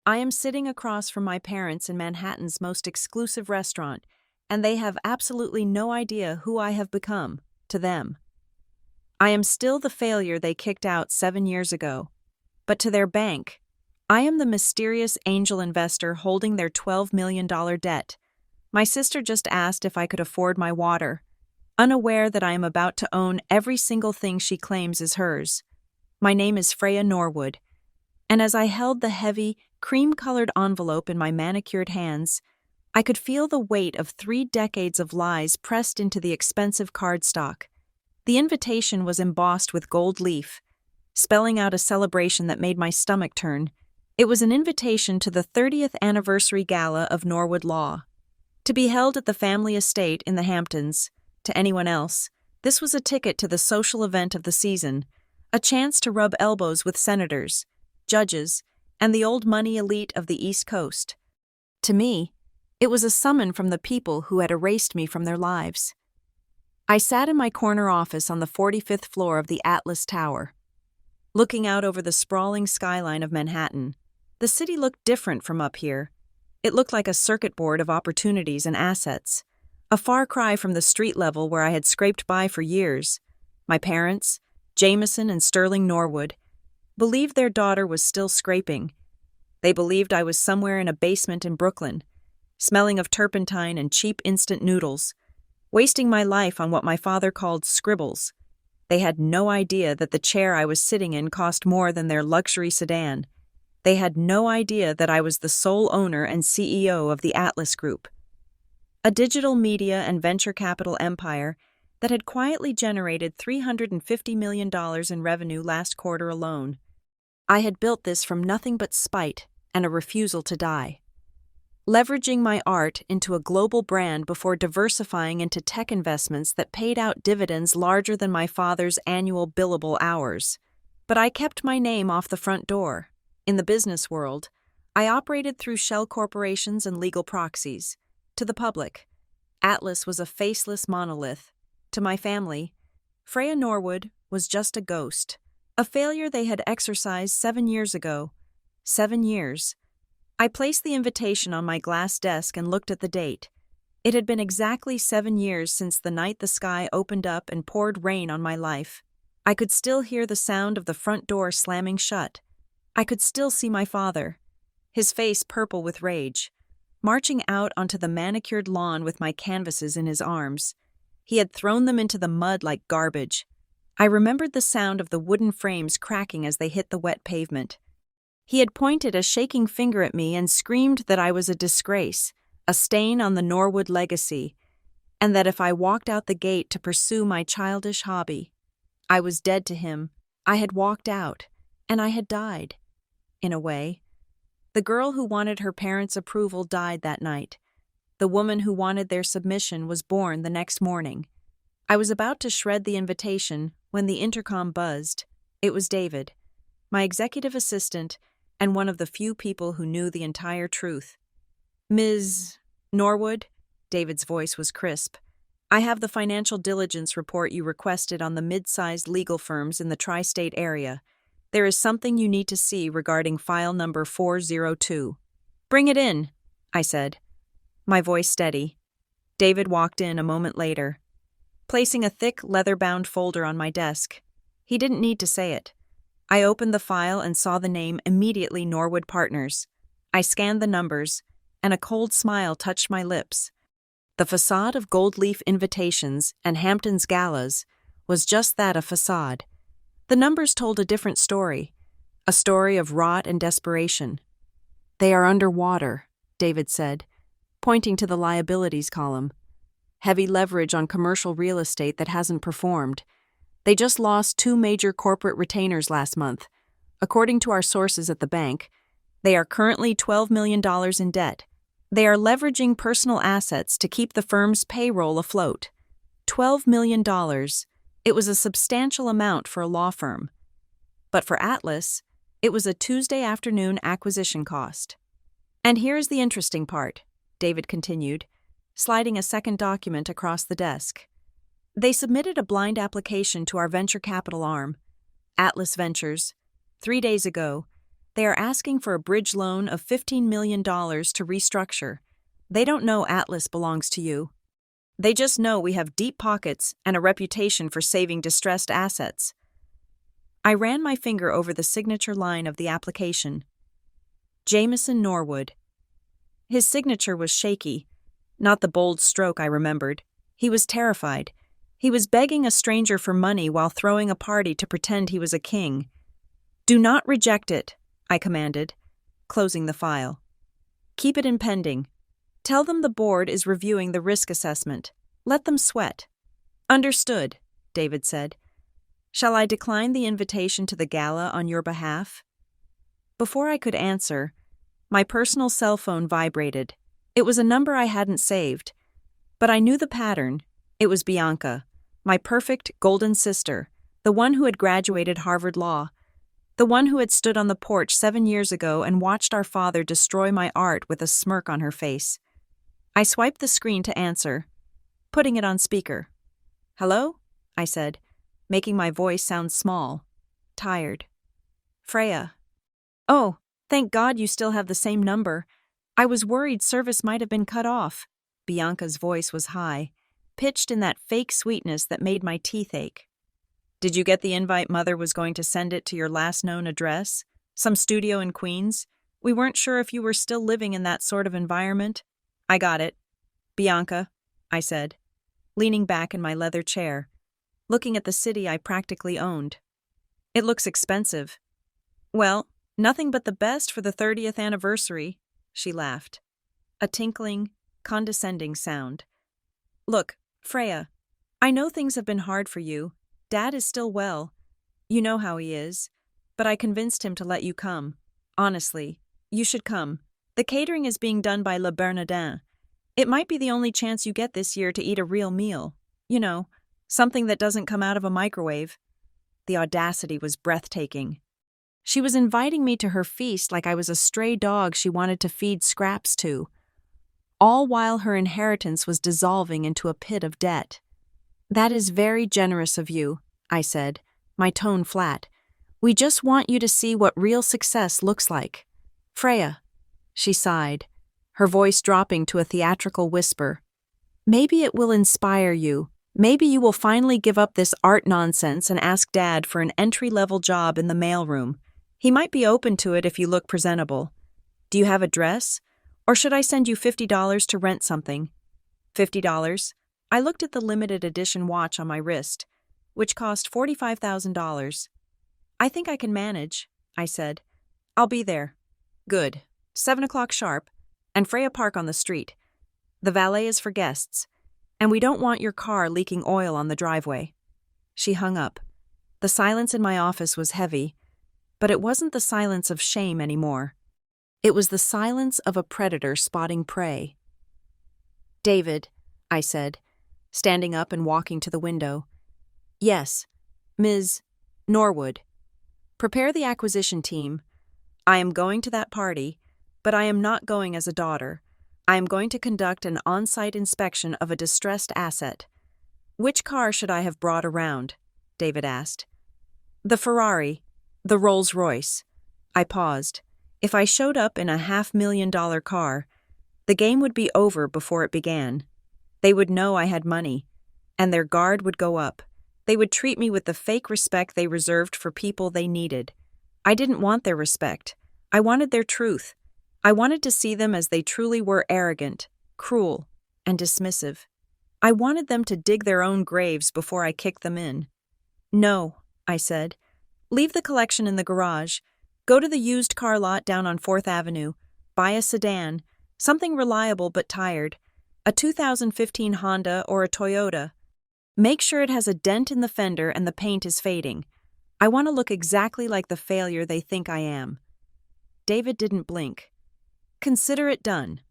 I am sitting across from my parents in Manhattan's most exclusive restaurant, and they have absolutely no idea who I have become, to them. I am still the failure they kicked out 7 years ago. But to their bank, I am the mysterious angel investor holding their $12 million debt. My sister just asked if I could afford my water, unaware that I am about to own every single thing she claims is hers. My name is Freya Norwood, and as I held the heavy, cream-colored envelope in my manicured hands, I could feel the weight of 3 decades of lies pressed into the expensive cardstock. The invitation was embossed with gold leaf, spelling out a celebration that made my stomach turn. It was an invitation to the 30th anniversary gala of Norwood Law. To be held at the family estate in the Hamptons. To anyone else, this was a ticket to the social event of the season, a chance to rub elbows with senators, judges, and the old money elite of the East Coast. To me, it was a summon from the people who had erased me from their lives. I sat in my corner office on the 45th floor of the Atlas Tower. Looking out over the sprawling skyline of Manhattan, the city looked different from up here. It looked like a circuit board of opportunities and assets, a far cry from the street level where I had scraped by for years. My parents, Jameson and Sterling Norwood, believed their daughter was still scraping. They believed I was somewhere in a basement in Brooklyn, smelling of turpentine and cheap instant noodles, wasting my life on what my father called scribbles. They had no idea that the chair I was sitting in cost more than their luxury sedan. They had no idea that I was the sole owner and CEO of the Atlas Group, a digital media and venture capital empire that had quietly generated $350 million in revenue last quarter alone. I had built this from nothing but spite and a refusal to die, leveraging my art into a global brand before diversifying into tech investments that paid out dividends larger than my father's annual billable hours. But I kept my name off the front door. In the business world, I operated through shell corporations and legal proxies. To the public, Atlas was a faceless monolith. To my family, Freya Norwood was just a ghost, a failure they had exorcised 7 years ago. 7 years. I placed the invitation on my glass desk and looked at the date. It had been exactly 7 years since the night the sky opened up and poured rain on my life. I could still hear the sound of the front door slamming shut. I could still see my father, his face purple with rage, marching out onto the manicured lawn with my canvases in his arms. He had thrown them into the mud like garbage. I remembered the sound of the wooden frames cracking as they hit the wet pavement. He had pointed a shaking finger at me and screamed that I was a disgrace, a stain on the Norwood legacy, and that if I walked out the gate to pursue my childish hobby, I was dead to him. I had walked out, and I had died. In a way, the girl who wanted her parents' approval died that night. The woman who wanted their submission was born the next morning. I was about to shred the invitation when the intercom buzzed. It was David, my executive assistant, and one of the few people who knew the entire truth. "Ms. Norwood?" David's voice was crisp. "I have the financial diligence report you requested on the mid-sized legal firms in the tri-state area. There is something you need to see regarding file number 402. "Bring it in," I said, my voice steady. David walked in a moment later, placing a thick, leather-bound folder on my desk. He didn't need to say it. I opened the file and saw the name immediately Norwood Partners. I scanned the numbers, and a cold smile touched my lips. The facade of gold leaf invitations and Hamptons galas was just that, a facade. The numbers told a different story, a story of rot and desperation. "They are underwater," David said, pointing to the liabilities column. "Heavy leverage on commercial real estate that hasn't performed. They just lost 2 major corporate retainers last month. According to our sources at the bank, they are currently $12 million in debt. They are leveraging personal assets to keep the firm's payroll afloat. $12 million. It was a substantial amount for a law firm. But for Atlas, it was a Tuesday afternoon acquisition cost. And here's the interesting part," David continued, sliding a second document across the desk. "They submitted a blind application to our venture capital arm, Atlas Ventures, 3 days ago. They are asking for a bridge loan of $15 million to restructure. They don't know Atlas belongs to you. They just know we have deep pockets and a reputation for saving distressed assets. I ran my finger over the signature line of the application. Jameson Norwood. His signature was shaky, not the bold stroke I remembered. He was terrified. He was begging a stranger for money while throwing a party to pretend he was a king. Do not reject it, I commanded, closing the file. Keep it in pending. Tell them the board is reviewing the risk assessment. Let them sweat. Understood, David said. Shall I decline the invitation to the gala on your behalf? Before I could answer, my personal cell phone vibrated. It was a number I hadn't saved, but I knew the pattern. It was Bianca, my perfect golden sister, the one who had graduated Harvard Law, the one who had stood on the porch 7 years ago and watched our father destroy my art with a smirk on her face. I swiped the screen to answer, putting it on speaker. Hello? I said, making my voice sound small, tired. Freya. Oh, thank God you still have the same number. I was worried service might have been cut off. Bianca's voice was high, pitched in that fake sweetness that made my teeth ache. Did you get the invite Mother was going to send it to your last known address? Some studio in Queens? We weren't sure if you were still living in that sort of environment. I got it. Bianca, I said, leaning back in my leather chair, looking at the city I practically owned. It looks expensive. Well, nothing but the best for the 30th anniversary, she laughed. A tinkling, condescending sound. Look, Freya, I know things have been hard for you. Dad is still well. You know how he is. But I convinced him to let you come. Honestly, you should come. The catering is being done by Le Bernardin. It might be the only chance you get this year to eat a real meal. You know, something that doesn't come out of a microwave. The audacity was breathtaking. She was inviting me to her feast like I was a stray dog she wanted to feed scraps to, all while her inheritance was dissolving into a pit of debt. That is very generous of you, I said, my tone flat. We just want you to see what real success looks like. Freya, she sighed, her voice dropping to a theatrical whisper. Maybe it will inspire you. Maybe you will finally give up this art nonsense and ask Dad for an entry-level job in the mailroom. He might be open to it if you look presentable. Do you have a dress? Or should I send you $50 to rent something? $50? I looked at the limited edition watch on my wrist, which cost $45,000. I think I can manage, I said. I'll be there. Good. 7 o'clock sharp, and Freya Park on the street. The valet is for guests, and we don't want your car leaking oil on the driveway. She hung up. The silence in my office was heavy, but it wasn't the silence of shame anymore. It was the silence of a predator spotting prey. David, I said, standing up and walking to the window. Yes, Ms. Norwood. Prepare the acquisition team. I am going to that party, but I am not going as a daughter. I am going to conduct an on-site inspection of a distressed asset. Which car should I have brought around? David asked. The Ferrari. The Rolls-Royce. I paused. If I showed up in a $500,000 car, the game would be over before it began. They would know I had money, and their guard would go up. They would treat me with the fake respect they reserved for people they needed. I didn't want their respect. I wanted their truth. I wanted to see them as they truly were: arrogant, cruel, and dismissive. I wanted them to dig their own graves before I kicked them in. No, I said. Leave the collection in the garage. Go to the used car lot down on 4th Avenue. Buy a sedan, something reliable but tired. A 2015 Honda or a Toyota. Make sure it has a dent in the fender and the paint is fading. I want to look exactly like the failure they think I am. David didn't blink. Consider it done.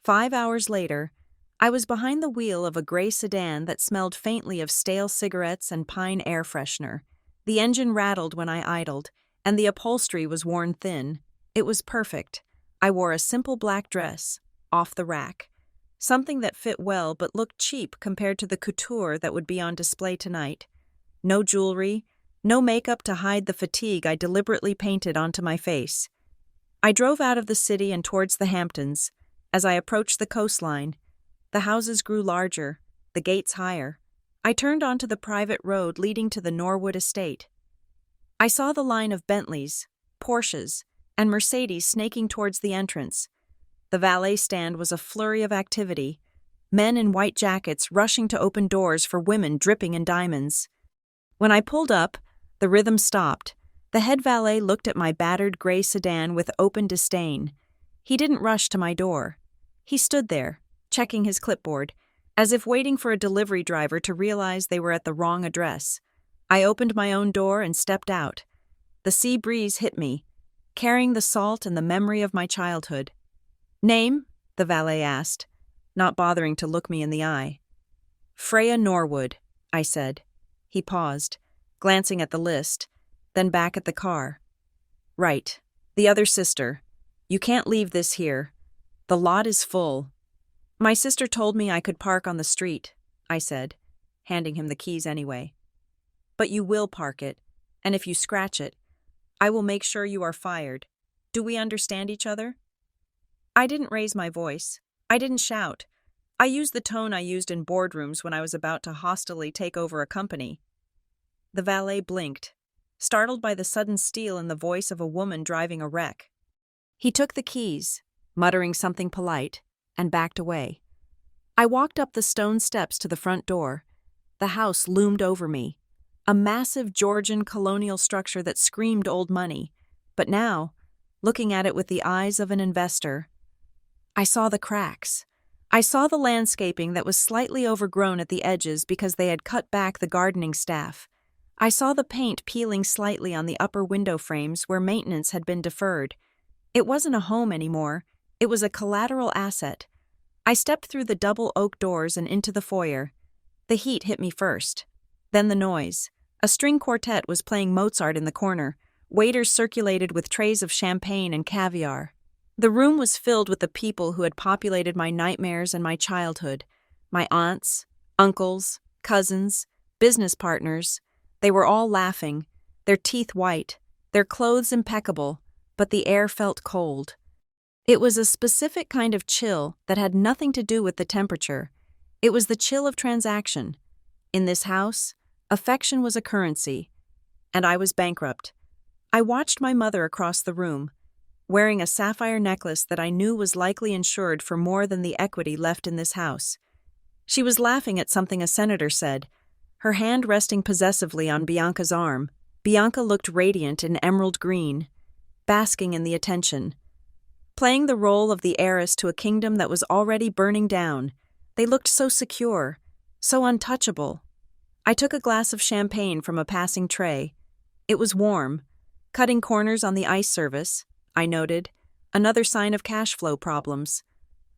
5 hours later, I was behind the wheel of a gray sedan that smelled faintly of stale cigarettes and pine air freshener. The engine rattled when I idled, and the upholstery was worn thin. It was perfect. I wore a simple black dress, off the rack. Something that fit well but looked cheap compared to the couture that would be on display tonight. No jewelry, no makeup to hide the fatigue I deliberately painted onto my face. I drove out of the city and towards the Hamptons. As I approached the coastline, the houses grew larger, the gates higher. I turned onto the private road leading to the Norwood estate. I saw the line of Bentleys, Porsches, and Mercedes snaking towards the entrance. The valet stand was a flurry of activity, men in white jackets rushing to open doors for women dripping in diamonds. When I pulled up, the rhythm stopped. The head valet looked at my battered gray sedan with open disdain. He didn't rush to my door. He stood there, checking his clipboard, as if waiting for a delivery driver to realize they were at the wrong address. I opened my own door and stepped out. The sea breeze hit me, carrying the salt and the memory of my childhood. "Name?" the valet asked, not bothering to look me in the eye. "Freya Norwood," I said. He paused, glancing at the list, then back at the car. "Right. The other sister. You can't leave this here. The lot is full." "My sister told me I could park on the street," I said, handing him the keys anyway. "But you will park it, and if you scratch it, I will make sure you are fired. Do we understand each other?" I didn't raise my voice. I didn't shout. I used the tone I used in boardrooms when I was about to hostilely take over a company. The valet blinked, startled by the sudden steel in the voice of a woman driving a wreck. He took the keys, muttering something polite, and backed away. I walked up the stone steps to the front door. The house loomed over me, a massive Georgian colonial structure that screamed old money. But now, looking at it with the eyes of an investor, I saw the cracks. I saw the landscaping that was slightly overgrown at the edges because they had cut back the gardening staff. I saw the paint peeling slightly on the upper window frames where maintenance had been deferred. It wasn't a home anymore. It was a collateral asset. I stepped through the double oak doors and into the foyer. The heat hit me first, then the noise. A string quartet was playing Mozart in the corner. Waiters circulated with trays of champagne and caviar. The room was filled with the people who had populated my nightmares and my childhood. My aunts, uncles, cousins, business partners. They were all laughing, their teeth white, their clothes impeccable, but the air felt cold. It was a specific kind of chill that had nothing to do with the temperature. It was the chill of transaction. In this house, affection was a currency, and I was bankrupt. I watched my mother across the room, wearing a sapphire necklace that I knew was likely insured for more than the equity left in this house. She was laughing at something a senator said, her hand resting possessively on Bianca's arm. Bianca looked radiant in emerald green, basking in the attention. Playing the role of the heiress to a kingdom that was already burning down, they looked so secure, so untouchable. I took a glass of champagne from a passing tray. It was warm, cutting corners on the ice service, I noted, another sign of cash flow problems.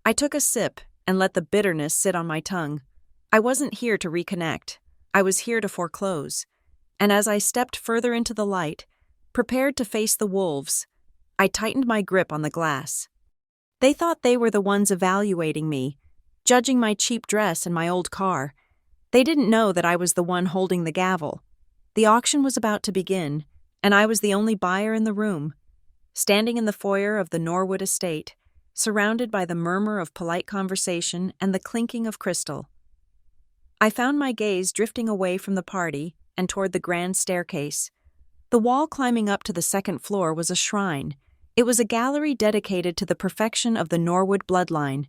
I took a sip and let the bitterness sit on my tongue. I wasn't here to reconnect. I was here to foreclose. And as I stepped further into the light, prepared to face the wolves, I tightened my grip on the glass. They thought they were the ones evaluating me, judging my cheap dress and my old car. They didn't know that I was the one holding the gavel. The auction was about to begin, and I was the only buyer in the room. Standing in the foyer of the Norwood estate, surrounded by the murmur of polite conversation and the clinking of crystal. I found my gaze drifting away from the party and toward the grand staircase. The wall climbing up to the second floor was a shrine. It was a gallery dedicated to the perfection of the Norwood bloodline.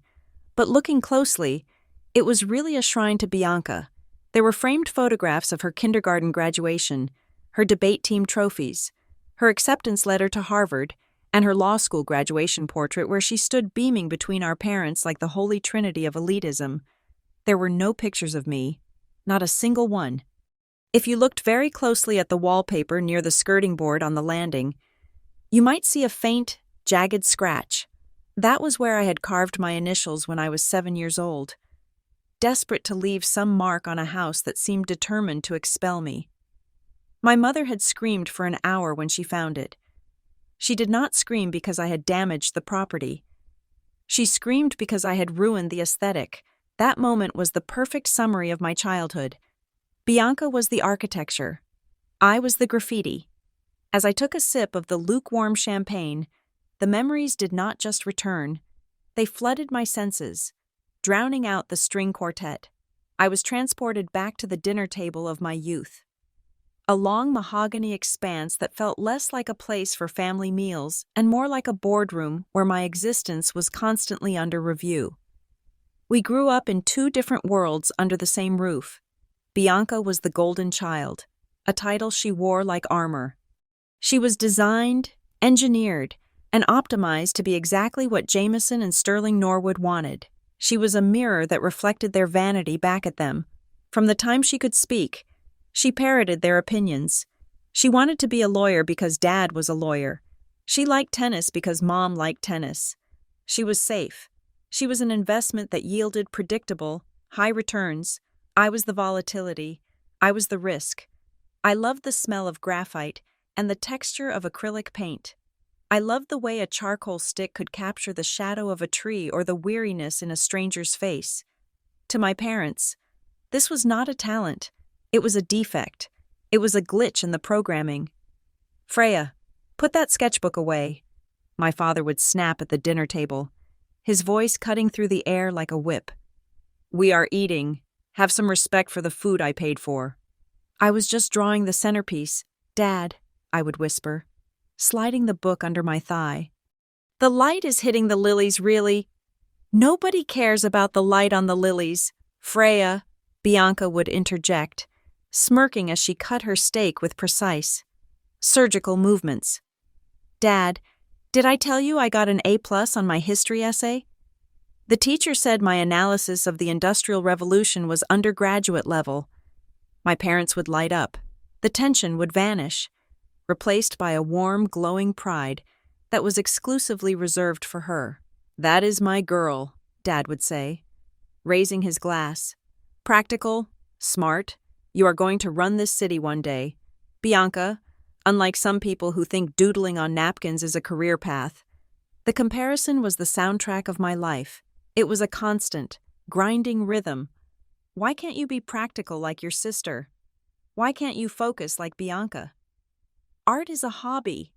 But looking closely, it was really a shrine to Bianca. There were framed photographs of her kindergarten graduation, her debate team trophies, her acceptance letter to Harvard, and her law school graduation portrait where she stood beaming between our parents like the holy trinity of elitism. There were no pictures of me, not a single one. If you looked very closely at the wallpaper near the skirting board on the landing, you might see a faint, jagged scratch. That was where I had carved my initials when I was 7 years old, desperate to leave some mark on a house that seemed determined to expel me. My mother had screamed for an hour when she found it. She did not scream because I had damaged the property. She screamed because I had ruined the aesthetic. That moment was the perfect summary of my childhood. Bianca was the architecture. I was the graffiti. As I took a sip of the lukewarm champagne, The memories did not just return, they flooded my senses, drowning out the string quartet. I was transported back to the dinner table of my youth. A long mahogany expanse that felt less like a place for family meals and more like a boardroom where my existence was constantly under review. We grew up in two different worlds under the same roof. Bianca was the golden child, a title she wore like armor. She was designed, engineered, and optimized to be exactly what Jameson and Sterling Norwood wanted. She was a mirror that reflected their vanity back at them. From the time she could speak, she parroted their opinions. She wanted to be a lawyer because Dad was a lawyer. She liked tennis because Mom liked tennis. She was safe. She was an investment that yielded predictable, high returns. I was the volatility. I was the risk. I loved the smell of graphite and the texture of acrylic paint. I loved the way a charcoal stick could capture the shadow of a tree or the weariness in a stranger's face. To my parents, this was not a talent. It was a defect. It was a glitch in the programming. "Freya, put that sketchbook away," my father would snap at the dinner table, his voice cutting through the air like a whip. "We are eating. Have some respect for the food I paid for." "I was just drawing the centerpiece, Dad," I would whisper, sliding the book under my thigh. "The light is hitting the lilies, really." "Nobody cares about the light on the lilies, Freya," Bianca would interject, smirking as she cut her steak with precise, surgical movements. "Dad, did I tell you I got an A+ on my history essay?" The teacher said my analysis of the Industrial Revolution was undergraduate level. My parents would light up. The tension would vanish, replaced by a warm, glowing pride that was exclusively reserved for her. "That is my girl," Dad would say, raising his glass. "Practical, smart, you are going to run this city one day. Bianca, unlike some people who think doodling on napkins is a career path." The comparison was the soundtrack of my life. It was a constant, grinding rhythm. Why can't you be practical like your sister? Why can't you focus like Bianca? Art is a hobby,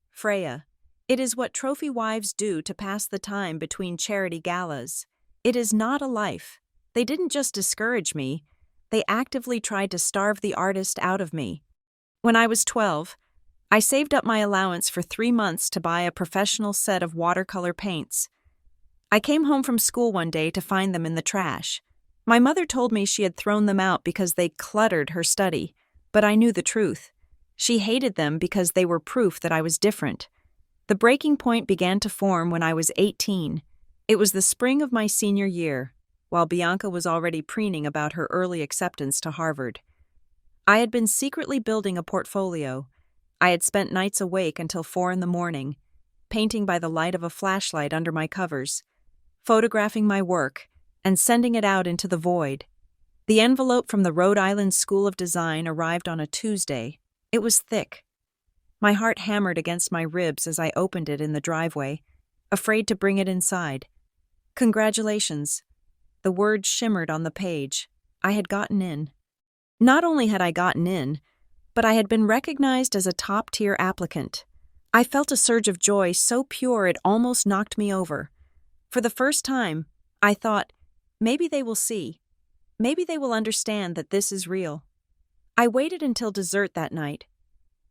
Freya. It is what trophy wives do to pass the time between charity galas. It is not a life. They didn't just discourage me, they actively tried to starve the artist out of me. When I was 12, I saved up my allowance for 3 months to buy a professional set of watercolor paints. I came home from school one day to find them in the trash. My mother told me she had thrown them out because they cluttered her study, but I knew the truth. She hated them because they were proof that I was different. The breaking point began to form when I was 18. It was the spring of my senior year, while Bianca was already preening about her early acceptance to Harvard. I had been secretly building a portfolio. I had spent nights awake until 4 a.m, painting by the light of a flashlight under my covers, photographing my work, and sending it out into the void. The envelope from the Rhode Island School of Design arrived on a Tuesday. It was thick. My heart hammered against my ribs as I opened it in the driveway, afraid to bring it inside. "Congratulations." The words shimmered on the page. I had gotten in. Not only had I gotten in, but I had been recognized as a top-tier applicant. I felt a surge of joy so pure it almost knocked me over. For the first time, I thought, maybe they will see. Maybe they will understand that this is real. I waited until dessert that night.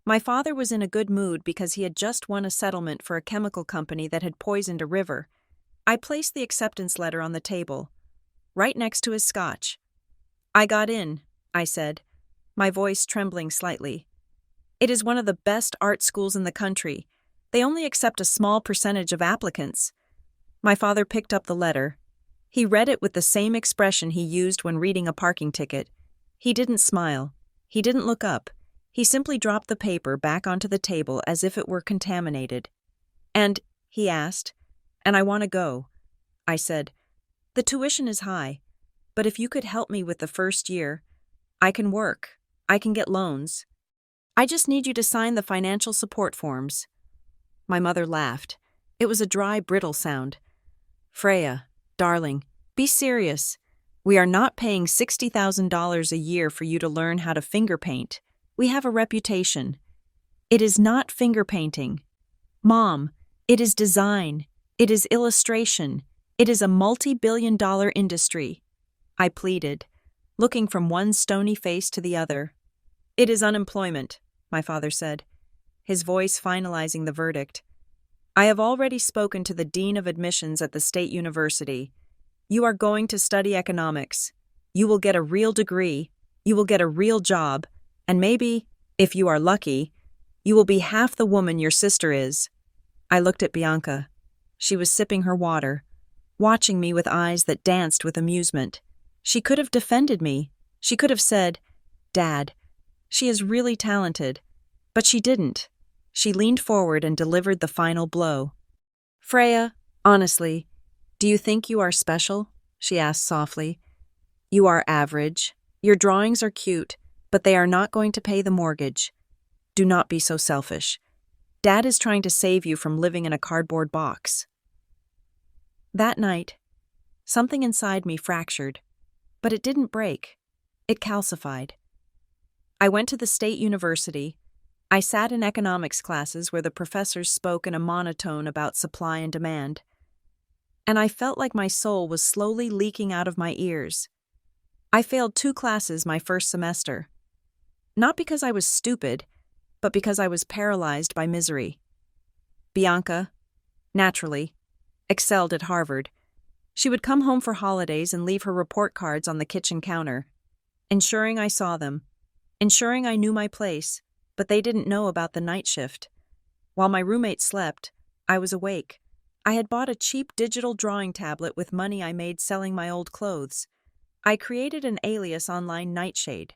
My father was in a good mood because he had just won a settlement for a chemical company that had poisoned a river. I placed the acceptance letter on the table, right next to his scotch. "I got in," I said, my voice trembling slightly. "It is one of the best art schools in the country. They only accept a small percentage of applicants." My father picked up the letter. He read it with the same expression he used when reading a parking ticket. He didn't smile. He didn't look up. He simply dropped the paper back onto the table as if it were contaminated. "And," he asked, "and I want to go." I said, "The tuition is high, but if you could help me with the first year, I can work. I can get loans. I just need you to sign the financial support forms." My mother laughed. It was a dry, brittle sound. "Freya, darling, be serious. We are not paying $60,000 a year for you to learn how to finger paint. We have a reputation. It is not finger painting. Mom, It is design. It is illustration. It is a multi-billion-dollar industry. I pleaded, looking from one stony face to the other. It is unemployment, my father said, his voice finalizing the verdict. I have already spoken to the dean of admissions at the state university. You are going to study economics. You will get a real degree. You will get a real job. And maybe, if you are lucky, you will be half the woman your sister is. I looked at Bianca. She was sipping her water, watching me with eyes that danced with amusement. She could have defended me. She could have said, "Dad, she is really talented." But she didn't. She leaned forward and delivered the final blow. "Freya, honestly, do you think you are special?" she asked softly. "You are average. Your drawings are cute, but they are not going to pay the mortgage. Do not be so selfish. Dad is trying to save you from living in a cardboard box." That night, something inside me fractured, but it didn't break. It calcified. I went to the state university. I sat in economics classes where the professors spoke in a monotone about supply and demand, and I felt like my soul was slowly leaking out of my ears. I failed 2 classes my first semester. Not because I was stupid, but because I was paralyzed by misery. Bianca, naturally, excelled at Harvard. She would come home for holidays and leave her report cards on the kitchen counter, ensuring I saw them, ensuring I knew my place, but they didn't know about the night shift. While my roommate slept, I was awake. I had bought a cheap digital drawing tablet with money I made selling my old clothes. I created an alias online Nightshade.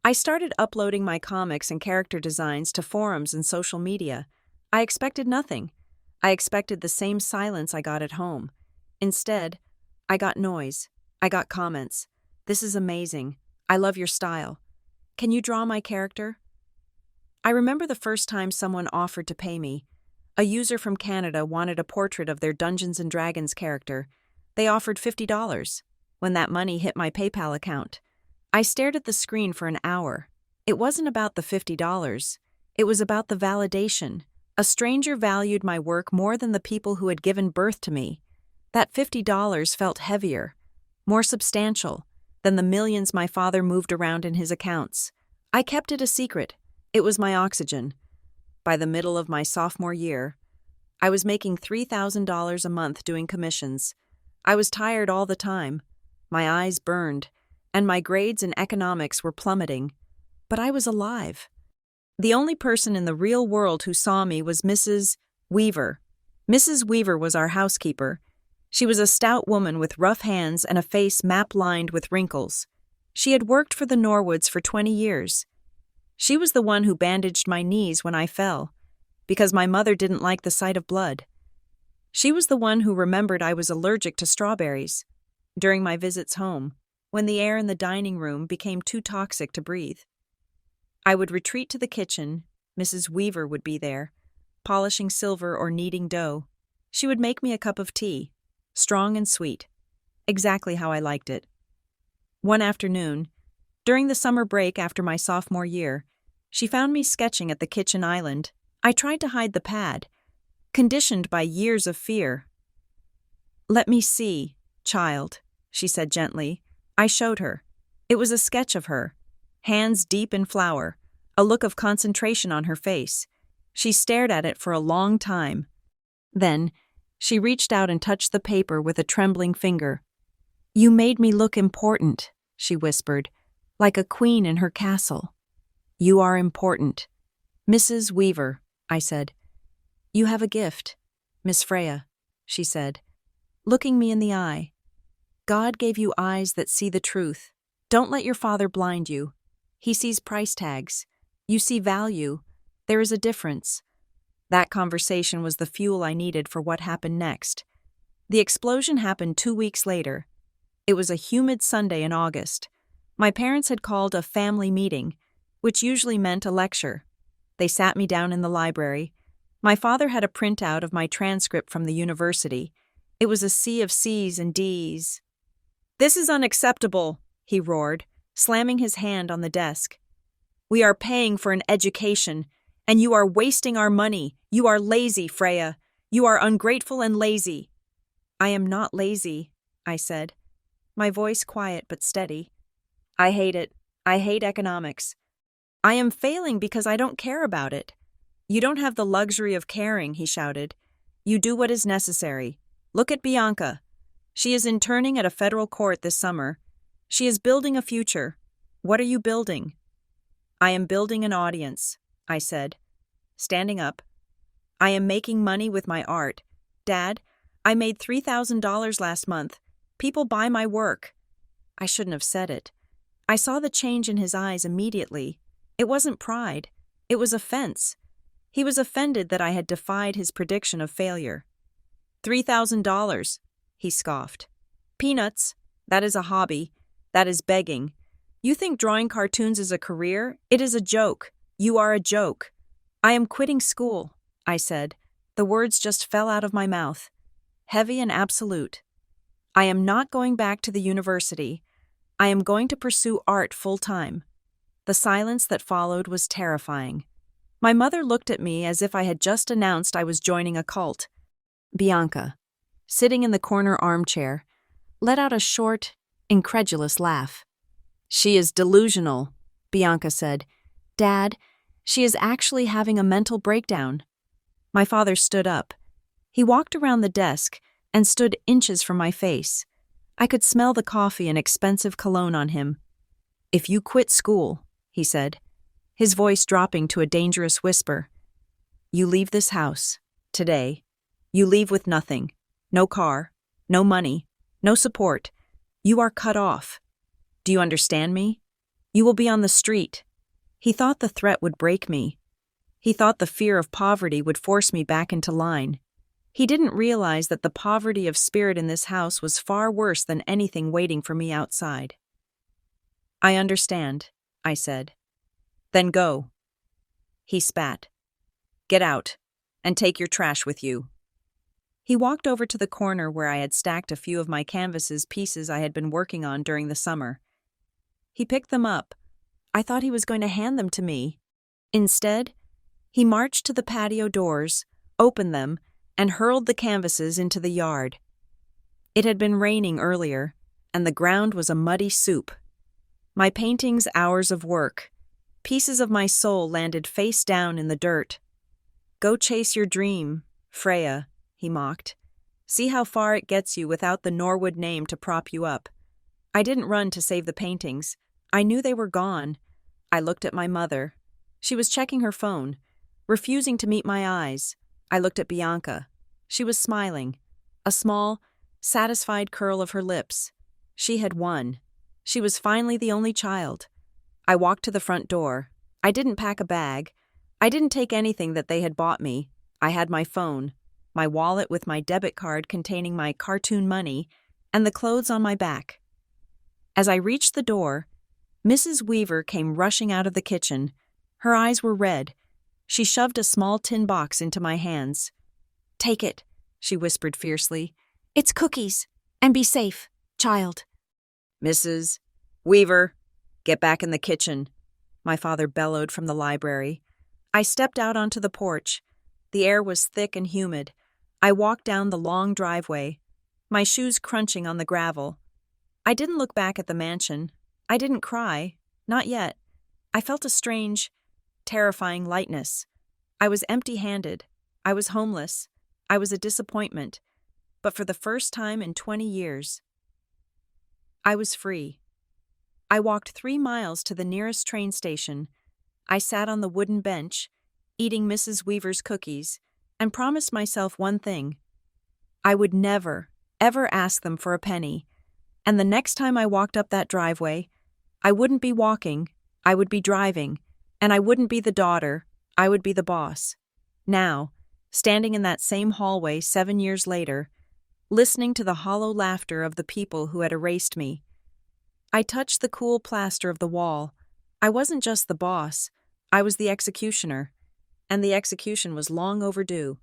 I started uploading my comics and character designs to forums and social media. I expected nothing. I expected the same silence I got at home. Instead, I got noise. I got comments. "This is amazing. I love your style. Can you draw my character?" I remember the first time someone offered to pay me. A user from Canada wanted a portrait of their Dungeons & Dragons character. They offered $50. When that money hit my PayPal account, I stared at the screen for an hour. It wasn't about the $50. It was about the validation. A stranger valued my work more than the people who had given birth to me. That $50 felt heavier, more substantial, than the millions my father moved around in his accounts. I kept it a secret. It was my oxygen. By the middle of my sophomore year, I was making $3,000 a month doing commissions. I was tired all the time. My eyes burned, and my grades in economics were plummeting. But I was alive. The only person in the real world who saw me was Mrs. Weaver. Mrs. Weaver was our housekeeper. She was a stout woman with rough hands and a face map-lined with wrinkles. She had worked for the Norwoods for 20 years. She was the one who bandaged my knees when I fell, because my mother didn't like the sight of blood. She was the one who remembered I was allergic to strawberries during my visits home, when the air in the dining room became too toxic to breathe. I would retreat to the kitchen. Mrs. Weaver would be there, polishing silver or kneading dough. She would make me a cup of tea, strong and sweet, exactly how I liked it. One afternoon, during the summer break after my sophomore year, she found me sketching at the kitchen island. I tried to hide the pad, conditioned by years of fear. "Let me see, child," she said gently. I showed her. It was a sketch of her, hands deep in flour, a look of concentration on her face. She stared at it for a long time. Then, she reached out and touched the paper with a trembling finger. "You made me look important," she whispered, like a queen in her castle. "You are important." "Mrs. Weaver," I said. "You have a gift." "Miss Freya," she said, looking me in the eye. "God gave you eyes that see the truth. Don't let your father blind you. He sees price tags. You see value. There is a difference." That conversation was the fuel I needed for what happened next. The explosion happened 2 weeks later. It was a humid Sunday in August. My parents had called a family meeting, which usually meant a lecture. They sat me down in the library. My father had a printout of my transcript from the university. It was a sea of C's and D's. "This is unacceptable," he roared, slamming his hand on the desk. "We are paying for an education, and you are wasting our money. You are lazy, Freya. You are ungrateful and lazy." "I am not lazy," I said, my voice quiet but steady. "I hate it. I hate economics. I am failing because I don't care about it." "You don't have the luxury of caring," he shouted. "You do what is necessary. Look at Bianca. She is interning at a federal court this summer. She is building a future. What are you building?" "I am building an audience," I said, standing up. "I am making money with my art. Dad, I made $3,000 last month. People buy my work." I shouldn't have said it. I saw the change in his eyes immediately. It wasn't pride. It was offense. He was offended that I had defied his prediction of failure. $3,000, he scoffed. "Peanuts. That is a hobby. That is begging. You think drawing cartoons is a career? It is a joke. You are a joke." "I am quitting school," I said. The words just fell out of my mouth, heavy and absolute. "I am not going back to the university. I am going to pursue art full-time." The silence that followed was terrifying. My mother looked at me as if I had just announced I was joining a cult. Bianca, sitting in the corner armchair, let out a short, incredulous laugh. "She is delusional," Bianca said. "Dad, she is actually having a mental breakdown." My father stood up. He walked around the desk and stood inches from my face. I could smell the coffee and expensive cologne on him. "If you quit school," he said, his voice dropping to a dangerous whisper, "you leave this house, today. You leave with nothing. No car, no money, no support. You are cut off. Do you understand me? You will be on the street." He thought the threat would break me. He thought the fear of poverty would force me back into line. He didn't realize that the poverty of spirit in this house was far worse than anything waiting for me outside. "I understand," I said. "Then go." He spat. "Get out, and take your trash with you." He walked over to the corner where I had stacked a few of my canvases pieces I had been working on during the summer. He picked them up. I thought he was going to hand them to me. Instead, he marched to the patio doors, opened them, and hurled the canvases into the yard. It had been raining earlier, and the ground was a muddy soup. My painting's hours of work, pieces of my soul landed face down in the dirt. "Go chase your dream, Freya," he mocked. "See how far it gets you without the Norwood name to prop you up." I didn't run to save the paintings. I knew they were gone. I looked at my mother. She was checking her phone, refusing to meet my eyes. I looked at Bianca. She was smiling, a small, satisfied curl of her lips. She had won. She was finally the only child. I walked to the front door. I didn't pack a bag. I didn't take anything that they had bought me. I had my phone, my wallet with my debit card containing my cartoon money, and the clothes on my back. As I reached the door, Mrs. Weaver came rushing out of the kitchen. Her eyes were red. She shoved a small tin box into my hands. "Take it," she whispered fiercely. "It's cookies. And be safe, child." "Mrs. Weaver, get back in the kitchen," my father bellowed from the library. I stepped out onto the porch. The air was thick and humid. I walked down the long driveway, my shoes crunching on the gravel. I didn't look back at the mansion. I didn't cry. Not yet. I felt a strange, terrifying lightness. I was empty-handed. I was homeless. I was a disappointment. But for the first time in 20 years, I was free. I walked 3 miles to the nearest train station. I sat on the wooden bench, eating Mrs. Weaver's cookies, and promised myself one thing. I would never, ever ask them for a penny. And the next time I walked up that driveway, I wouldn't be walking, I would be driving, and I wouldn't be the daughter, I would be the boss. Now, standing in that same hallway 7 years later, listening to the hollow laughter of the people who had erased me, I touched the cool plaster of the wall. I wasn't just the boss, I was the executioner, and the execution was long overdue.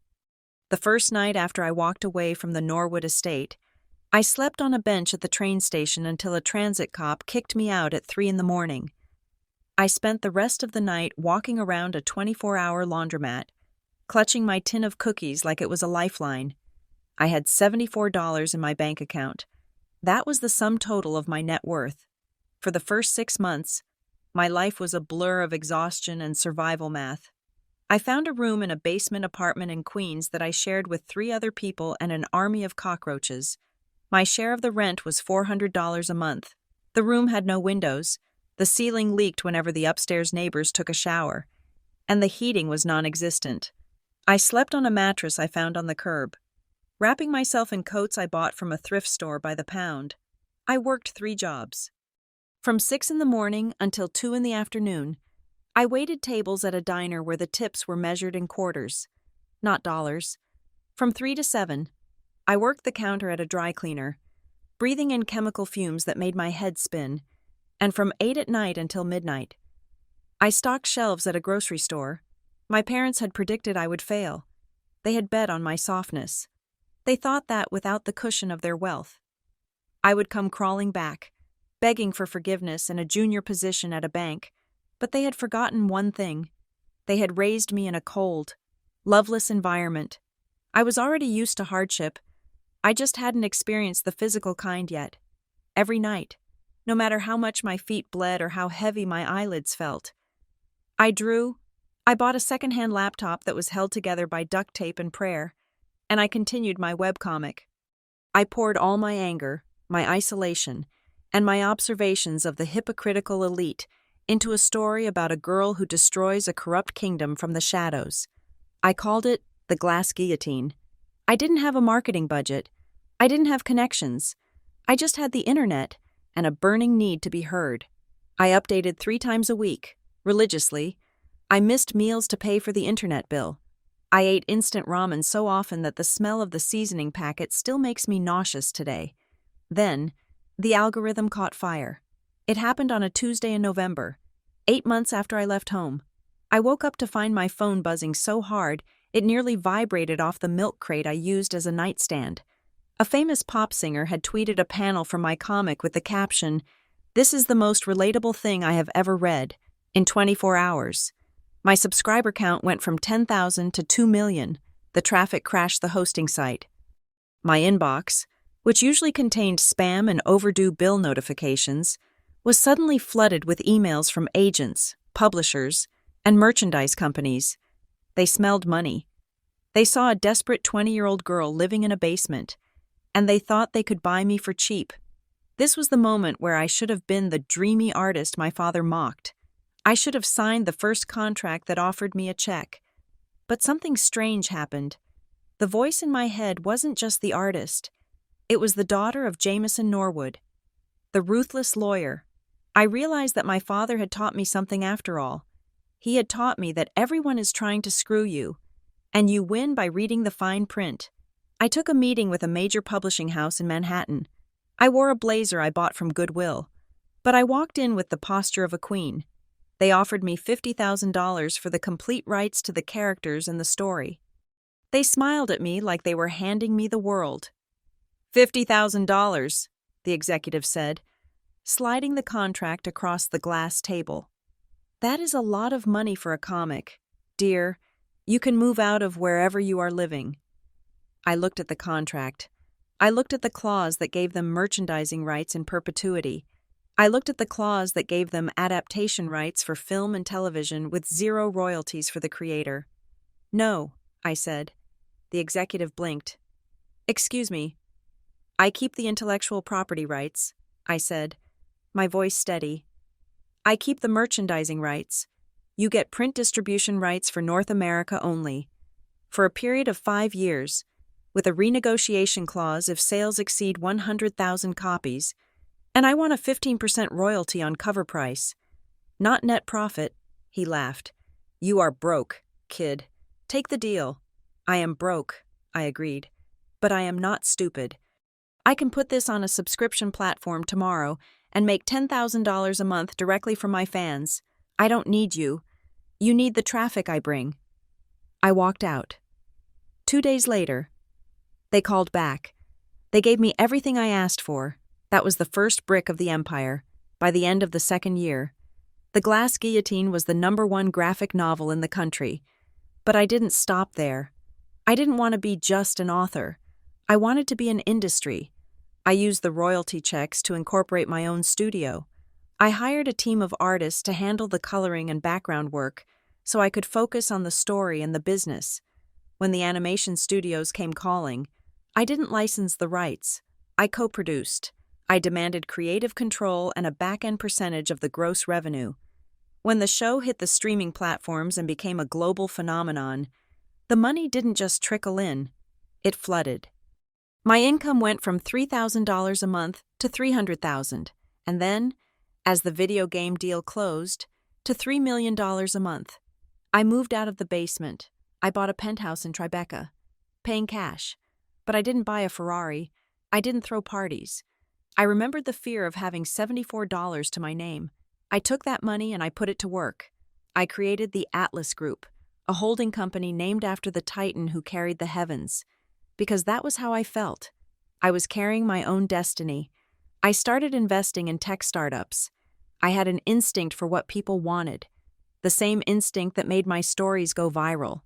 The first night after I walked away from the Norwood estate, I slept on a bench at the train station until a transit cop kicked me out at 3 a.m. I spent the rest of the night walking around a 24-hour laundromat, clutching my tin of cookies like it was a lifeline. I had $74 in my bank account. That was the sum total of my net worth. For the first 6 months, my life was a blur of exhaustion and survival math. I found a room in a basement apartment in Queens that I shared with 3 other people and an army of cockroaches. My share of the rent was $400 a month. The room had no windows. The ceiling leaked whenever the upstairs neighbors took a shower, and the heating was non-existent. I slept on a mattress I found on the curb, wrapping myself in coats I bought from a thrift store by the pound. I worked 3 jobs. From 6 in the morning until 2 in the afternoon, I waited tables at a diner where the tips were measured in quarters, not dollars. From 3 to 7, I worked the counter at a dry cleaner, breathing in chemical fumes that made my head spin, and from 8 at night until midnight. I stocked shelves at a grocery store. My parents had predicted I would fail. They had bet on my softness. They thought that without the cushion of their wealth, I would come crawling back, begging for forgiveness and a junior position at a bank. But they had forgotten one thing. They had raised me in a cold, loveless environment. I was already used to hardship. I just hadn't experienced the physical kind yet. Every night, no matter how much my feet bled or how heavy my eyelids felt, I drew. I bought a secondhand laptop that was held together by duct tape and prayer, and I continued my webcomic. I poured all my anger, my isolation, and my observations of the hypocritical elite into a story about a girl who destroys a corrupt kingdom from the shadows. I called it The Glass Guillotine. I didn't have a marketing budget. I didn't have connections. I just had the internet and a burning need to be heard. I updated 3 times a week, religiously. I missed meals to pay for the internet bill. I ate instant ramen so often that the smell of the seasoning packet still makes me nauseous today. Then, the algorithm caught fire. It happened on a Tuesday in November, 8 months after I left home. I woke up to find my phone buzzing so hard it nearly vibrated off the milk crate I used as a nightstand. A famous pop singer had tweeted a panel from my comic with the caption, "This is the most relatable thing I have ever read," in 24 hours. My subscriber count went from 10,000 to 2 million. The traffic crashed the hosting site. My inbox, which usually contained spam and overdue bill notifications, was suddenly flooded with emails from agents, publishers, and merchandise companies. They smelled money. They saw a desperate 20-year-old girl living in a basement, and they thought they could buy me for cheap. This was the moment where I should have been the dreamy artist my father mocked. I should have signed the first contract that offered me a check. But something strange happened. The voice in my head wasn't just the artist. It was the daughter of Jameson Norwood, the ruthless lawyer. I realized that my father had taught me something after all. He had taught me that everyone is trying to screw you, and you win by reading the fine print. I took a meeting with a major publishing house in Manhattan. I wore a blazer I bought from Goodwill, but I walked in with the posture of a queen. They offered me $50,000 for the complete rights to the characters in the story. They smiled at me like they were handing me the world. $50,000, the executive said, sliding the contract across the glass table. That is a lot of money for a comic. Dear, you can move out of wherever you are living. I looked at the contract. I looked at the clause that gave them merchandising rights in perpetuity. I looked at the clause that gave them adaptation rights for film and television with 0 royalties for the creator. No, I said. The executive blinked. Excuse me. I keep the intellectual property rights, I said, my voice steady. I keep the merchandising rights. You get print distribution rights for North America only. For a period of 5 years, with a renegotiation clause if sales exceed 100,000 copies, and I want a 15% royalty on cover price. Not net profit, he laughed. You are broke, kid. Take the deal. I am broke, I agreed. But I am not stupid. I can put this on a subscription platform tomorrow and make $10,000 a month directly from my fans. I don't need you. You need the traffic I bring. I walked out. 2 days later, they called back. They gave me everything I asked for. That was the first brick of the empire. By the end of the 2nd year, The Glass Guillotine was the #1 graphic novel in the country. But But I didn't stop there. I didn't want to be just an author. I wanted to be an industry. I used the royalty checks to incorporate my own studio. I hired a team of artists to handle the coloring and background work so I could focus on the story and the business. When the animation studios came calling, I didn't license the rights. I co-produced. I demanded creative control and a back-end percentage of the gross revenue. When the show hit the streaming platforms and became a global phenomenon, the money didn't just trickle in, it flooded. My income went from $3,000 a month to $300,000, and then, as the video game deal closed, to $3 million a month. I moved out of the basement. I bought a penthouse in Tribeca, paying cash. But I didn't buy a Ferrari. I didn't throw parties. I remembered the fear of having $74 to my name. I took that money and I put it to work. I created the Atlas Group, a holding company named after the Titan who carried the heavens. Because that was how I felt. I was carrying my own destiny. I started investing in tech startups. I had an instinct for what people wanted, the same instinct that made my stories go viral.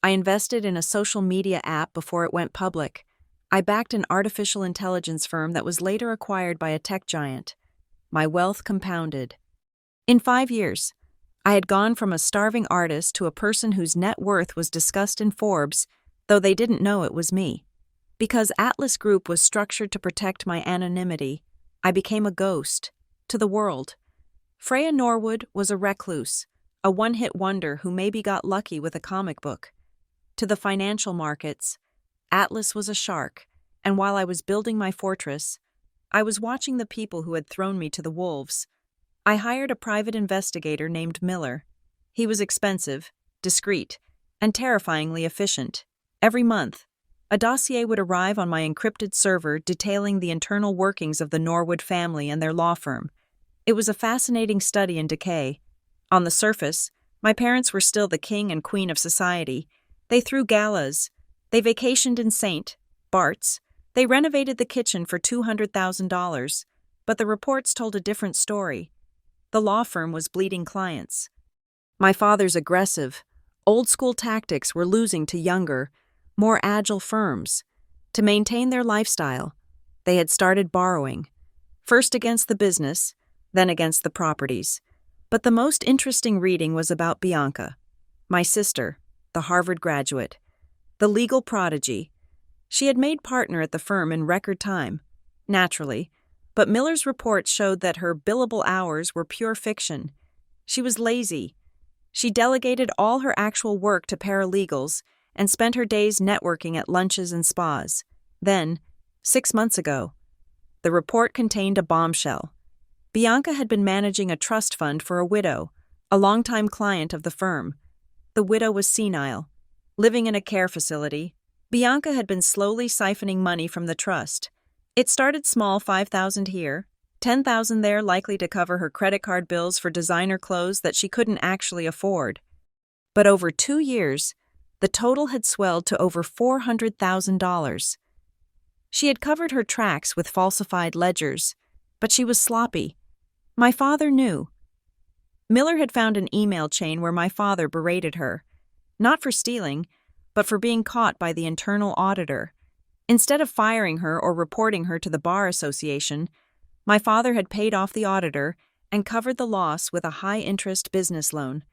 I invested in a social media app before it went public. I backed an artificial intelligence firm that was later acquired by a tech giant. My wealth compounded. In 5 years, I had gone from a starving artist to a person whose net worth was discussed in Forbes, though they didn't know it was me. Because Atlas Group was structured to protect my anonymity, I became a ghost to the world. Freya Norwood was a recluse, a one-hit wonder who maybe got lucky with a comic book. To the financial markets, Atlas was a shark, and while I was building my fortress, I was watching the people who had thrown me to the wolves. I hired a private investigator named Miller. He was expensive, discreet, and terrifyingly efficient. Every month, a dossier would arrive on my encrypted server detailing the internal workings of the Norwood family and their law firm. It was a fascinating study in decay. On the surface, my parents were still the king and queen of society. They threw galas. They vacationed in St. Bart's. They renovated the kitchen for $200,000. But the reports told a different story. The law firm was bleeding clients. My father's aggressive, old-school tactics were losing to younger, more agile firms. To maintain their lifestyle, they had started borrowing, first against the business, then against the properties. But the most interesting reading was about Bianca, my sister, the Harvard graduate, the legal prodigy. She had made partner at the firm in record time, naturally, but Miller's report showed that her billable hours were pure fiction. She was lazy. She delegated all her actual work to paralegals and spent her days networking at lunches and spas. Then, 6 months ago, the report contained a bombshell. Bianca had been managing a trust fund for a widow, a longtime client of the firm. The widow was senile, living in a care facility. Bianca had been slowly siphoning money from the trust. It started small, $5,000 here, $10,000 there, likely to cover her credit card bills for designer clothes that she couldn't actually afford. But over 2 years, the total had swelled to over $400,000. She had covered her tracks with falsified ledgers, but she was sloppy. My father knew. Miller had found an email chain where my father berated her, not for stealing, but for being caught by the internal auditor. Instead of firing her or reporting her to the Bar Association, my father had paid off the auditor and covered the loss with a high-interest business loan.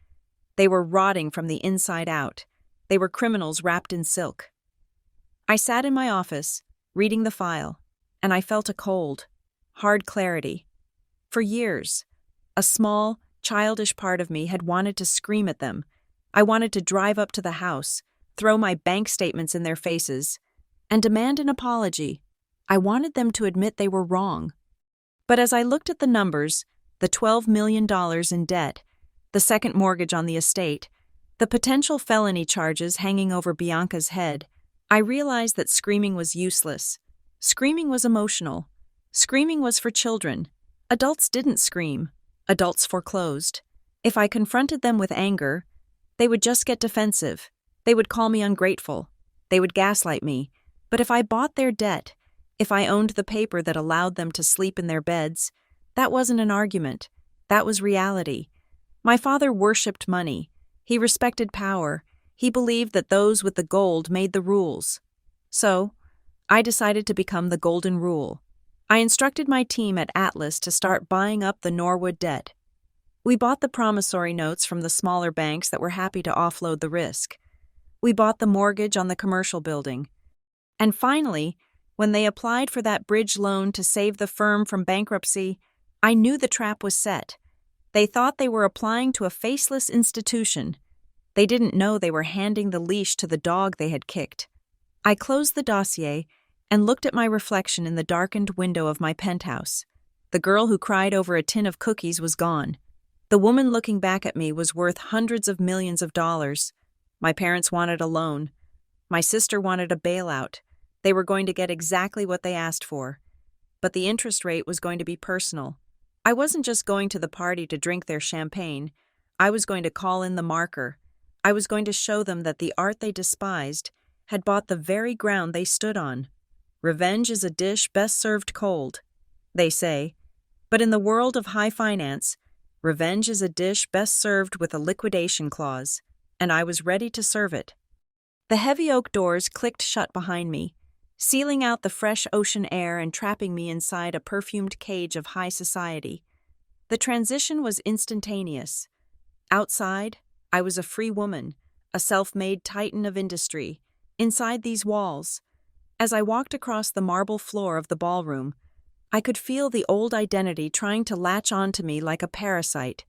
They were rotting from the inside out. They were criminals wrapped in silk. I sat in my office, reading the file, and I felt a cold, hard clarity. For years, a small, childish part of me had wanted to scream at them. I wanted to drive up to the house, throw my bank statements in their faces, and demand an apology. I wanted them to admit they were wrong. But as I looked at the numbers, the $12 million in debt, the second mortgage on the estate, the potential felony charges hanging over Bianca's head, I realized that screaming was useless. Screaming was emotional. Screaming was for children. Adults didn't scream. Adults foreclosed. If I confronted them with anger, they would just get defensive. They would call me ungrateful. They would gaslight me. But if I bought their debt, if I owned the paper that allowed them to sleep in their beds, that wasn't an argument. That was reality. My father worshipped money. He respected power. He believed that those with the gold made the rules. So, I decided to become the golden rule. I instructed my team at Atlas to start buying up the Norwood debt. We bought the promissory notes from the smaller banks that were happy to offload the risk. We bought the mortgage on the commercial building. And finally, when they applied for that bridge loan to save the firm from bankruptcy, I knew the trap was set. They thought they were applying to a faceless institution. They didn't know they were handing the leash to the dog they had kicked. I closed the dossier and looked at my reflection in the darkened window of my penthouse. The girl who cried over a tin of cookies was gone. The woman looking back at me was worth hundreds of millions of dollars. My parents wanted a loan. My sister wanted a bailout. They were going to get exactly what they asked for. But the interest rate was going to be personal. I wasn't just going to the party to drink their champagne. I was going to call in the marker. I was going to show them that the art they despised had bought the very ground they stood on. Revenge is a dish best served cold, they say. But in the world of high finance, revenge is a dish best served with a liquidation clause, and I was ready to serve it. The heavy oak doors clicked shut behind me, sealing out the fresh ocean air and trapping me inside a perfumed cage of high society. The transition was instantaneous. Outside, I was a free woman, a self-made titan of industry. Inside these walls, as I walked across the marble floor of the ballroom, I could feel the old identity trying to latch onto me like a parasite.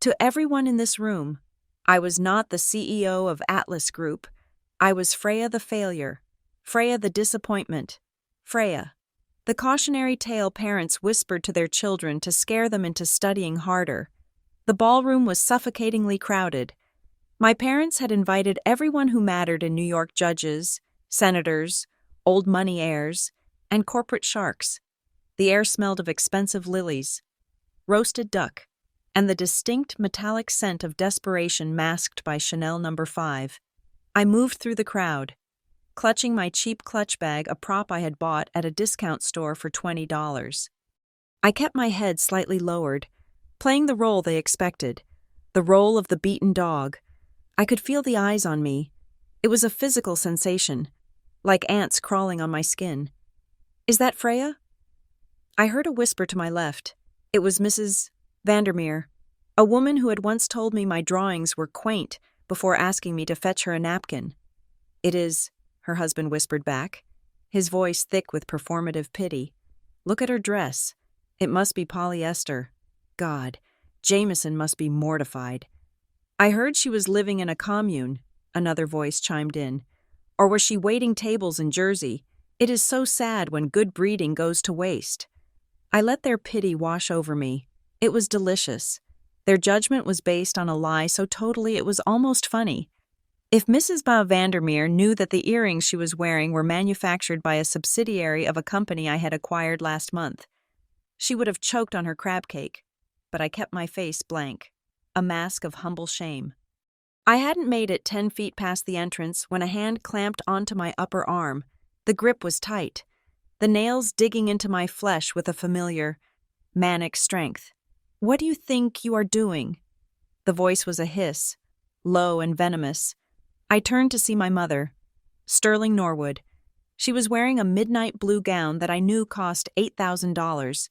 To everyone in this room, I was not the CEO of Atlas Group. I was Freya the failure, Freya the disappointment, Freya. The cautionary tale parents whispered to their children to scare them into studying harder. The ballroom was suffocatingly crowded. My parents had invited everyone who mattered in New York: judges, senators, old money heirs, and corporate sharks. The air smelled of expensive lilies, roasted duck, and the distinct metallic scent of desperation masked by Chanel No. 5. I moved through the crowd, clutching my cheap clutch bag, a prop I had bought at a discount store for $20. I kept my head slightly lowered, playing the role they expected, the role of the beaten dog. I could feel the eyes on me. It was a physical sensation, like ants crawling on my skin. "Is that Freya?" I heard a whisper to my left. It was Mrs. Vandermeer, a woman who had once told me my drawings were quaint before asking me to fetch her a napkin. "It is," her husband whispered back, his voice thick with performative pity. "Look at her dress. It must be polyester. God, Jameson must be mortified." "I heard she was living in a commune," another voice chimed in. "Or was she waiting tables in Jersey? It is so sad when good breeding goes to waste." I let their pity wash over me. It was delicious. Their judgment was based on a lie so totally it was almost funny. If Mrs. Vandermeer knew that the earrings she was wearing were manufactured by a subsidiary of a company I had acquired last month, she would have choked on her crab cake. But I kept my face blank, a mask of humble shame. I hadn't made it 10 feet past the entrance when a hand clamped onto my upper arm. The grip was tight, the nails digging into my flesh with a familiar, manic strength. "What do you think you are doing?" The voice was a hiss, low and venomous. I turned to see my mother, Sterling Norwood. She was wearing a midnight blue gown that I knew cost $8,000.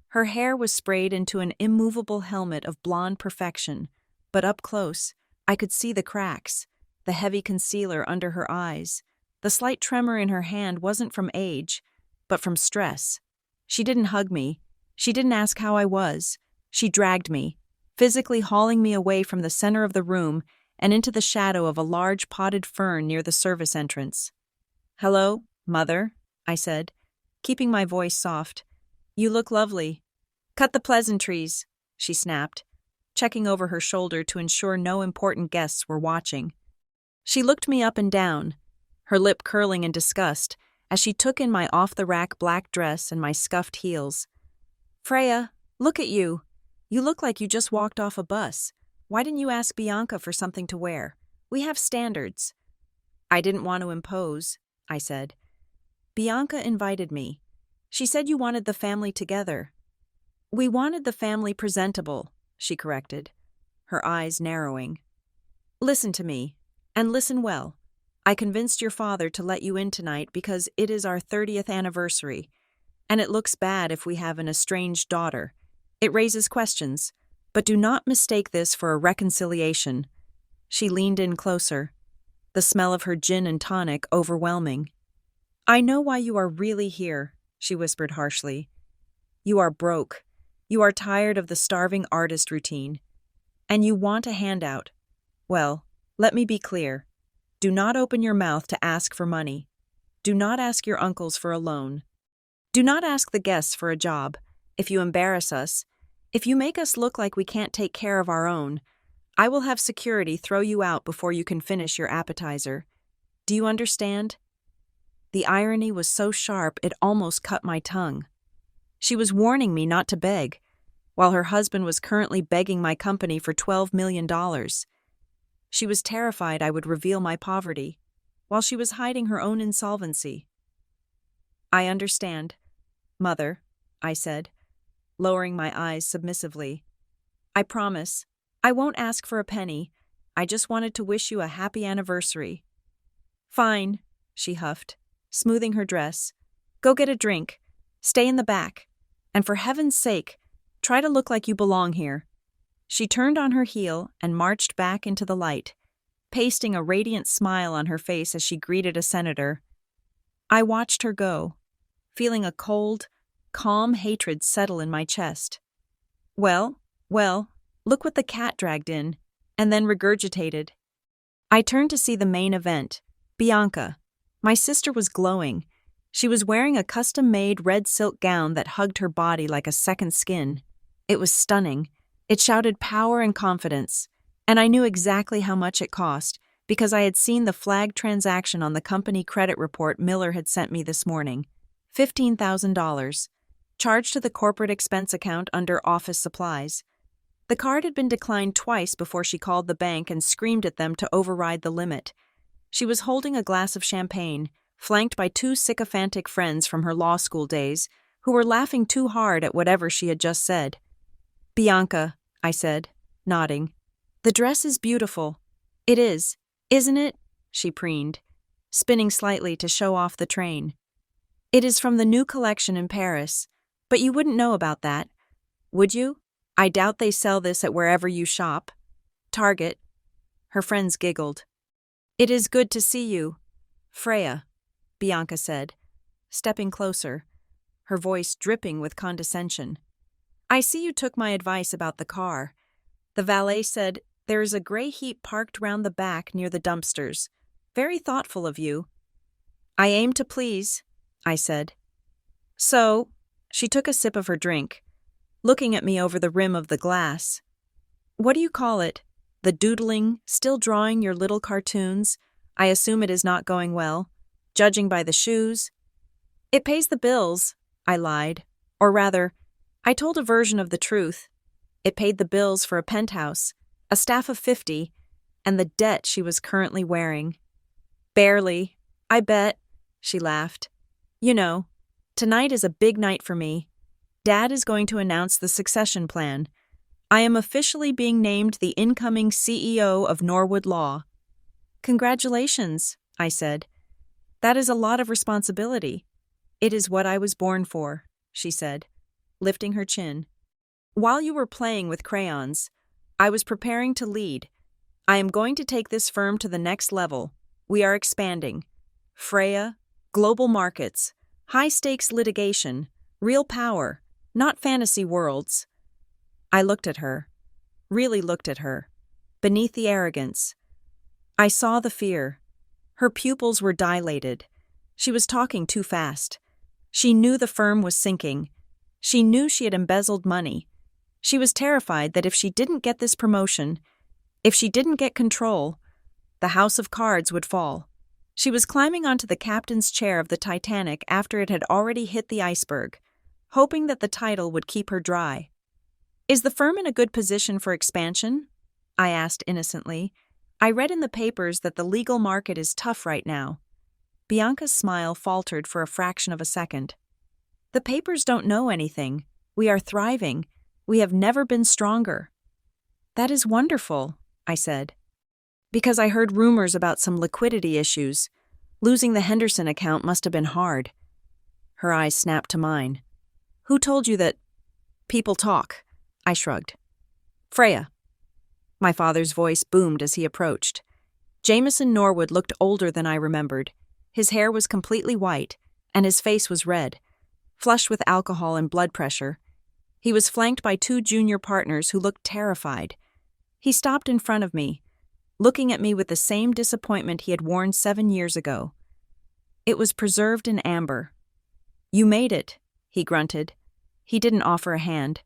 Her hair was sprayed into an immovable helmet of blonde perfection, but up close, I could see the cracks, the heavy concealer under her eyes. The slight tremor in her hand wasn't from age, but from stress. She didn't hug me. She didn't ask how I was. She dragged me, physically hauling me away from the center of the room and into the shadow of a large potted fern near the service entrance. "Hello, Mother," I said, keeping my voice soft. "You look lovely." "Cut the pleasantries," she snapped, checking over her shoulder to ensure no important guests were watching. She looked me up and down, her lip curling in disgust as she took in my off-the-rack black dress and my scuffed heels. "Freya, look at you. You look like you just walked off a bus. Why didn't you ask Bianca for something to wear? We have standards." "I didn't want to impose," I said. "Bianca invited me. She said you wanted the family together." "We wanted the family presentable," she corrected, her eyes narrowing. "Listen to me. And listen well. I convinced your father to let you in tonight because it is our 30th anniversary, and it looks bad if we have an estranged daughter. It raises questions, but do not mistake this for a reconciliation. She leaned in closer, the smell of her gin and tonic overwhelming. I know why you are really here, she whispered harshly. You are broke. You are tired of the starving artist routine. And you want a handout. Well, let me be clear. Do not open your mouth to ask for money. Do not ask your uncles for a loan. Do not ask the guests for a job. If you embarrass us, if you make us look like we can't take care of our own, I will have security throw you out before you can finish your appetizer. Do you understand? The irony was so sharp it almost cut my tongue. She was warning me not to beg, while her husband was currently begging my company for $12 million. She was terrified I would reveal my poverty, while she was hiding her own insolvency. I understand, Mother, I said, lowering my eyes submissively. I promise, I won't ask for a penny. I just wanted to wish you a happy anniversary. Fine, she huffed, smoothing her dress. Go get a drink. Stay in the back. And for heaven's sake, try to look like you belong here. She turned on her heel and marched back into the light, pasting a radiant smile on her face as she greeted a senator. I watched her go, feeling a cold, calm hatred settle in my chest. Well, look what the cat dragged in, and then regurgitated. I turned to see the main event, Bianca. My sister was glowing. She was wearing a custom-made red silk gown that hugged her body like a second skin. It was stunning. It shouted power and confidence, and I knew exactly how much it cost because I had seen the flagged transaction on the company credit report Miller had sent me this morning. $15,000, charged to the corporate expense account under office supplies. The card had been declined twice before she called the bank and screamed at them to override the limit. She was holding a glass of champagne, flanked by two sycophantic friends from her law school days, who were laughing too hard at whatever she had just said. Bianca, I said, nodding. The dress is beautiful. It is, isn't it? She preened, spinning slightly to show off the train. It is from the new collection in Paris, but you wouldn't know about that, would you? I doubt they sell this at wherever you shop. Target. Her friends giggled. It is good to see you, Freya, Bianca said, stepping closer, her voice dripping with condescension. I see you took my advice about the car. The valet said, there is a gray heap parked round the back near the dumpsters. Very thoughtful of you. I aim to please, I said. So, she took a sip of her drink, looking at me over the rim of the glass. What do you call it? The doodling, still drawing your little cartoons? I assume it is not going well, judging by the shoes. It pays the bills, I lied. Or rather, I told a version of the truth. It paid the bills for a penthouse, a staff of 50, and the debt she was currently wearing. Barely, I bet, she laughed. You know, tonight is a big night for me. Dad is going to announce the succession plan. I am officially being named the incoming CEO of Norwood Law. Congratulations, I said. That is a lot of responsibility. It is what I was born for, she said, lifting her chin. While you were playing with crayons, I was preparing to lead. I am going to take this firm to the next level. We are expanding. Freya, global markets, high-stakes litigation, real power, not fantasy worlds. I looked at her, really looked at her, beneath the arrogance. I saw the fear. Her pupils were dilated. She was talking too fast. She knew the firm was sinking. She knew she had embezzled money. She was terrified that if she didn't get this promotion, if she didn't get control, the house of cards would fall. She was climbing onto the captain's chair of the Titanic after it had already hit the iceberg, hoping that the title would keep her dry. Is the firm in a good position for expansion? I asked innocently. I read in the papers that the legal market is tough right now. Bianca's smile faltered for a fraction of a second. The papers don't know anything. We are thriving. We have never been stronger. That is wonderful, I said. Because I heard rumors about some liquidity issues. Losing the Henderson account must have been hard. Her eyes snapped to mine. Who told you that people talk? I shrugged. Freya. My father's voice boomed as he approached. Jameson Norwood looked older than I remembered. His hair was completely white, and his face was red, flushed with alcohol and blood pressure. He was flanked by 2 junior partners who looked terrified. He stopped in front of me, looking at me with the same disappointment he had worn 7 years ago. It was preserved in amber. You made it, he grunted. He didn't offer a hand.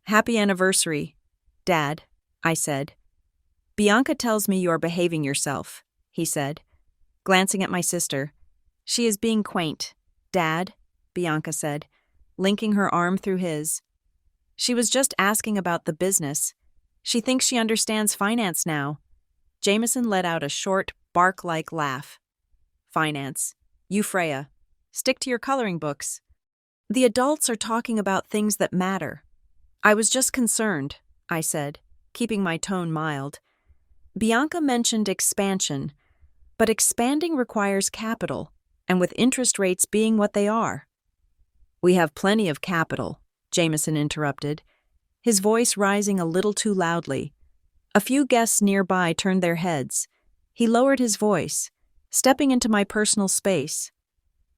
Happy anniversary, Dad, I said. Bianca tells me you are behaving yourself, he said, glancing at my sister. She is being quaint, Dad, Bianca said, linking her arm through his. She was just asking about the business. She thinks she understands finance now. Jameson let out a short, bark-like laugh. Finance. You, Freya. Stick to your coloring books. The adults are talking about things that matter. I was just concerned, I said, keeping my tone mild. Bianca mentioned expansion, but expanding requires capital, and with interest rates being what they are. We have plenty of capital, Jameson interrupted, his voice rising a little too loudly. A few guests nearby turned their heads. He lowered his voice, stepping into my personal space.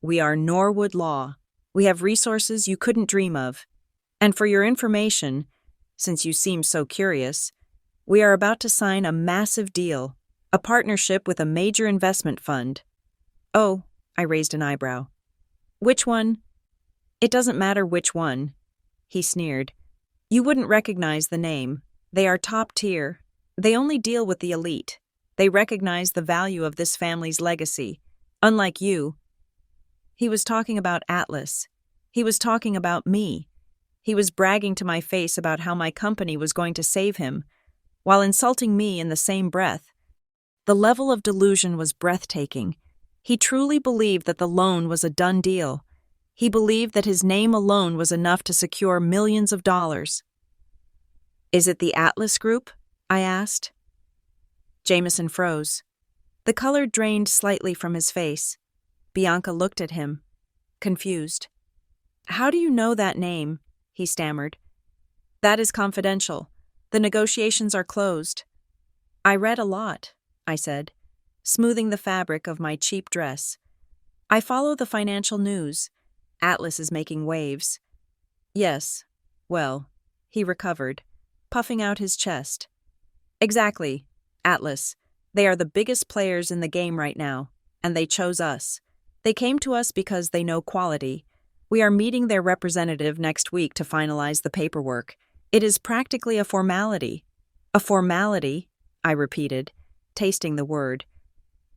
We are Norwood Law. We have resources you couldn't dream of. And for your information, since you seem so curious, we are about to sign a massive deal, a partnership with a major investment fund. Oh, I raised an eyebrow. Which one? It doesn't matter which one, he sneered. You wouldn't recognize the name. They are top tier. They only deal with the elite. They recognize the value of this family's legacy. Unlike you. He was talking about Atlas. He was talking about me. He was bragging to my face about how my company was going to save him, while insulting me in the same breath. The level of delusion was breathtaking. He truly believed that the loan was a done deal. He believed that his name alone was enough to secure millions of dollars. Is it the Atlas Group? I asked. Jameson froze. The color drained slightly from his face. Bianca looked at him, confused. How do you know that name? He stammered. That is confidential. The negotiations are closed. I read a lot, I said, smoothing the fabric of my cheap dress. I follow the financial news. Atlas is making waves. Yes, well, he recovered, puffing out his chest. Exactly, Atlas. They are the biggest players in the game right now, and they chose us. They came to us because they know quality. We are meeting their representative next week to finalize the paperwork. It is practically a formality. A formality, I repeated, tasting the word.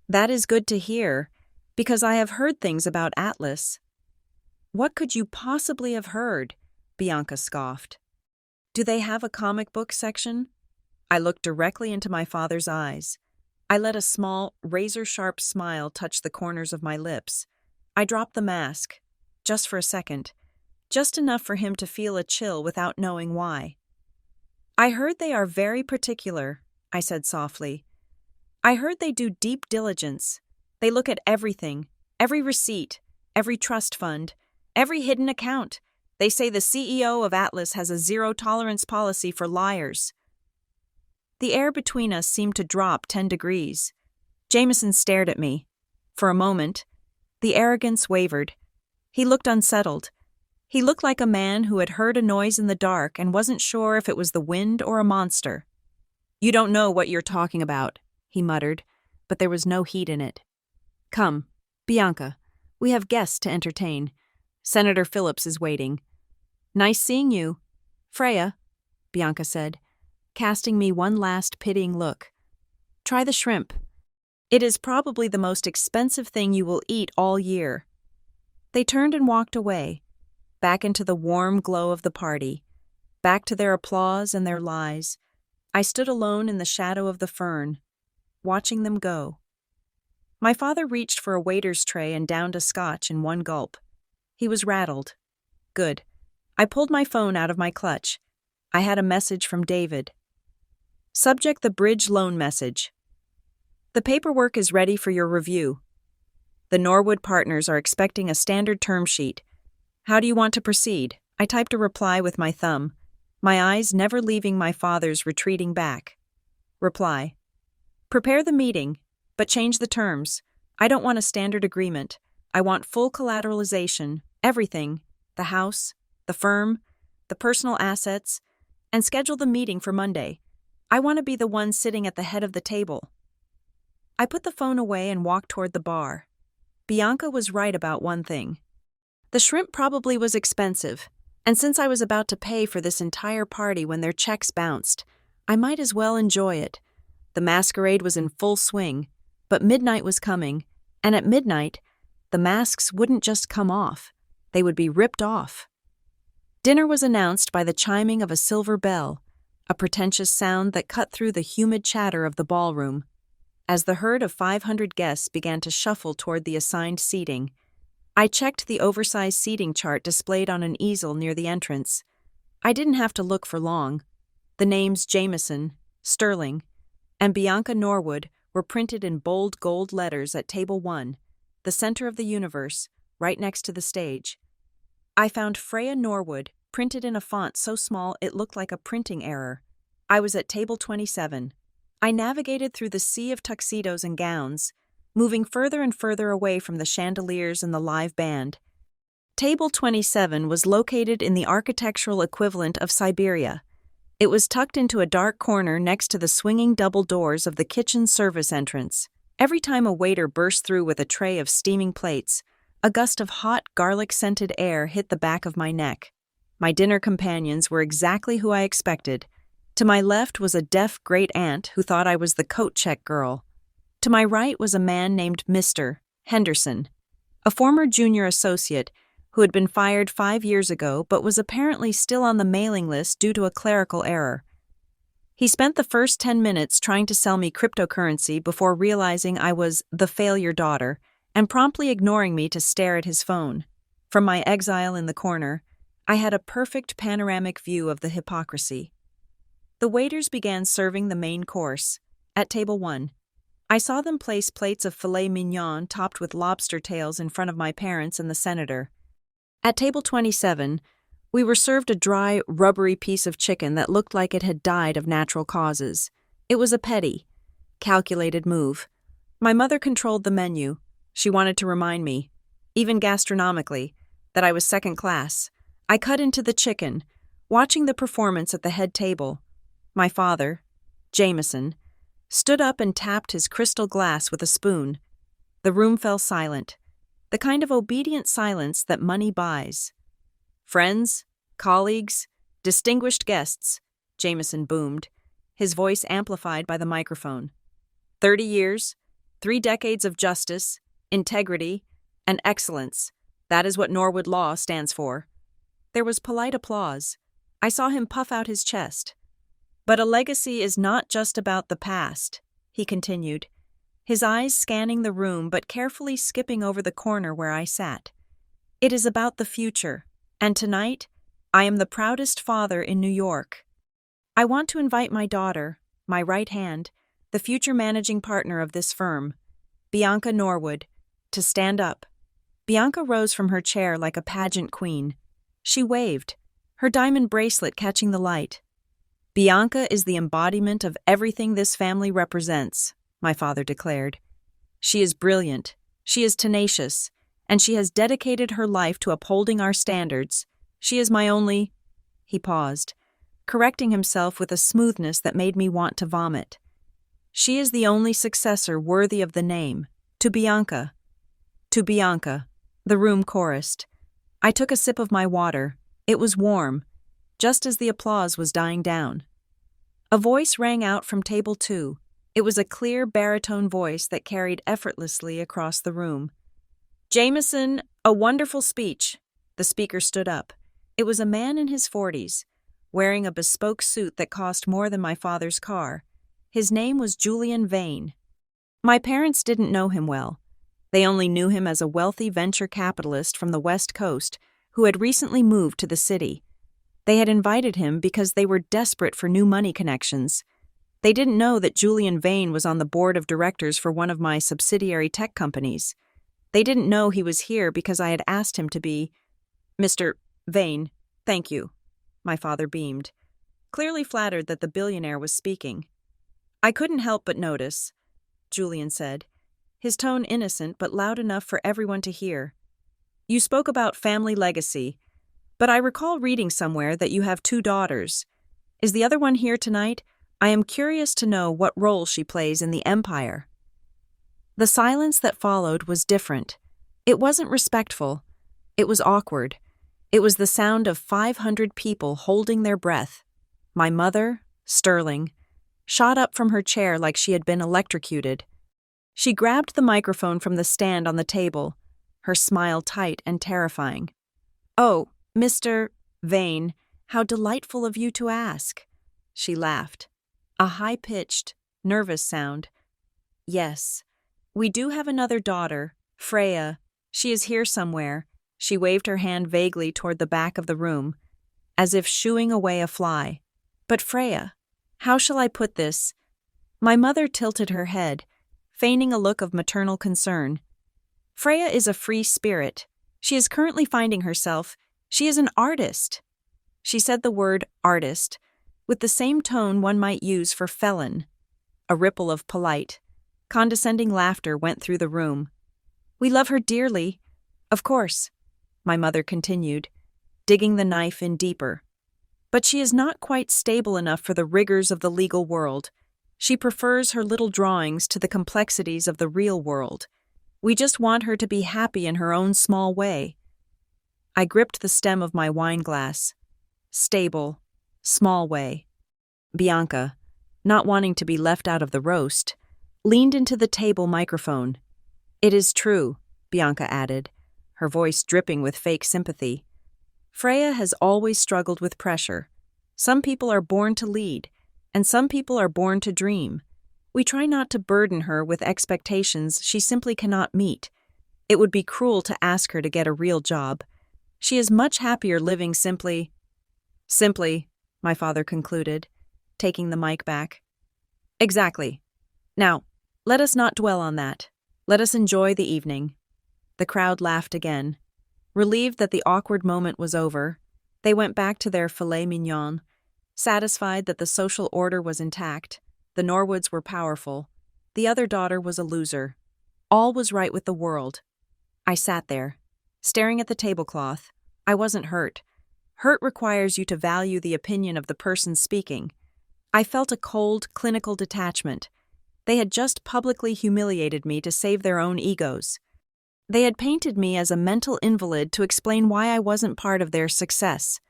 That is good to hear, because I have heard things about Atlas. What could you possibly have heard? Bianca scoffed. Do they have a comic book section? I looked directly into my father's eyes. I let a small, razor-sharp smile touch the corners of my lips. I dropped the mask, just for a second, just enough for him to feel a chill without knowing why. I heard they are very particular, I said softly. I heard they do deep diligence. They look at everything, every receipt, every trust fund, every hidden account. They say the CEO of Atlas has a zero-tolerance policy for liars. The air between us seemed to drop 10 degrees. Jameson stared at me. For a moment, the arrogance wavered. He looked unsettled. He looked like a man who had heard a noise in the dark and wasn't sure if it was the wind or a monster. You don't know what you're talking about, he muttered, but there was no heat in it. Come, Bianca, we have guests to entertain. Senator Phillips is waiting. Nice seeing you. Freya, Bianca said, casting me one last pitying look. Try the shrimp. It is probably the most expensive thing you will eat all year. They turned and walked away, back into the warm glow of the party, back to their applause and their lies. I stood alone in the shadow of the fern, watching them go. My father reached for a waiter's tray and downed a scotch in one gulp. He was rattled. Good. I pulled my phone out of my clutch. I had a message from David. Subject the bridge loan message. The paperwork is ready for your review. The Norwood partners are expecting a standard term sheet. How do you want to proceed? I typed a reply with my thumb, my eyes never leaving my father's retreating back. Reply. Prepare the meeting, but change the terms. I don't want a standard agreement. I want full collateralization, everything, the house, the firm, the personal assets, and schedule the meeting for Monday. I want to be the one sitting at the head of the table. I put the phone away and walked toward the bar. Bianca was right about one thing. The shrimp probably was expensive, and since I was about to pay for this entire party when their checks bounced, I might as well enjoy it. The masquerade was in full swing, but midnight was coming, and at midnight, the masks wouldn't just come off, they would be ripped off. Dinner was announced by the chiming of a silver bell, a pretentious sound that cut through the humid chatter of the ballroom. As the herd of 500 guests began to shuffle toward the assigned seating, I checked the oversized seating chart displayed on an easel near the entrance. I didn't have to look for long. The names Jameson, Sterling, and Bianca Norwood were printed in bold gold letters at Table 1, the center of the universe, right next to the stage. I found Freya Norwood printed in a font so small it looked like a printing error. I was at Table 27. I navigated through the sea of tuxedos and gowns, moving further and further away from the chandeliers and the live band. Table 27 was located in the architectural equivalent of Siberia. It was tucked into a dark corner next to the swinging double doors of the kitchen service entrance. Every time a waiter burst through with a tray of steaming plates, a gust of hot, garlic-scented air hit the back of my neck. My dinner companions were exactly who I expected. To my left was a deaf great-aunt who thought I was the coat-check girl. To my right was a man named Mr. Henderson, a former junior associate who had been fired 5 years ago but was apparently still on the mailing list due to a clerical error. He spent the first 10 minutes trying to sell me cryptocurrency before realizing I was the failure daughter and promptly ignoring me to stare at his phone. From my exile in the corner, I had a perfect panoramic view of the hypocrisy. The waiters began serving the main course. At Table 1, I saw them place plates of filet mignon topped with lobster tails in front of my parents and the senator. At Table 27, we were served a dry, rubbery piece of chicken that looked like it had died of natural causes. It was a petty, calculated move. My mother controlled the menu. She wanted to remind me, even gastronomically, that I was second class. I cut into the chicken, watching the performance at the head table. My father, Jameson, stood up and tapped his crystal glass with a spoon. The room fell silent, the kind of obedient silence that money buys. "Friends, colleagues, distinguished guests," Jameson boomed, his voice amplified by the microphone. 30 years, 3 decades of justice, integrity, and excellence. That is what Norwood Law stands for. There was polite applause. I saw him puff out his chest. "But a legacy is not just about the past," he continued, his eyes scanning the room but carefully skipping over the corner where I sat. "It is about the future, and tonight, I am the proudest father in New York. I want to invite my daughter, my right hand, the future managing partner of this firm, Bianca Norwood, to stand up." Bianca rose from her chair like a pageant queen. She waved, her diamond bracelet catching the light. "Bianca is the embodiment of everything this family represents," my father declared. "She is brilliant, she is tenacious, and she has dedicated her life to upholding our standards. She is my only—" He paused, correcting himself with a smoothness that made me want to vomit. "She is the only successor worthy of the name. To Bianca." "To Bianca," the room chorused. I took a sip of my water. It was warm, just as the applause was dying down. A voice rang out from Table 2. It was a clear baritone voice that carried effortlessly across the room. "Jameson, a wonderful speech." The speaker stood up. It was a man in his 40s, wearing a bespoke suit that cost more than my father's car. His name was Julian Vane. My parents didn't know him well. They only knew him as a wealthy venture capitalist from the West Coast who had recently moved to the city. They had invited him because they were desperate for new money connections. They didn't know that Julian Vane was on the board of directors for one of my subsidiary tech companies. They didn't know he was here because I had asked him to be. Mr. Vane, thank you. My father beamed, clearly flattered that the billionaire was speaking. I couldn't help but notice, Julian said, his tone innocent but loud enough for everyone to hear. You spoke about family legacy, but I recall reading somewhere that you have 2 daughters. Is the other one here tonight? I am curious to know what role she plays in the empire. The silence that followed was different. It wasn't respectful. It was awkward. It was the sound of 500 people holding their breath. My mother, Sterling, shot up from her chair like she had been electrocuted. She grabbed the microphone from the stand on the table, her smile tight and terrifying. Oh, Mr. Vane, how delightful of you to ask. She laughed. A high-pitched, nervous sound. Yes, we do have another daughter, Freya. She is here somewhere. She waved her hand vaguely toward the back of the room, as if shooing away a fly. But Freya, how shall I put this? My mother tilted her head, feigning a look of maternal concern. Freya is a free spirit. She is currently finding herself. She is an artist. She said the word artist, with the same tone one might use for felon. A ripple of polite, condescending laughter went through the room. We love her dearly. Of course, my mother continued, digging the knife in deeper. But she is not quite stable enough for the rigors of the legal world. She prefers her little drawings to the complexities of the real world. We just want her to be happy in her own small way. I gripped the stem of my wine glass. Stable, small way. Bianca, not wanting to be left out of the roast, leaned into the table microphone. It is true, Bianca added, her voice dripping with fake sympathy. Freya has always struggled with pressure. Some people are born to lead, and some people are born to dream. We try not to burden her with expectations she simply cannot meet. It would be cruel to ask her to get a real job. She is much happier living simply, my father concluded, taking the mic back. Exactly. Now, let us not dwell on that. Let us enjoy the evening. The crowd laughed again. Relieved that the awkward moment was over, they went back to their filet mignon, satisfied that the social order was intact. The Norwoods were powerful. The other daughter was a loser. All was right with the world. I sat there, staring at the tablecloth. I wasn't hurt. Hurt requires you to value the opinion of the person speaking. I felt a cold, clinical detachment. They had just publicly humiliated me to save their own egos. They had painted me as a mental invalid to explain why I wasn't part of their success.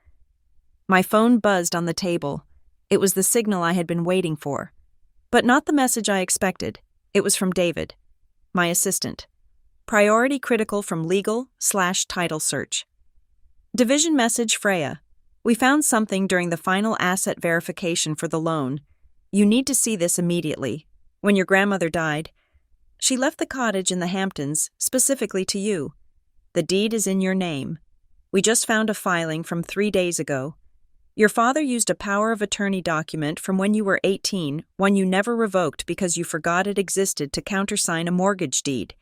My phone buzzed on the table. It was the signal I had been waiting for. But not the message I expected. It was from David, my assistant. Priority critical from legal/title search. Division message Freya. We found something during the final asset verification for the loan. You need to see this immediately. When your grandmother died, she left the cottage in the Hamptons specifically to you. The deed is in your name. We just found a filing from 3 days ago. Your father used a power of attorney document from when you were 18, one you never revoked because you forgot it existed to countersign a mortgage deed.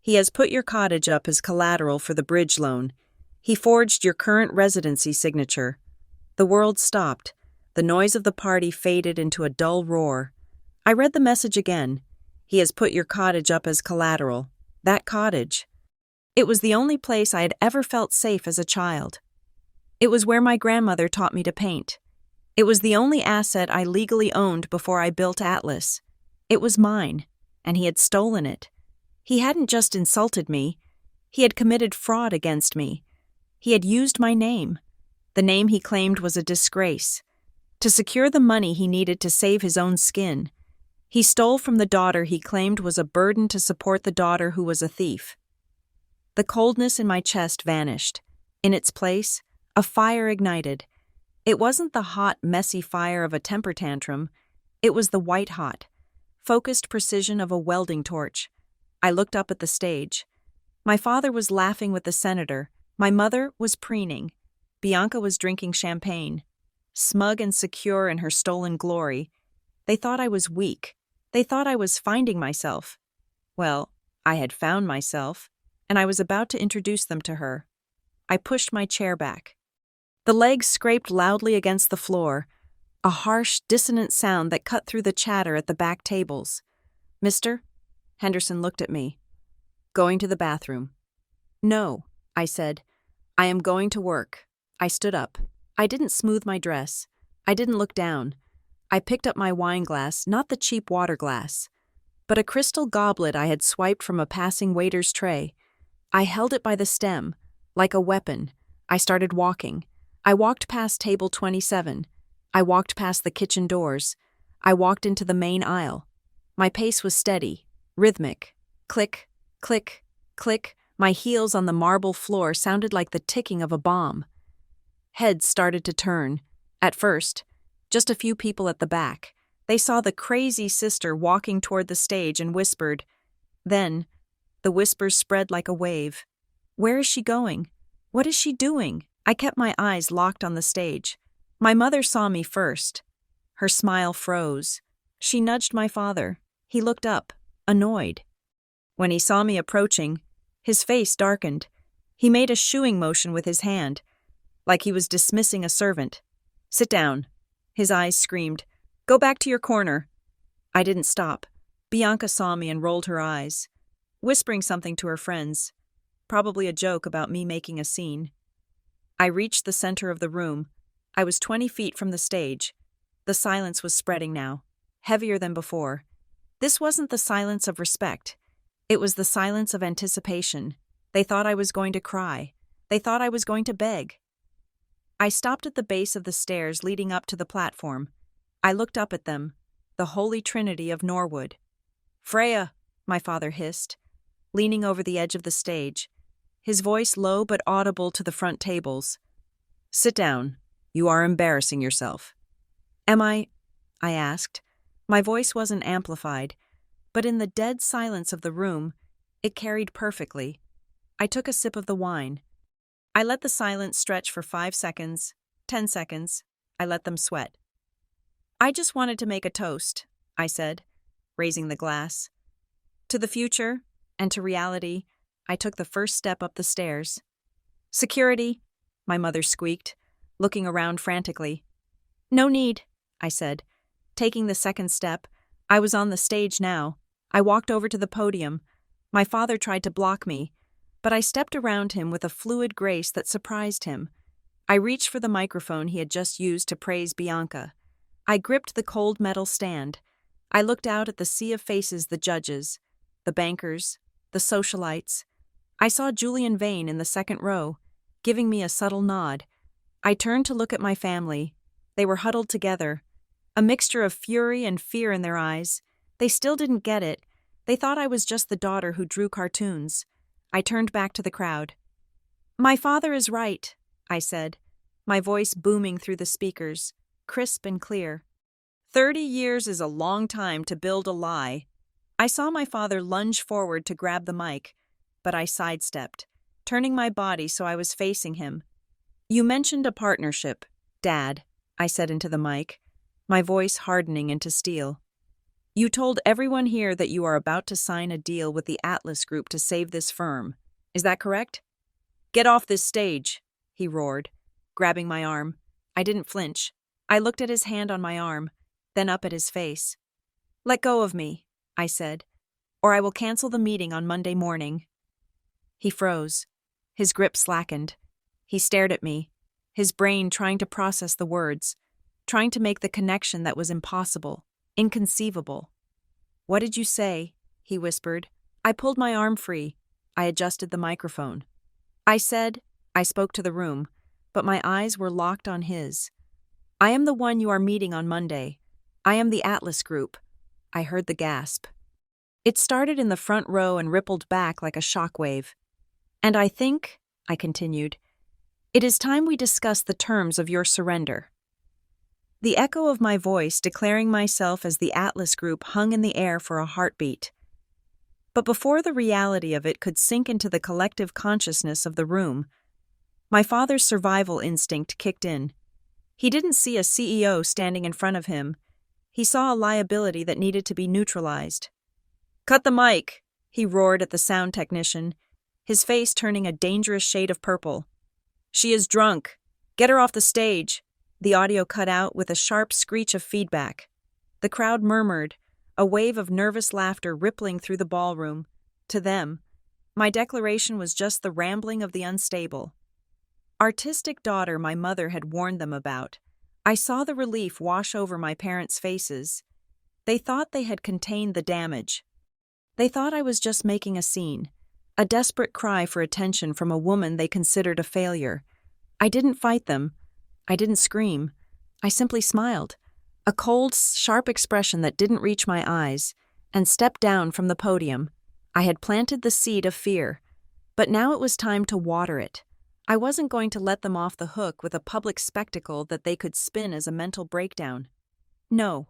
He has put your cottage up as collateral for the bridge loan. He forged your current residency signature. The world stopped. The noise of the party faded into a dull roar. I read the message again. He has put your cottage up as collateral. That cottage. It was the only place I had ever felt safe as a child. It was where my grandmother taught me to paint. It was the only asset I legally owned before I built Atlas. It was mine, and he had stolen it. He hadn't just insulted me. He had committed fraud against me. He had used my name. The name he claimed was a disgrace. To secure the money he needed to save his own skin, he stole from the daughter he claimed was a burden to support the daughter who was a thief. The coldness in my chest vanished. In its place, a fire ignited. It wasn't the hot, messy fire of a temper tantrum. It was the white-hot, focused precision of a welding torch. I looked up at the stage. My father was laughing with the senator. My mother was preening. Bianca was drinking champagne. Smug and secure in her stolen glory, They thought I was weak. They thought I was finding myself. Well, I had found myself, and I was about to introduce them to her. I pushed my chair back. The legs scraped loudly against the floor, a harsh, dissonant sound that cut through the chatter at the back tables. "Mister?" Henderson looked at me. "Going to the bathroom." "No," I said. "I am going to work." I stood up. I didn't smooth my dress. I didn't look down. I picked up my wine glass, not the cheap water glass, but a crystal goblet I had swiped from a passing waiter's tray. I held it by the stem, like a weapon. I started walking. I walked past table 27. I walked past the kitchen doors. I walked into the main aisle. My pace was steady, rhythmic. Click, click, click. My heels on the marble floor sounded like the ticking of a bomb. Heads started to turn. At first, just a few people at the back. They saw the crazy sister walking toward the stage and whispered. Then, the whispers spread like a wave. "Where is she going? What is she doing?" I kept my eyes locked on the stage. My mother saw me first. Her smile froze. She nudged my father. He looked up, annoyed. When he saw me approaching, his face darkened. He made a shooing motion with his hand, like he was dismissing a servant. "Sit down." His eyes screamed, "Go back to your corner." I didn't stop. Bianca saw me and rolled her eyes, whispering something to her friends, probably a joke about me making a scene. I reached the center of the room. I was 20 feet from the stage. The silence was spreading now, heavier than before. This wasn't the silence of respect. It was the silence of anticipation. They thought I was going to cry. They thought I was going to beg. I stopped at the base of the stairs leading up to the platform. I looked up at them, the holy trinity of Norwood. "Freya," my father hissed, leaning over the edge of the stage, his voice low but audible to the front tables. "Sit down. You are embarrassing yourself." "Am I?" I asked. My voice wasn't amplified, but in the dead silence of the room, it carried perfectly. I took a sip of the wine. I let the silence stretch for 5 seconds, 10 seconds. I let them sweat. "I just wanted to make a toast," I said, raising the glass. To the future and to reality, I took the first step up the stairs. "Security," my mother squeaked, looking around frantically. "No need," I said. Taking the second step, I was on the stage now. I walked over to the podium. My father tried to block me, but I stepped around him with a fluid grace that surprised him. I reached for the microphone he had just used to praise Bianca. I gripped the cold metal stand. I looked out at the sea of faces, the judges, the bankers, the socialites. I saw Julian Vane in the second row, giving me a subtle nod. I turned to look at my family. They were huddled together, a mixture of fury and fear in their eyes. They still didn't get it. They thought I was just the daughter who drew cartoons. I turned back to the crowd. "My father is right," I said, my voice booming through the speakers, crisp and clear. 30 years is a long time to build a lie. I saw my father lunge forward to grab the mic, but I sidestepped, turning my body so I was facing him. "You mentioned a partnership, Dad," I said into the mic, my voice hardening into steel. "You told everyone here that you are about to sign a deal with the Atlas Group to save this firm. Is that correct?" "Get off this stage," he roared, grabbing my arm. I didn't flinch. I looked at his hand on my arm, then up at his face. "Let go of me," I said, "or I will cancel the meeting on Monday morning." He froze. His grip slackened. He stared at me, his brain trying to process the words, trying to make the connection that was impossible. Inconceivable. "What did you say?" he whispered. I pulled my arm free. I adjusted the microphone. I spoke to the room, but my eyes were locked on his. "I am the one you are meeting on Monday. I am the Atlas Group." I heard the gasp. It started in the front row and rippled back like a shockwave. "And I think," I continued, "it is time we discuss the terms of your surrender." The echo of my voice declaring myself as the Atlas Group hung in the air for a heartbeat. But before the reality of it could sink into the collective consciousness of the room, my father's survival instinct kicked in. He didn't see a CEO standing in front of him. He saw a liability that needed to be neutralized. "Cut the mic!" he roared at the sound technician, his face turning a dangerous shade of purple. "She is drunk. Get her off the stage." The audio cut out with a sharp screech of feedback. The crowd murmured, a wave of nervous laughter rippling through the ballroom. To them, my declaration was just the rambling of the unstable. Artistic daughter my mother had warned them about. I saw the relief wash over my parents' faces. They thought they had contained the damage. They thought I was just making a scene, a desperate cry for attention from a woman they considered a failure. I didn't fight them. I didn't scream. I simply smiled, a cold, sharp expression that didn't reach my eyes, and stepped down from the podium. I had planted the seed of fear, but now it was time to water it. I wasn't going to let them off the hook with a public spectacle that they could spin as a mental breakdown. No,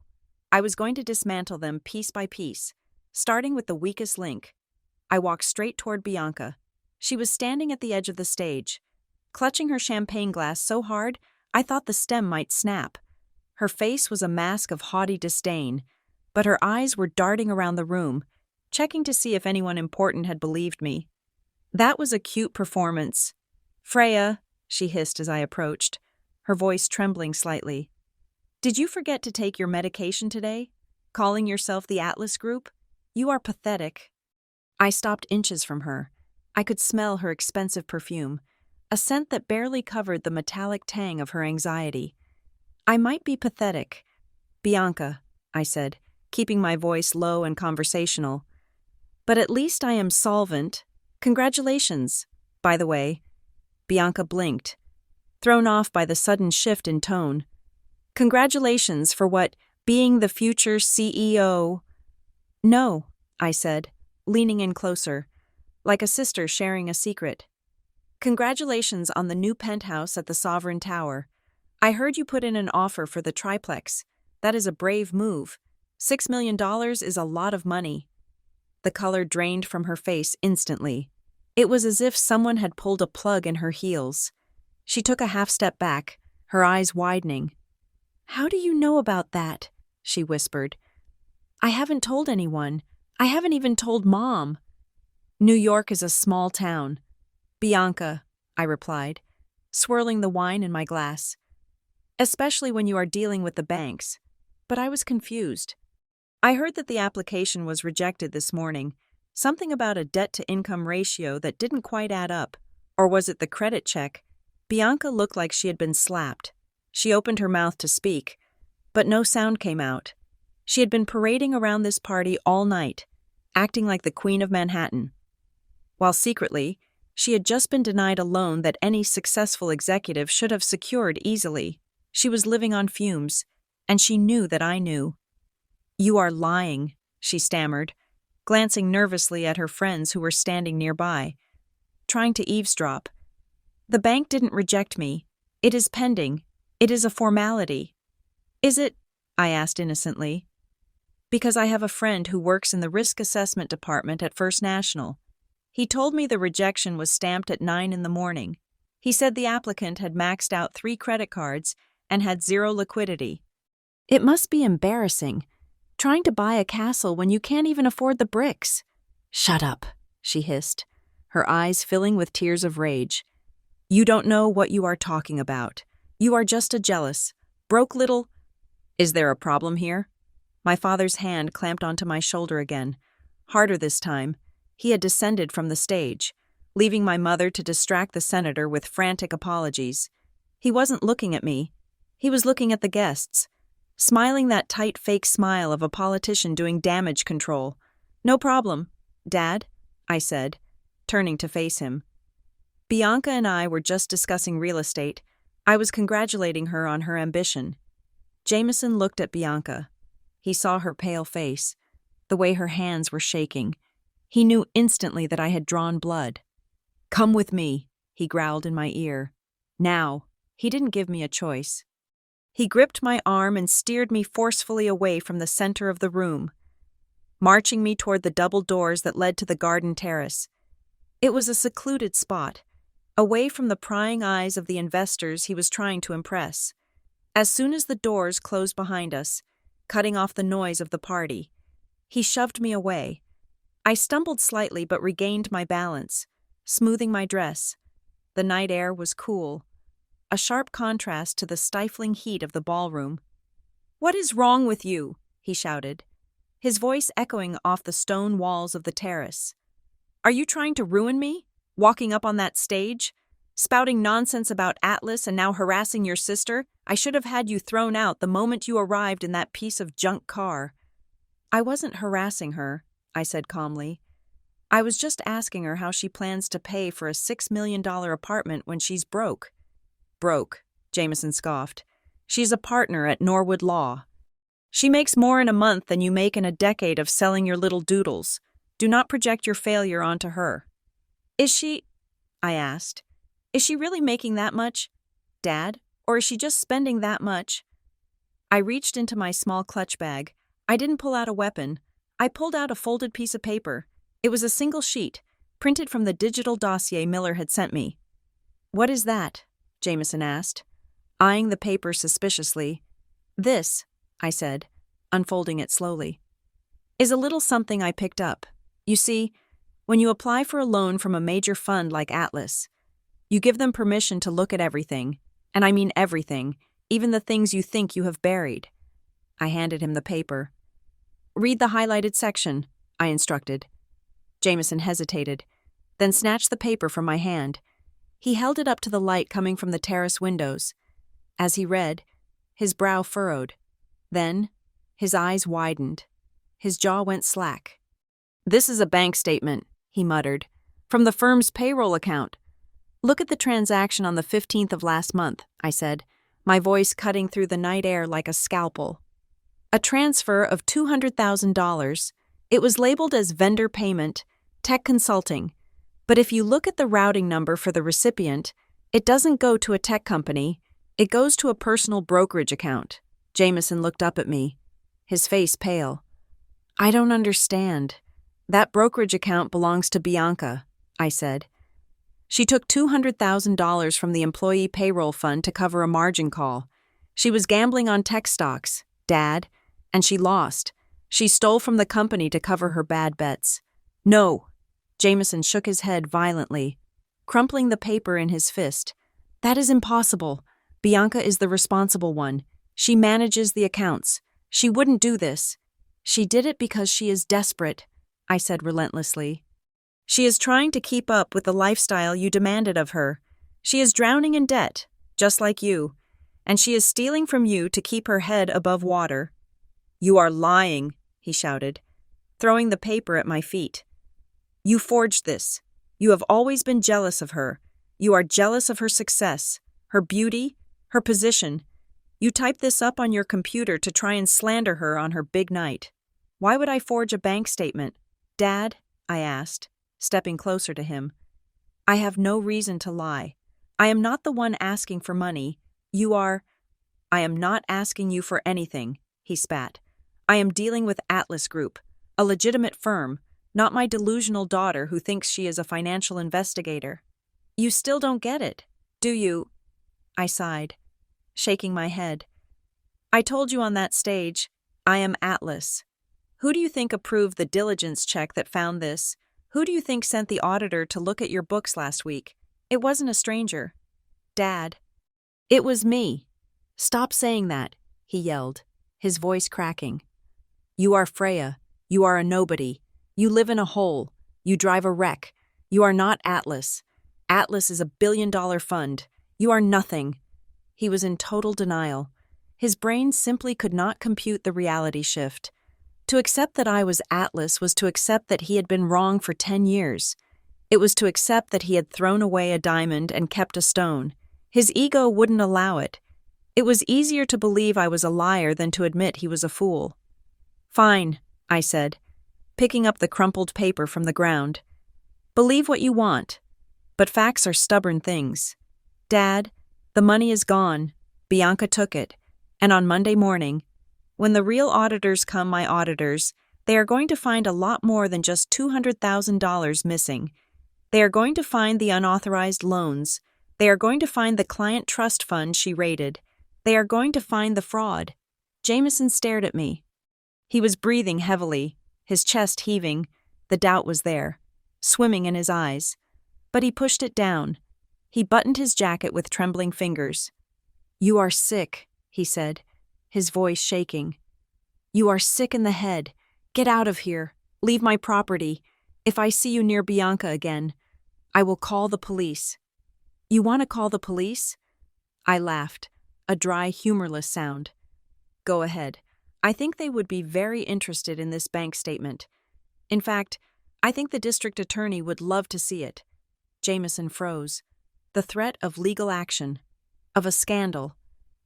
I was going to dismantle them piece by piece, starting with the weakest link. I walked straight toward Bianca. She was standing at the edge of the stage, clutching her champagne glass so hard I thought the stem might snap. Her face was a mask of haughty disdain, but her eyes were darting around the room, checking to see if anyone important had believed me. That was a cute performance. "Freya," she hissed as I approached, her voice trembling slightly. "Did you forget to take your medication today? Calling yourself the Atlas Group? You are pathetic." I stopped inches from her. I could smell her expensive perfume, a scent that barely covered the metallic tang of her anxiety. "I might be pathetic, Bianca," I said, keeping my voice low and conversational. "But at least I am solvent. Congratulations, by the way." Bianca blinked, thrown off by the sudden shift in tone. "Congratulations for what, being the future CEO?" "No," I said, leaning in closer, like a sister sharing a secret. "Congratulations on the new penthouse at the Sovereign Tower. I heard you put in an offer for the triplex. That is a brave move. $6 million is a lot of money." The color drained from her face instantly. It was as if someone had pulled a plug in her heels. She took a half step back, her eyes widening. "How do you know about that?" she whispered. "I haven't told anyone. I haven't even told Mom." "New York is a small town." "Bianca," I replied, swirling the wine in my glass. "Especially when you are dealing with the banks." But I was confused. "I heard that the application was rejected this morning. Something about a debt-to-income ratio that didn't quite add up. Or was it the credit check?" Bianca looked like she had been slapped. She opened her mouth to speak, but no sound came out. She had been parading around this party all night, acting like the Queen of Manhattan. While secretly, she had just been denied a loan that any successful executive should have secured easily. She was living on fumes, and she knew that I knew. "You are lying," she stammered, glancing nervously at her friends who were standing nearby, trying to eavesdrop. "The bank didn't reject me. It is pending. It is a formality." "Is it?" I asked innocently. "Because I have a friend who works in the risk assessment department at First National. He told me the rejection was stamped at 9 in the morning. He said the applicant had maxed out 3 credit cards and had 0 liquidity." "It must be embarrassing, trying to buy a castle when you can't even afford the bricks." "Shut up," she hissed, her eyes filling with tears of rage. "You don't know what you are talking about. You are just a jealous, broke little—" "Is there a problem here?" My father's hand clamped onto my shoulder again, harder this time. He had descended from the stage, leaving my mother to distract the senator with frantic apologies. He wasn't looking at me. He was looking at the guests, smiling that tight fake smile of a politician doing damage control. "No problem, Dad," I said, turning to face him. Bianca and I were just discussing real estate. I was congratulating her on her ambition. Jameson looked at Bianca. He saw her pale face, the way her hands were shaking. He knew instantly that I had drawn blood. "Come with me," he growled in my ear. "Now." He didn't give me a choice. He gripped my arm and steered me forcefully away from the center of the room, marching me toward the double doors that led to the garden terrace. It was a secluded spot, away from the prying eyes of the investors he was trying to impress. As soon as the doors closed behind us, cutting off the noise of the party. He shoved me away. I stumbled slightly but regained my balance, smoothing my dress. The night air was cool, a sharp contrast to the stifling heat of the ballroom. "What is wrong with you?" he shouted, his voice echoing off the stone walls of the terrace. "Are you trying to ruin me? Walking up on that stage? Spouting nonsense about Atlas and now harassing your sister? I should have had you thrown out the moment you arrived in that piece of junk car." "I wasn't harassing her," I said calmly. "I was just asking her how she plans to pay for a $6 million apartment when she's broke." "Broke," Jameson scoffed. "She's a partner at Norwood Law. She makes more in a month than you make in a decade of selling your little doodles. Do not project your failure onto her." "Is she," I asked, "is she really making that much, Dad? Or is she just spending that much?" I reached into my small clutch bag. I didn't pull out a weapon. I pulled out a folded piece of paper. It was a single sheet, printed from the digital dossier Miller had sent me. "What is that?" Jameson asked, eyeing the paper suspiciously. "This," I said, unfolding it slowly, "is a little something I picked up. You see, when you apply for a loan from a major fund like Atlas, you give them permission to look at everything, and I mean everything, even the things you think you have buried." I handed him the paper. "Read the highlighted section," I instructed. Jameson hesitated, then snatched the paper from my hand. He held it up to the light coming from the terrace windows. As he read, his brow furrowed. Then, his eyes widened. His jaw went slack. "This is a bank statement," he muttered, "from the firm's payroll account." "Look at the transaction on the 15th of last month," I said, my voice cutting through the night air like a scalpel. "A transfer of $200,000. It was labeled as vendor payment, tech consulting. But if you look at the routing number for the recipient, it doesn't go to a tech company. It goes to a personal brokerage account." Jameson looked up at me, his face pale. "I don't understand. That brokerage account belongs to Bianca," I said. "She took $200,000 from the employee payroll fund to cover a margin call. She was gambling on tech stocks, Dad, and she lost. She stole from the company to cover her bad bets." "No." Jameson shook his head violently, crumpling the paper in his fist. "That is impossible. Bianca is the responsible one. She manages the accounts. She wouldn't do this. She did it because she is desperate," I said relentlessly. "She is trying to keep up with the lifestyle you demanded of her. She is drowning in debt, just like you, and she is stealing from you to keep her head above water." "You are lying," he shouted, throwing the paper at my feet. "You forged this. You have always been jealous of her. You are jealous of her success, her beauty, her position. You typed this up on your computer to try and slander her on her big night." "Why would I forge a bank statement, Dad?" I asked, stepping closer to him. "I have no reason to lie. I am not the one asking for money. You are—" "I am not asking you for anything," he spat. "I am dealing with Atlas Group, a legitimate firm, not my delusional daughter who thinks she is a financial investigator." "You still don't get it, do you?" I sighed, shaking my head. "I told you on that stage, I am Atlas. Who do you think approved the diligence check that found this? Who do you think sent the auditor to look at your books last week? It wasn't a stranger. Dad. It was me." "Stop saying that," he yelled, his voice cracking. "You are Freya. You are a nobody. You live in a hole. You drive a wreck. You are not Atlas. Atlas is a billion-dollar fund. You are nothing." He was in total denial. His brain simply could not compute the reality shift. To accept that I was Atlas was to accept that he had been wrong for 10 years. It was to accept that he had thrown away a diamond and kept a stone. His ego wouldn't allow it. It was easier to believe I was a liar than to admit he was a fool. "Fine," I said, picking up the crumpled paper from the ground. "Believe what you want, but facts are stubborn things. Dad, the money is gone. Bianca took it. And on Monday morning, when the real auditors come, my auditors, they are going to find a lot more than just $200,000 missing. They are going to find the unauthorized loans. They are going to find the client trust fund she raided. They are going to find the fraud." Jameson stared at me. He was breathing heavily, his chest heaving. The doubt was there, swimming in his eyes. But he pushed it down. He buttoned his jacket with trembling fingers. "You are sick," he said, his voice shaking. "You are sick in the head. Get out of here. Leave my property. If I see you near Bianca again, I will call the police." "You want to call the police?" I laughed, a dry, humorless sound. "Go ahead. I think they would be very interested in this bank statement. In fact, I think the district attorney would love to see it." Jameson froze. The threat of legal action, of a scandal,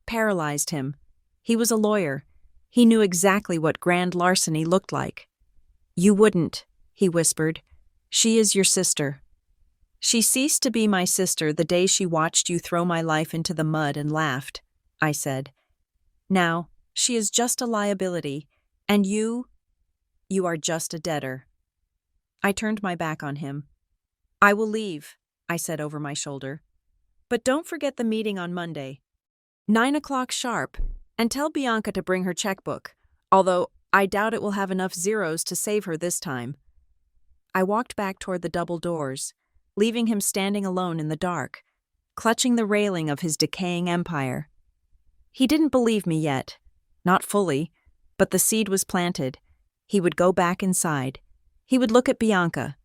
paralyzed him. He was a lawyer. He knew exactly what grand larceny looked like. "You wouldn't," he whispered. "She is your sister." "She ceased to be my sister the day she watched you throw my life into the mud and laughed," I said. "Now, she is just a liability, and you are just a debtor." I turned my back on him. "I will leave," I said over my shoulder. "But don't forget the meeting on Monday. 9 o'clock sharp, and tell Bianca to bring her checkbook, although I doubt it will have enough zeros to save her this time." I walked back toward the double doors, leaving him standing alone in the dark, clutching the railing of his decaying empire. He didn't believe me yet, not fully, but the seed was planted. He would go back inside. He would look at Bianca.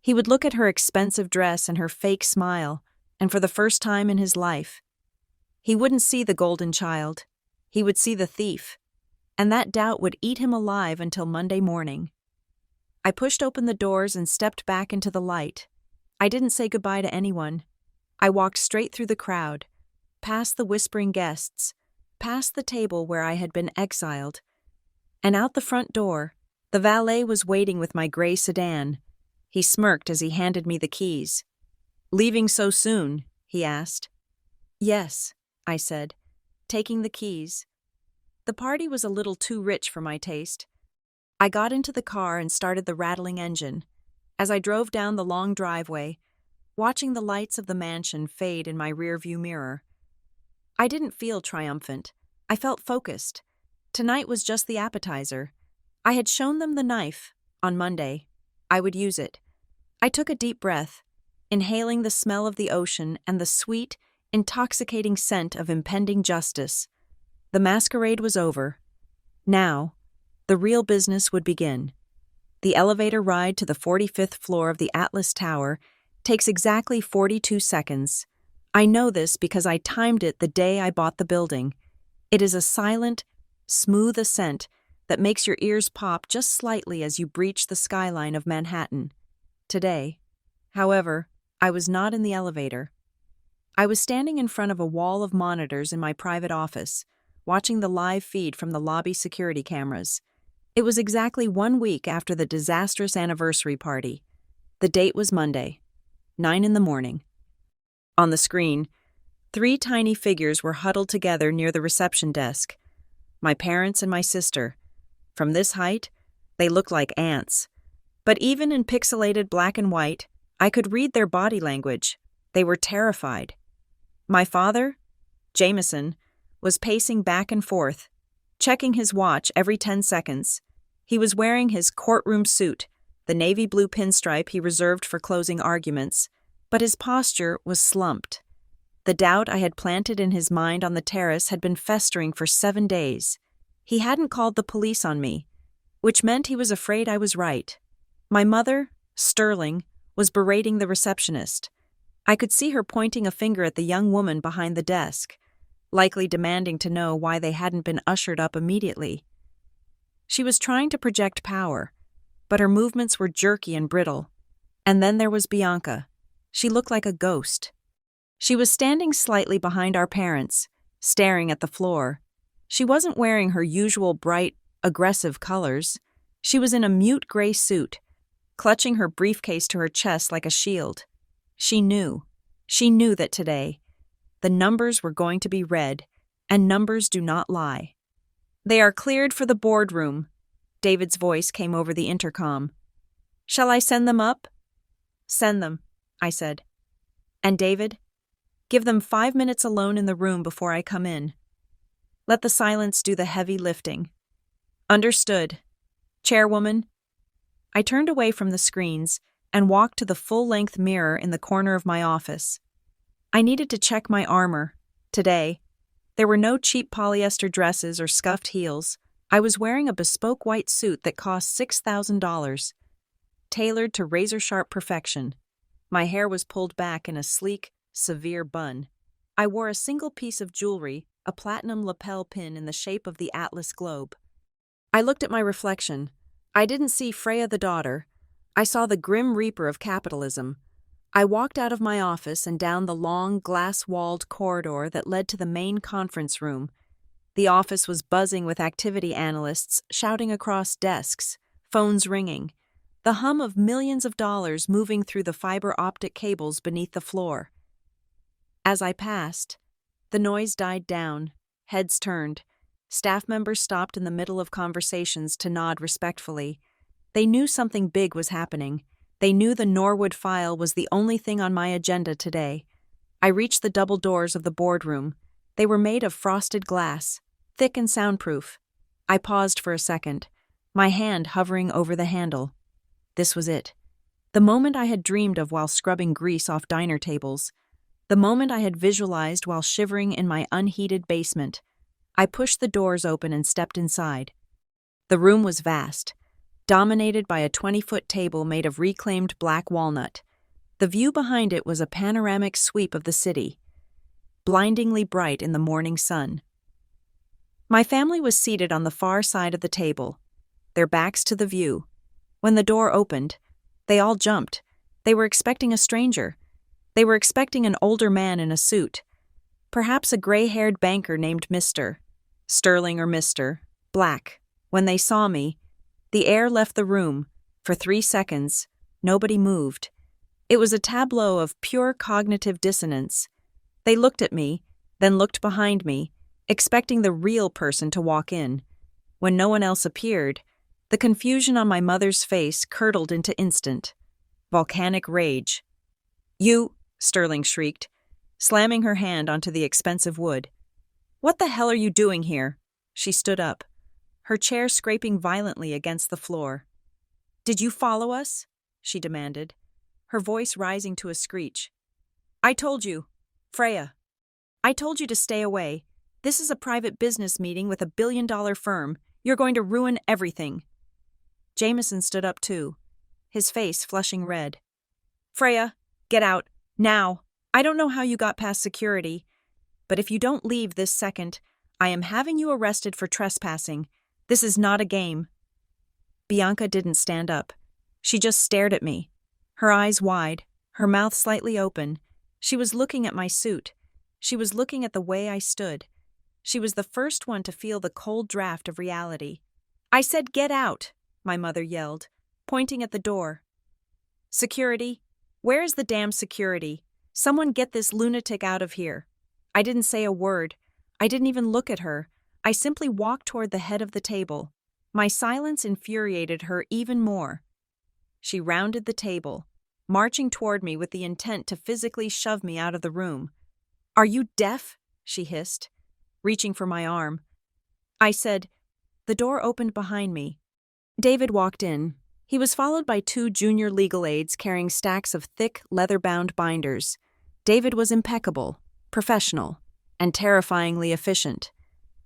He would look at her expensive dress and her fake smile, and for the first time in his life, he wouldn't see the golden child. He would see the thief, and that doubt would eat him alive until Monday morning. I pushed open the doors and stepped back into the light. I didn't say goodbye to anyone. I walked straight through the crowd, past the whispering guests, past the table where I had been exiled, and out the front door. The valet was waiting with my gray sedan. He smirked as he handed me the keys. "Leaving so soon?" he asked. "Yes," I said, taking the keys. The party was a little too rich for my taste. I got into the car and started the rattling engine. As I drove down the long driveway, watching the lights of the mansion fade in my rearview mirror, I didn't feel triumphant. I felt focused. Tonight was just the appetizer. I had shown them the knife. On Monday, I would use it. I took a deep breath, inhaling the smell of the ocean and the sweet, intoxicating scent of impending justice. The masquerade was over. Now, the real business would begin. The elevator ride to the 45th floor of the Atlas Tower takes exactly 42 seconds. I know this because I timed it the day I bought the building. It is a silent, smooth ascent that makes your ears pop just slightly as you breach the skyline of Manhattan. Today, however, I was not in the elevator. I was standing in front of a wall of monitors in my private office, watching the live feed from the lobby security cameras. It was exactly 1 week after the disastrous anniversary party. The date was Monday, 9 in the morning. On the screen, 3 tiny figures were huddled together near the reception desk. My parents and my sister. From this height, they looked like ants. But even in pixelated black and white, I could read their body language. They were terrified. My father, Jameson, was pacing back and forth, checking his watch every 10 seconds. He was wearing his courtroom suit, the navy blue pinstripe he reserved for closing arguments, but his posture was slumped. The doubt I had planted in his mind on the terrace had been festering for 7 days. He hadn't called the police on me, which meant he was afraid I was right. My mother, Sterling, was berating the receptionist. I could see her pointing a finger at the young woman behind the desk, likely demanding to know why they hadn't been ushered up immediately. She was trying to project power, but her movements were jerky and brittle. And then there was Bianca. She looked like a ghost. She was standing slightly behind our parents, staring at the floor. She wasn't wearing her usual bright, aggressive colors. She was in a mute gray suit, clutching her briefcase to her chest like a shield. She knew that today, the numbers were going to be read, and numbers do not lie. "They are cleared for the boardroom," David's voice came over the intercom. "Shall I send them up?" "Send them," I said. "And David, give them 5 minutes alone in the room before I come in." Let the silence do the heavy lifting. Understood. Chairwoman. I turned away from the screens and walked to the full-length mirror in the corner of my office. I needed to check my armor. Today, there were no cheap polyester dresses or scuffed heels. I was wearing a bespoke white suit that cost $6,000, tailored to razor-sharp perfection. My hair was pulled back in a sleek, severe bun. I wore a single piece of jewelry, a platinum lapel pin in the shape of the Atlas globe. I looked at my reflection. I didn't see Freya the daughter. I saw the grim reaper of capitalism. I walked out of my office and down the long, glass-walled corridor that led to the main conference room. The office was buzzing with activity analysts shouting across desks, phones ringing, the hum of millions of dollars moving through the fiber optic cables beneath the floor. As I passed, the noise died down, heads turned. Staff members stopped in the middle of conversations to nod respectfully. They knew something big was happening. They knew the Norwood file was the only thing on my agenda today. I reached the double doors of the boardroom. They were made of frosted glass, thick and soundproof. I paused for a second, my hand hovering over the handle. This was it. The moment I had dreamed of while scrubbing grease off diner tables. The moment I had visualized while shivering in my unheated basement. I pushed the doors open and stepped inside. The room was vast, dominated by a 20-foot table made of reclaimed black walnut. The view behind it was a panoramic sweep of the city, blindingly bright in the morning sun. My family was seated on the far side of the table, their backs to the view. When the door opened, they all jumped. They were expecting a stranger. They were expecting an older man in a suit, perhaps a gray-haired banker named Mr. Sterling or Mr. Black. When they saw me, the air left the room. For 3 seconds, nobody moved. It was a tableau of pure cognitive dissonance. They looked at me, then looked behind me, expecting the real person to walk in. When no one else appeared, the confusion on my mother's face curdled into instant, volcanic rage. "You!" Sterling shrieked, slamming her hand onto the expensive wood. "What the hell are you doing here?" She stood up, her chair scraping violently against the floor. "Did you follow us?" she demanded, her voice rising to a screech. "I told you, Freya. I told you to stay away. This is a private business meeting with a billion-dollar firm. You're going to ruin everything." Jameson stood up too, his face flushing red. "Freya, get out, now. I don't know how you got past security, but if you don't leave this second, I am having you arrested for trespassing. This is not a game." Bianca didn't stand up. She just stared at me, her eyes wide, her mouth slightly open. She was looking at my suit. She was looking at the way I stood. She was the first one to feel the cold draft of reality. "I said get out," my mother yelled, pointing at the door. "Security? Where is the damn security? Someone get this lunatic out of here." I didn't say a word. I didn't even look at her. I simply walked toward the head of the table. My silence infuriated her even more. She rounded the table, marching toward me with the intent to physically shove me out of the room. "Are you deaf?" she hissed, reaching for my arm. I said. The door opened behind me. David walked in. He was followed by 2 junior legal aides carrying stacks of thick, leather-bound binders. David was impeccable, professional, and terrifyingly efficient.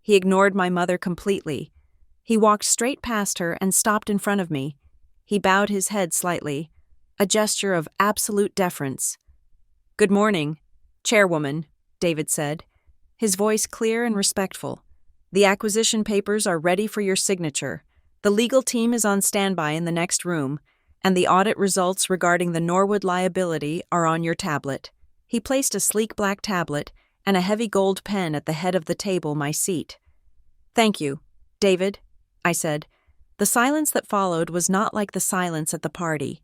He ignored my mother completely. He walked straight past her and stopped in front of me. He bowed his head slightly, a gesture of absolute deference. "Good morning, Chairwoman," David said, his voice clear and respectful. "The acquisition papers are ready for your signature. The legal team is on standby in the next room, and the audit results regarding the Norwood liability are on your tablet." He placed a sleek black tablet and a heavy gold pen at the head of the table, my seat. "Thank you, David," I said. The silence that followed was not like the silence at the party.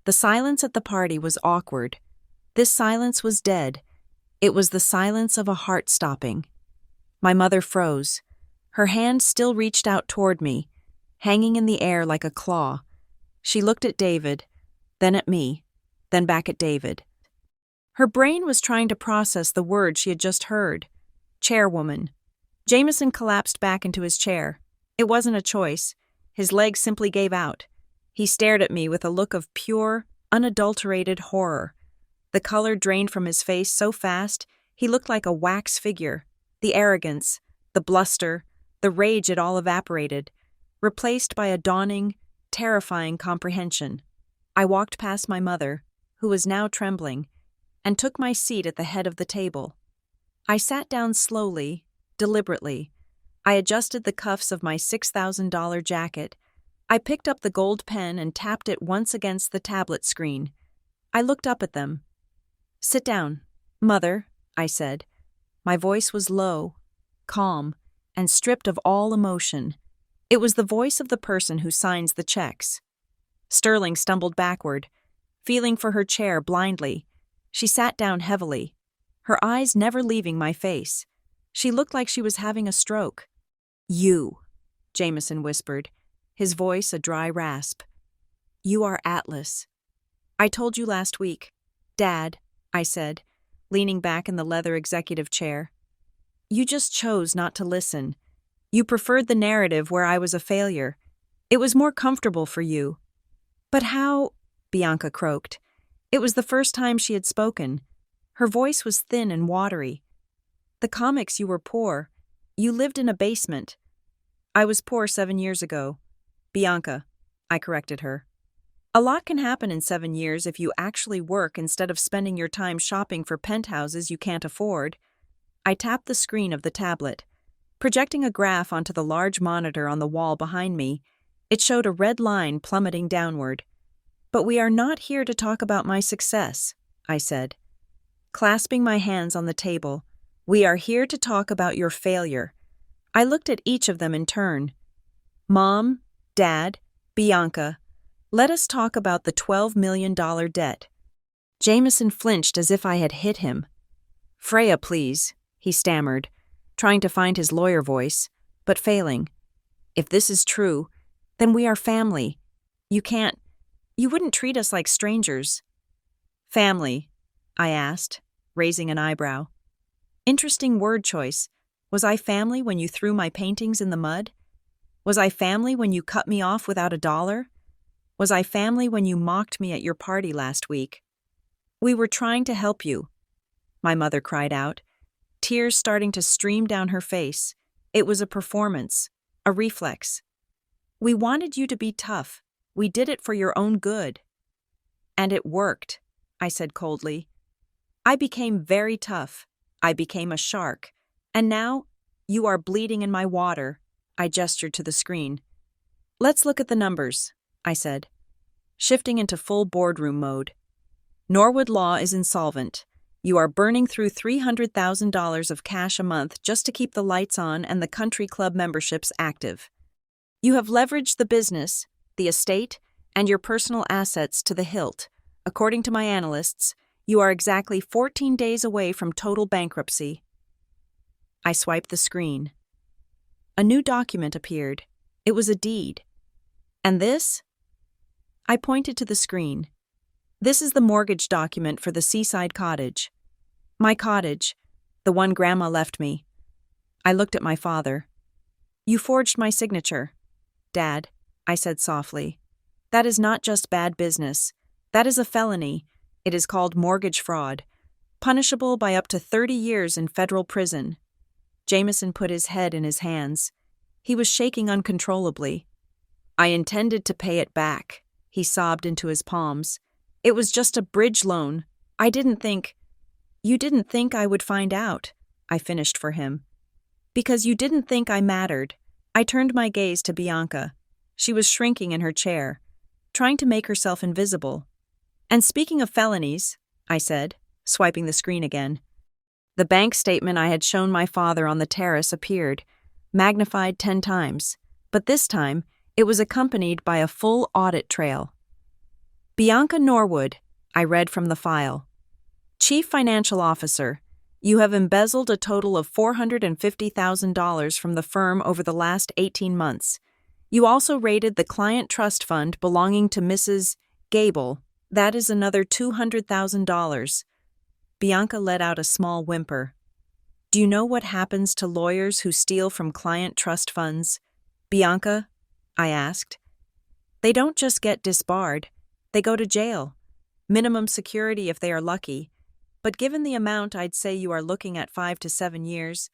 The silence at the party was awkward. This silence was dead. It was the silence of a heart stopping. My mother froze. Her hand still reached out toward me, hanging in the air like a claw. She looked at David, then at me, then back at David. Her brain was trying to process the word she had just heard. Chairwoman. Jameson collapsed back into his chair. It wasn't a choice. His legs simply gave out. He stared at me with a look of pure, unadulterated horror. The color drained from his face so fast, he looked like a wax figure. The arrogance, the bluster, the rage had all evaporated, replaced by a dawning, terrifying comprehension. I walked past my mother, who was now trembling, and took my seat at the head of the table. I sat down slowly, deliberately. I adjusted the cuffs of my $6,000 jacket. I picked up the gold pen and tapped it once against the tablet screen. I looked up at them. "Sit down, Mother," I said. My voice was low, calm, and stripped of all emotion. It was the voice of the person who signs the checks. Sterling stumbled backward, feeling for her chair blindly. She sat down heavily, her eyes never leaving my face. She looked like she was having a stroke. "You," Jameson whispered, his voice a dry rasp. "You are Atlas. I told you last week." "Dad," I said, leaning back in the leather executive chair. "You just chose not to listen. You preferred the narrative where I was a failure. It was more comfortable for you." "But how?" Bianca croaked. It was the first time she had spoken. Her voice was thin and watery. "The comics, you were poor. You lived in a basement." "I was poor 7 years ago. Bianca," I corrected her. "A lot can happen in 7 years if you actually work instead of spending your time shopping for penthouses you can't afford." I tapped the screen of the tablet. Projecting a graph onto the large monitor on the wall behind me, it showed a red line plummeting downward. "But we are not here to talk about my success," I said. Clasping my hands on the table, "We are here to talk about your failure." I looked at each of them in turn. "Mom, Dad, Bianca, let us talk about the $12 million debt." Jameson flinched as if I had hit him. "Freya, please," he stammered, trying to find his lawyer voice, but failing. "If this is true, then we are family. You wouldn't treat us like strangers." "Family?" I asked, raising an eyebrow. Interesting word choice. Was I family when you threw my paintings in the mud? Was I family when you cut me off without $1? Was I family when you mocked me at your party last week? "We were trying to help you," my mother cried out, tears starting to stream down her face. It was a performance, a reflex. "We wanted you to be tough. We did it for your own good." "And it worked," I said coldly. "I became very tough. I became a shark. And now, you are bleeding in my water." I gestured to the screen. "Let's look at the numbers," I said, shifting into full boardroom mode. "Norwood Law is insolvent. You are burning through $300,000 of cash a month just to keep the lights on and the country club memberships active. You have leveraged the business, the estate, and your personal assets to the hilt. According to my analysts, you are exactly 14 days away from total bankruptcy." I swiped the screen. A new document appeared. It was a deed. "And this?" I pointed to the screen. "This is the mortgage document for the seaside cottage. My cottage, the one Grandma left me." I looked at my father. "You forged my signature." "Dad," I said softly, "that is not just bad business. That is a felony. It is called mortgage fraud, punishable by up to 30 years in federal prison." Jameson put his head in his hands. He was shaking uncontrollably. "I intended to pay it back," he sobbed into his palms. "It was just a bridge loan. I didn't think—" "You didn't think I would find out," I finished for him. "Because you didn't think I mattered." I turned my gaze to Bianca. She was shrinking in her chair, trying to make herself invisible. "And speaking of felonies," I said, swiping the screen again. The bank statement I had shown my father on the terrace appeared, magnified 10 times, but this time it was accompanied by a full audit trail. "Bianca Norwood," I read from the file. "Chief Financial Officer, you have embezzled a total of $450,000 from the firm over the last 18 months. You also raided the client trust fund belonging to Mrs. Gable. That is another $200,000. Bianca let out a small whimper. Do you know what happens to lawyers who steal from client trust funds? Bianca, I asked. They don't just get disbarred, they go to jail. Minimum security if they are lucky. But given the amount, I'd say you are looking at 5 to 7 years.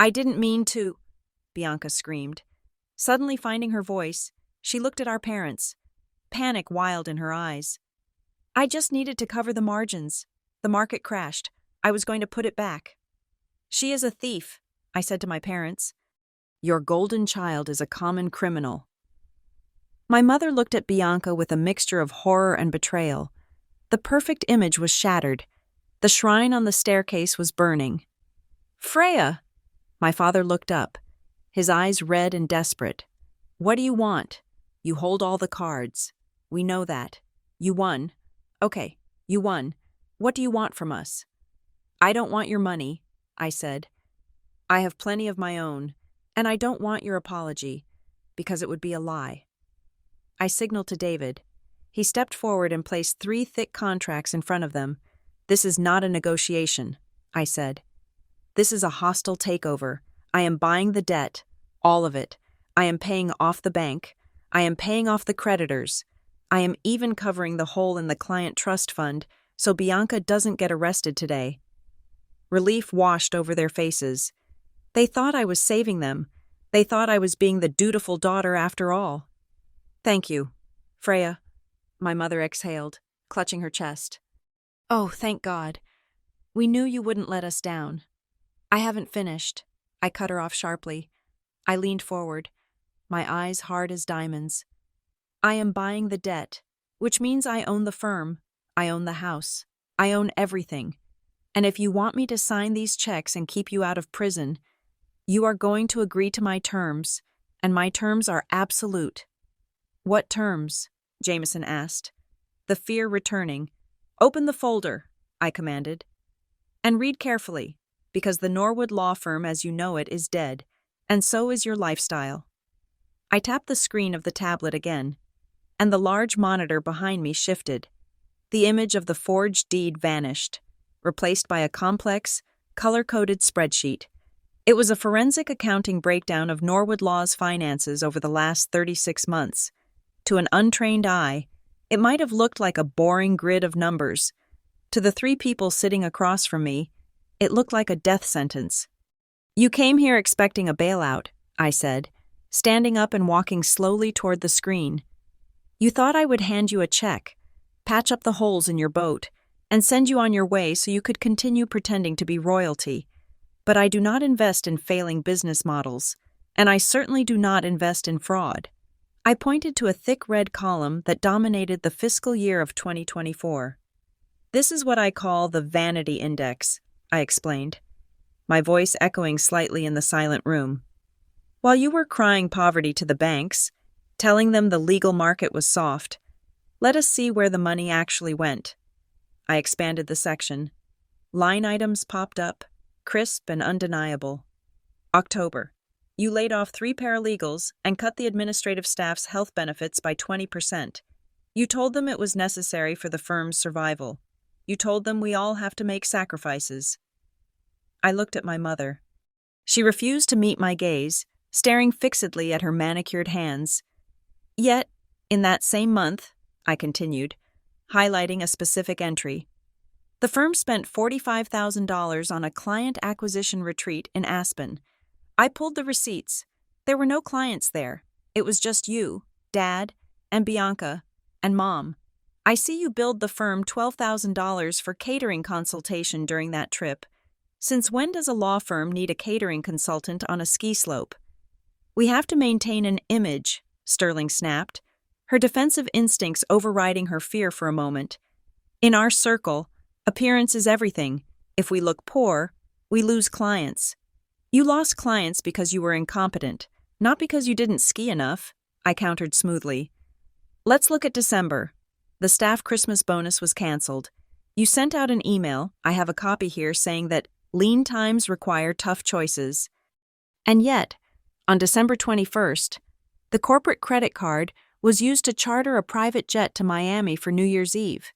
I didn't mean to, Bianca screamed. Suddenly finding her voice, she looked at our parents, panic wild in her eyes. I just needed to cover the margins. The market crashed. I was going to put it back. She is a thief, I said to my parents. Your golden child is a common criminal. My mother looked at Bianca with a mixture of horror and betrayal. The perfect image was shattered. The shrine on the staircase was burning. Freya! My father looked up, his eyes red and desperate. What do you want? You hold all the cards. We know that. You won. Okay, you won. What do you want from us? I don't want your money, I said. I have plenty of my own, and I don't want your apology, because it would be a lie. I signaled to David. He stepped forward and placed 3 thick contracts in front of them. This is not a negotiation, I said. This is a hostile takeover. I am buying the debt, all of it. I am paying off the bank. I am paying off the creditors. I am even covering the hole in the client trust fund so Bianca doesn't get arrested today. Relief washed over their faces. They thought I was saving them. They thought I was being the dutiful daughter after all. Thank you, Freya, my mother exhaled, clutching her chest. Oh, thank God. We knew you wouldn't let us down. I haven't finished. I cut her off sharply. I leaned forward, my eyes hard as diamonds. I am buying the debt, which means I own the firm, I own the house, I own everything. And if you want me to sign these checks and keep you out of prison, you are going to agree to my terms, and my terms are absolute. What terms? Jameson asked, the fear returning. Open the folder, I commanded. And read carefully, because the Norwood law firm as you know it is dead, and so is your lifestyle. I tapped the screen of the tablet again, and the large monitor behind me shifted. The image of the forged deed vanished, replaced by a complex, color-coded spreadsheet. It was a forensic accounting breakdown of Norwood Law's finances over the last 36 months. To an untrained eye, it might have looked like a boring grid of numbers. To the 3 people sitting across from me, it looked like a death sentence. You came here expecting a bailout, I said, standing up and walking slowly toward the screen. You thought I would hand you a check, patch up the holes in your boat, and send you on your way so you could continue pretending to be royalty. But I do not invest in failing business models, and I certainly do not invest in fraud. I pointed to a thick red column that dominated the fiscal year of 2024. This is what I call the vanity index, I explained, my voice echoing slightly in the silent room. While you were crying poverty to the banks, telling them the legal market was soft, let us see where the money actually went. I expanded the section. Line items popped up, crisp and undeniable. October. You laid off 3 paralegals and cut the administrative staff's health benefits by 20%. You told them it was necessary for the firm's survival. You told them we all have to make sacrifices. I looked at my mother. She refused to meet my gaze, staring fixedly at her manicured hands. Yet, in that same month, I continued, highlighting a specific entry, the firm spent $45,000 on a client acquisition retreat in Aspen. I pulled the receipts. There were no clients there. It was just you, Dad, and Bianca, and Mom. I see you billed the firm $12,000 for catering consultation during that trip. Since when does a law firm need a catering consultant on a ski slope? We have to maintain an image, Sterling snapped, her defensive instincts overriding her fear for a moment. In our circle, appearance is everything. If we look poor, we lose clients. You lost clients because you were incompetent, not because you didn't ski enough, I countered smoothly. Let's look at December. The staff Christmas bonus was canceled. You sent out an email, I have a copy here, saying that lean times require tough choices. And yet, on December 21st, the corporate credit card was used to charter a private jet to Miami for New Year's Eve.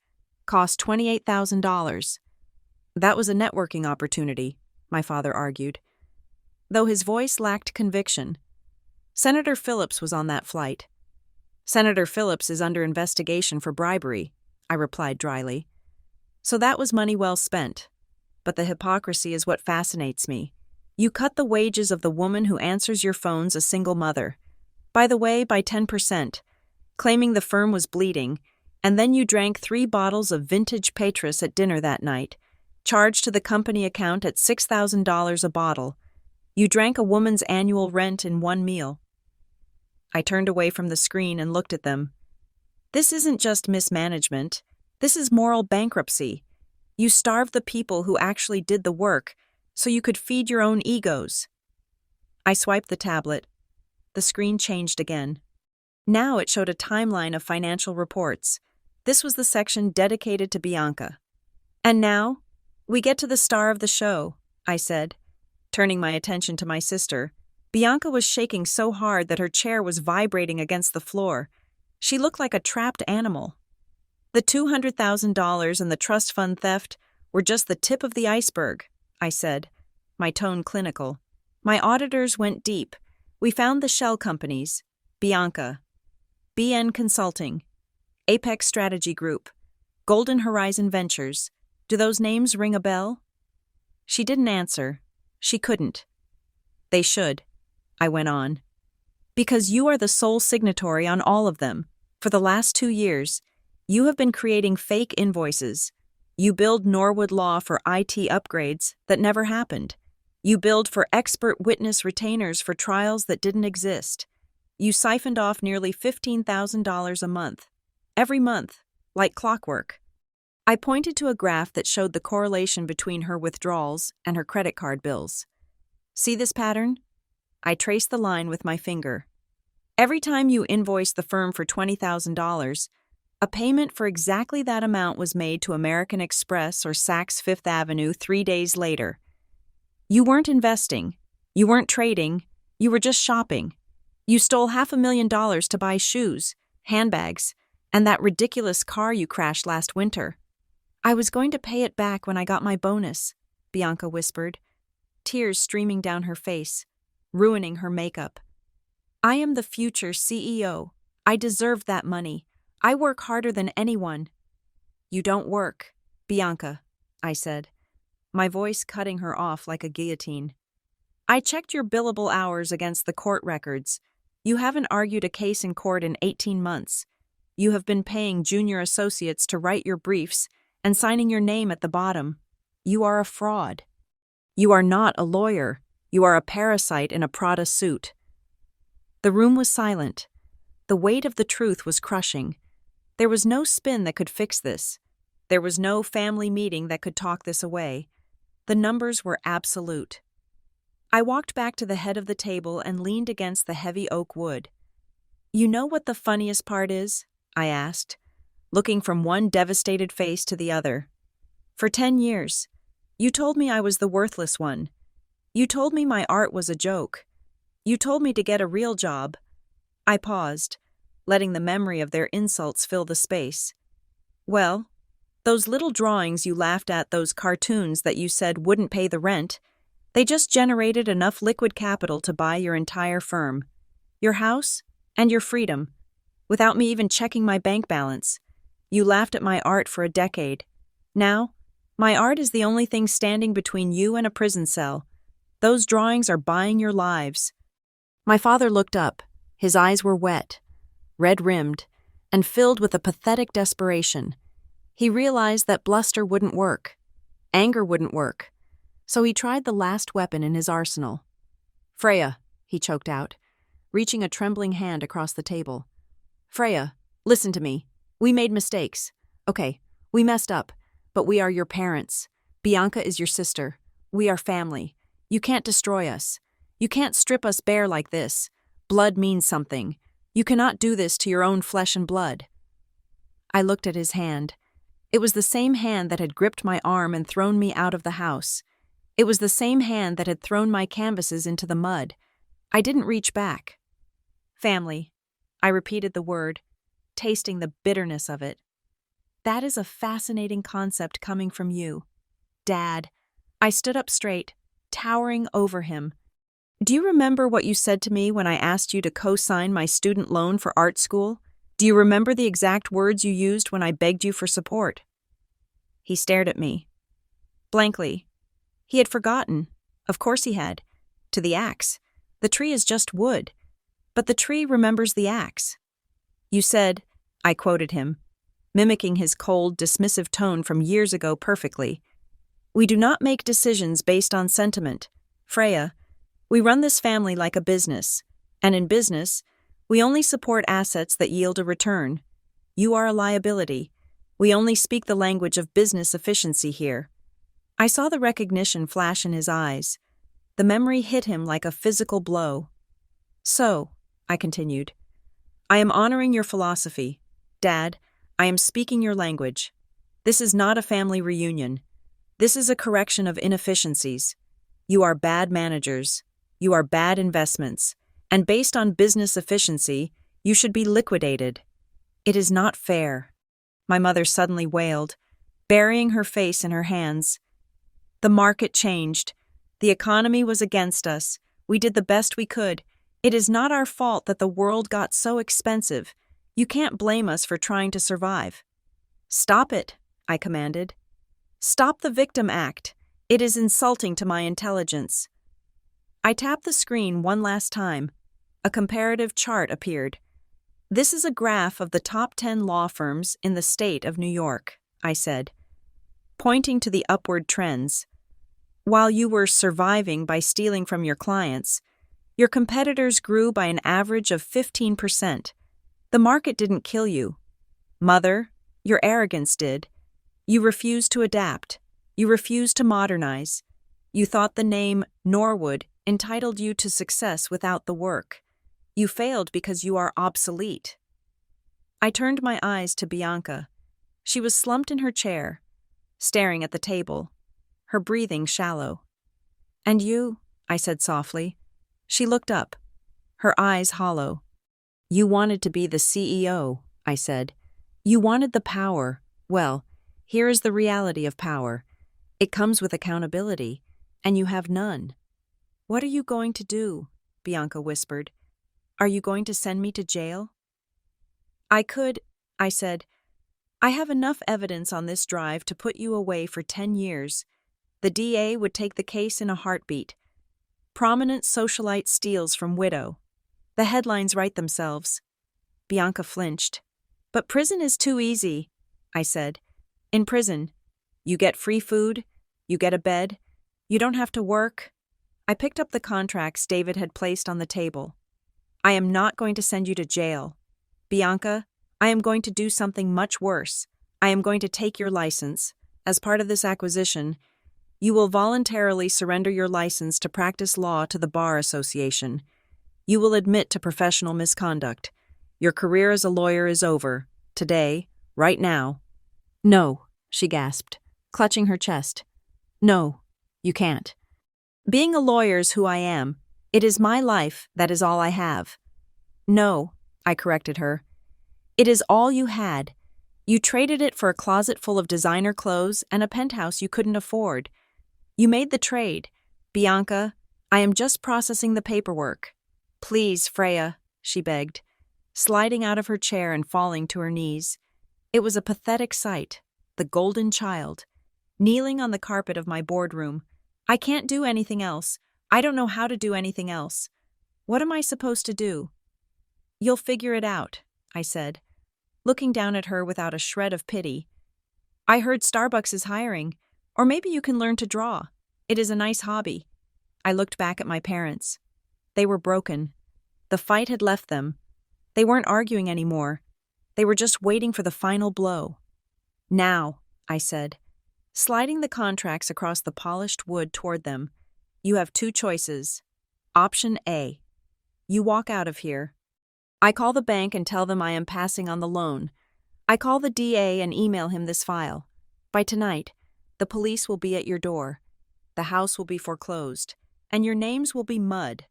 Cost $28,000. That was a networking opportunity, my father argued, though his voice lacked conviction. Senator Phillips was on that flight. Senator Phillips is under investigation for bribery, I replied dryly. So that was money well spent. But the hypocrisy is what fascinates me. You cut the wages of the woman who answers your phones, a single mother. By the way, by 10%, claiming the firm was bleeding, and then you drank 3 bottles of vintage Petrus at dinner that night, charged to the company account at $6,000 a bottle. You drank a woman's annual rent in one meal. I turned away from the screen and looked at them. This isn't just mismanagement. This is moral bankruptcy. You starved the people who actually did the work so you could feed your own egos. I swiped the tablet. The screen changed again. Now it showed a timeline of financial reports. This was the section dedicated to Bianca. And now, we get to the star of the show, I said, turning my attention to my sister. Bianca was shaking so hard that her chair was vibrating against the floor. She looked like a trapped animal. The $200,000 and the trust fund theft were just the tip of the iceberg, I said, my tone clinical. My auditors went deep. We found the shell companies, Bianca, BN Consulting, Apex Strategy Group, Golden Horizon Ventures. Do those names ring a bell? She didn't answer. She couldn't. They should, I went on. Because you are the sole signatory on all of them. For the last 2 years, you have been creating fake invoices. You billed Norwood Law for IT upgrades that never happened. You billed for expert witness retainers for trials that didn't exist. You siphoned off nearly $15,000 a month. Every month, like clockwork. I pointed to a graph that showed the correlation between her withdrawals and her credit card bills. See this pattern? I traced the line with my finger. Every time you invoiced the firm for $20,000, a payment for exactly that amount was made to American Express or Saks Fifth Avenue 3 days later. You weren't investing. You weren't trading. You were just shopping. You stole $500,000 to buy shoes, handbags, and that ridiculous car you crashed last winter. I was going to pay it back when I got my bonus, Bianca whispered, tears streaming down her face, ruining her makeup. I am the future CEO. I deserve that money. I work harder than anyone. You don't work, Bianca, I said, my voice cutting her off like a guillotine. I checked your billable hours against the court records. You haven't argued a case in court in 18 months. You have been paying junior associates to write your briefs and signing your name at the bottom. You are a fraud. You are not a lawyer. You are a parasite in a Prada suit. The room was silent. The weight of the truth was crushing. There was no spin that could fix this. There was no family meeting that could talk this away. The numbers were absolute. I walked back to the head of the table and leaned against the heavy oak wood. You know what the funniest part is? I asked, looking from one devastated face to the other. For 10 years, you told me I was the worthless one. You told me my art was a joke. You told me to get a real job. I paused, letting the memory of their insults fill the space. Well, those little drawings you laughed at, those cartoons that you said wouldn't pay the rent, they just generated enough liquid capital to buy your entire firm, your house, and your freedom, without me even checking my bank balance. You laughed at my art for a decade. Now, my art is the only thing standing between you and a prison cell. Those drawings are buying your lives. My father looked up. His eyes were wet, red-rimmed, and filled with a pathetic desperation. He realized that bluster wouldn't work. Anger wouldn't work. So he tried the last weapon in his arsenal. Freya, he choked out, reaching a trembling hand across the table. Freya, listen to me. We made mistakes. Okay, we messed up, but we are your parents. Bianca is your sister. We are family. You can't destroy us. You can't strip us bare like this. Blood means something. You cannot do this to your own flesh and blood. I looked at his hand. It was the same hand that had gripped my arm and thrown me out of the house. It was the same hand that had thrown my canvases into the mud. I didn't reach back. Family. I repeated the word, tasting the bitterness of it. That is a fascinating concept coming from you. Dad. I stood up straight, towering over him. Do you remember what you said to me when I asked you to co-sign my student loan for art school? Do you remember the exact words you used when I begged you for support? He stared at me. Blankly. He had forgotten. Of course he had. To the axe. The tree is just wood. But the tree remembers the axe. You said, I quoted him, mimicking his cold, dismissive tone from years ago perfectly. We do not make decisions based on sentiment. Freya, we run this family like a business. And in business, we only support assets that yield a return. You are a liability. We only speak the language of business efficiency here. I saw the recognition flash in his eyes. The memory hit him like a physical blow. So, I continued, I am honoring your philosophy. Dad, I am speaking your language. This is not a family reunion. This is a correction of inefficiencies. You are bad managers. You are bad investments. And based on business efficiency, you should be liquidated. It is not fair. My mother suddenly wailed, burying her face in her hands. The market changed. The economy was against us. We did the best we could. It is not our fault that the world got so expensive. You can't blame us for trying to survive. Stop it, I commanded. Stop the victim act. It is insulting to my intelligence. I tapped the screen one last time. A comparative chart appeared. This is a graph of the top 10 law firms in the state of New York, I said, pointing to the upward trends. While you were surviving by stealing from your clients, your competitors grew by an average of 15%. The market didn't kill you. Mother, your arrogance did. You refused to adapt. You refused to modernize. You thought the name Norwood entitled you to success without the work. You failed because you are obsolete. I turned my eyes to Bianca. She was slumped in her chair, staring at the table, her breathing shallow. And you, I said softly. She looked up, her eyes hollow. You wanted to be the CEO, I said. You wanted the power. Well, here is the reality of power. It comes with accountability, and you have none. What are you going to do? Bianca whispered. Are you going to send me to jail? I said. I have enough evidence on this drive to put you away for 10 years. The DA would take the case in a heartbeat. Prominent socialite steals from widow. The headlines write themselves. Bianca flinched. But prison is too easy, I said. In prison, you get free food, you get a bed, you don't have to work. I picked up the contracts David had placed on the table. I am not going to send you to jail. Bianca, I am going to do something much worse. I am going to take your license. As part of this acquisition, you will voluntarily surrender your license to practice law to the Bar Association. You will admit to professional misconduct. Your career as a lawyer is over. Today, right now. No, she gasped, clutching her chest. No, you can't. Being a lawyer's who I am. It is my life, that is all I have. No, I corrected her. It is all you had. You traded it for a closet full of designer clothes and a penthouse you couldn't afford. You made the trade. Bianca, I am just processing the paperwork. Please, Freya, she begged, sliding out of her chair and falling to her knees. It was a pathetic sight, the golden child, kneeling on the carpet of my boardroom. I can't do anything else. I don't know how to do anything else. What am I supposed to do? You'll figure it out, I said, looking down at her without a shred of pity. I heard Starbucks is hiring, or maybe you can learn to draw. It is a nice hobby. I looked back at my parents. They were broken. The fight had left them. They weren't arguing anymore. They were just waiting for the final blow. Now, I said, sliding the contracts across the polished wood toward them. You have two choices. Option A. You walk out of here. I call the bank and tell them I am passing on the loan. I call the DA and email him this file. By tonight, the police will be at your door. The house will be foreclosed, and your names will be mud.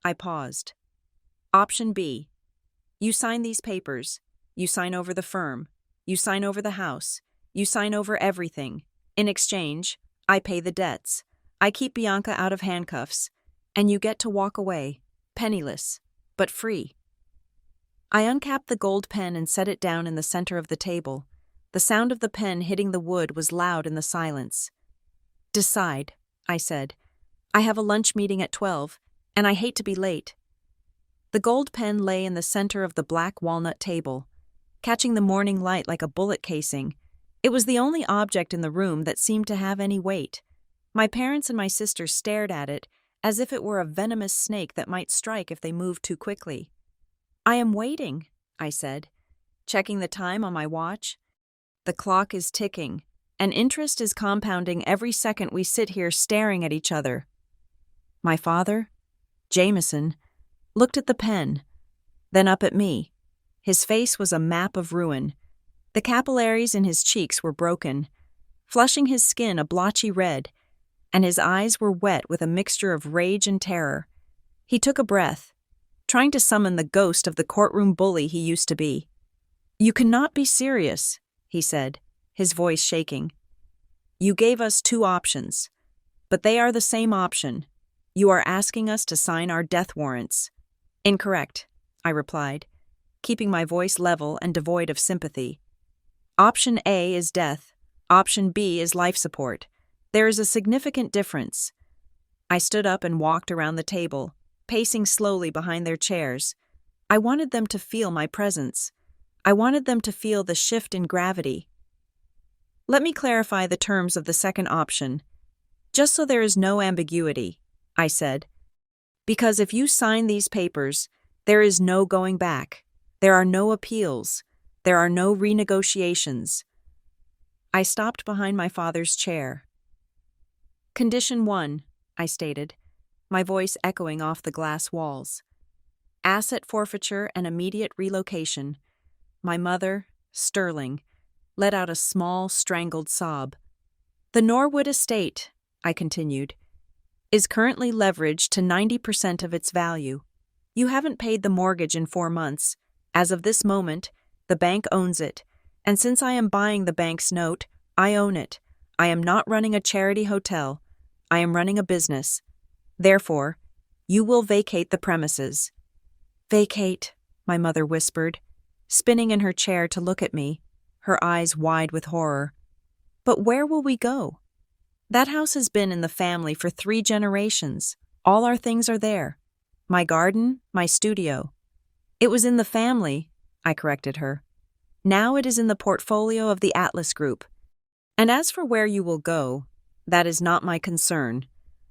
I paused. Option B. You sign these papers. You sign over the firm. You sign over the house. You sign over everything. In exchange, I pay the debts. I keep Bianca out of handcuffs, and you get to walk away, penniless, but free. I uncapped the gold pen and set it down in the center of the table. The sound of the pen hitting the wood was loud in the silence. Decide, I said. I have a lunch meeting at 12, and I hate to be late. The gold pen lay in the center of the black walnut table, catching the morning light like a bullet casing. It was the only object in the room that seemed to have any weight. My parents and my sister stared at it as if it were a venomous snake that might strike if they moved too quickly. I am waiting, I said, checking the time on my watch. The clock is ticking, and interest is compounding every second we sit here staring at each other. My father, Jameson, looked at the pen, then up at me. His face was a map of ruin. The capillaries in his cheeks were broken, flushing his skin a blotchy red, and his eyes were wet with a mixture of rage and terror. He took a breath, trying to summon the ghost of the courtroom bully he used to be. "You cannot be serious," he said, his voice shaking. "You gave us two options, but they are the same option. You are asking us to sign our death warrants." "Incorrect," I replied, keeping my voice level and devoid of sympathy. "Option A is death. Option B is life support. There is a significant difference." I stood up and walked around the table, pacing slowly behind their chairs. I wanted them to feel my presence. I wanted them to feel the shift in gravity. "Let me clarify the terms of the second option, just so there is no ambiguity," I said. "Because if you sign these papers, there is no going back. There are no appeals. There are no renegotiations." I stopped behind my father's chair. "Condition 1, I stated, my voice echoing off the glass walls. "Asset forfeiture and immediate relocation." My mother, Sterling, let out a small, strangled sob. "The Norwood estate," I continued, "is currently leveraged to 90% of its value. You haven't paid the mortgage in 4 months. As of this moment, the bank owns it, and since I am buying the bank's note, I own it. I am not running a charity hotel. I am running a business. Therefore, you will vacate the premises." "Vacate," my mother whispered, spinning in her chair to look at me, her eyes wide with horror. "But where will we go? That house has been in the family for 3 generations. All our things are there. My garden, my studio." "It was in the family," I corrected her. "Now it is in the portfolio of the Atlas Group. And as for where you will go, that is not my concern.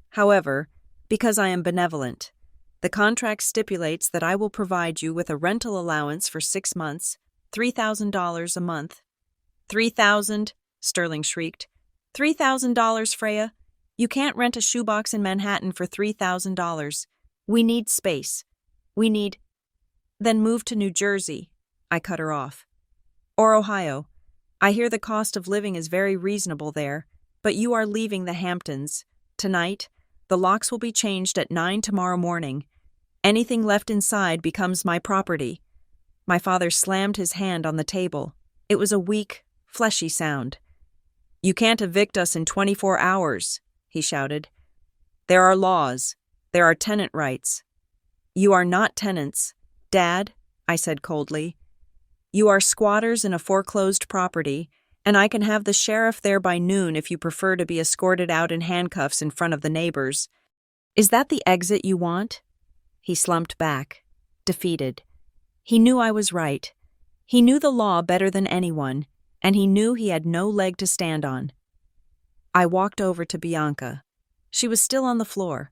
However, because I am benevolent, the contract stipulates that I will provide you with a rental allowance for 6 months, $3,000 a month." "3,000?" Sterling shrieked. $3,000, Freya? You can't rent a shoebox in Manhattan for $3,000. We need space. We need—" "Then move to New Jersey," I cut her off. "Or Ohio. I hear the cost of living is very reasonable there, but you are leaving the Hamptons. Tonight, the locks will be changed at 9 tomorrow morning. Anything left inside becomes my property." My father slammed his hand on the table. It was a weak, fleshy sound. "You can't evict us in 24 hours, he shouted. "There are laws. There are tenant rights." "You are not tenants, Dad," I said coldly. "You are squatters in a foreclosed property, and I can have the sheriff there by noon if you prefer to be escorted out in handcuffs in front of the neighbors. Is that the exit you want?" He slumped back, defeated. He knew I was right. He knew the law better than anyone, and he knew he had no leg to stand on. I walked over to Bianca. She was still on the floor,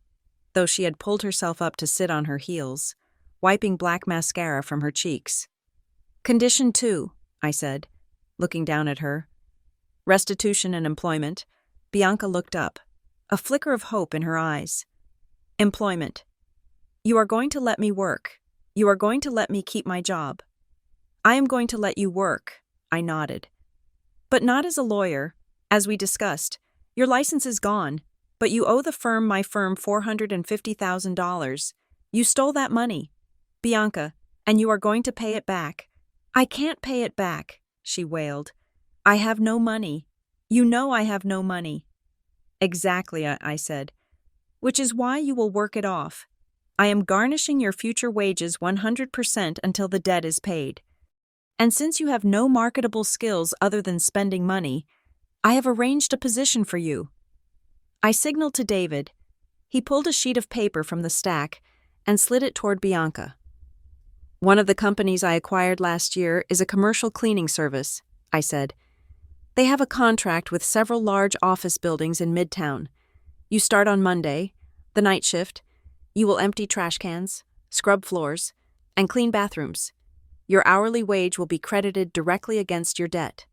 though she had pulled herself up to sit on her heels, wiping black mascara from her cheeks. "Condition 2, I said, looking down at her. "Restitution and employment." Bianca looked up, a flicker of hope in her eyes. "Employment. You are going to let me work. You are going to let me keep my job." "I am going to let you work," I nodded. "But not as a lawyer, as we discussed. Your license is gone, but you owe my firm $450,000. You stole that money, Bianca, and you are going to pay it back." "I can't pay it back," she wailed. "I have no money. You know I have no money." Exactly, I said. Which is why you will work it off. I am garnishing your future wages 100% until the debt is paid. And since you have no marketable skills other than spending money, I have arranged a position for you. I signaled to David. He pulled a sheet of paper from the stack and slid it toward Bianca. One of the companies I acquired last year is a commercial cleaning service, I said. They have a contract with several large office buildings in Midtown. You start on Monday, the night shift. You will empty trash cans, scrub floors, and clean bathrooms. Your hourly wage will be credited directly against your debt.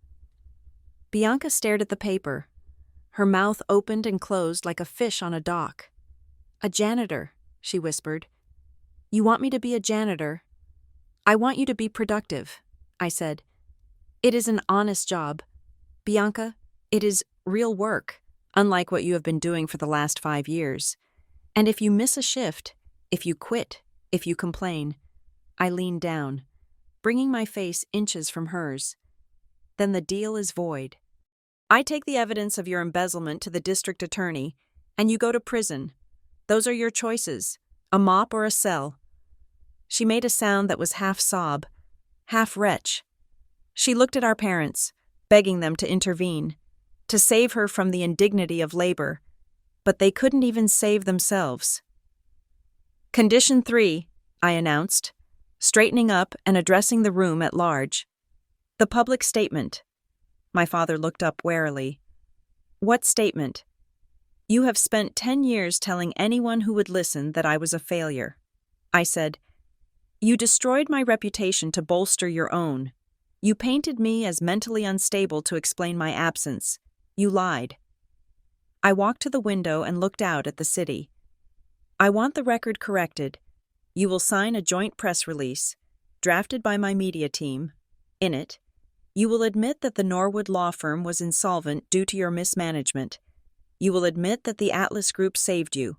Bianca stared at the paper. Her mouth opened and closed like a fish on a dock. A janitor, she whispered. You want me to be a janitor? I want you to be productive, I said. It is an honest job. Bianca, it is real work, unlike what you have been doing for the last 5 years. And if you miss a shift, if you quit, if you complain, I leaned down, bringing my face inches from hers. Then the deal is void. I take the evidence of your embezzlement to the district attorney, and you go to prison. Those are your choices, a mop or a cell. She made a sound that was half sob, half retch. She looked at our parents, begging them to intervene, to save her from the indignity of labor, but they couldn't even save themselves. Condition 3, I announced, straightening up and addressing the room at large. The public statement. My father looked up warily. What statement? You have spent 10 years telling anyone who would listen that I was a failure. I said, you destroyed my reputation to bolster your own. You painted me as mentally unstable to explain my absence. You lied. I walked to the window and looked out at the city. I want the record corrected. You will sign a joint press release, drafted by my media team. In it, you will admit that the Norwood law firm was insolvent due to your mismanagement. You will admit that the Atlas Group saved you.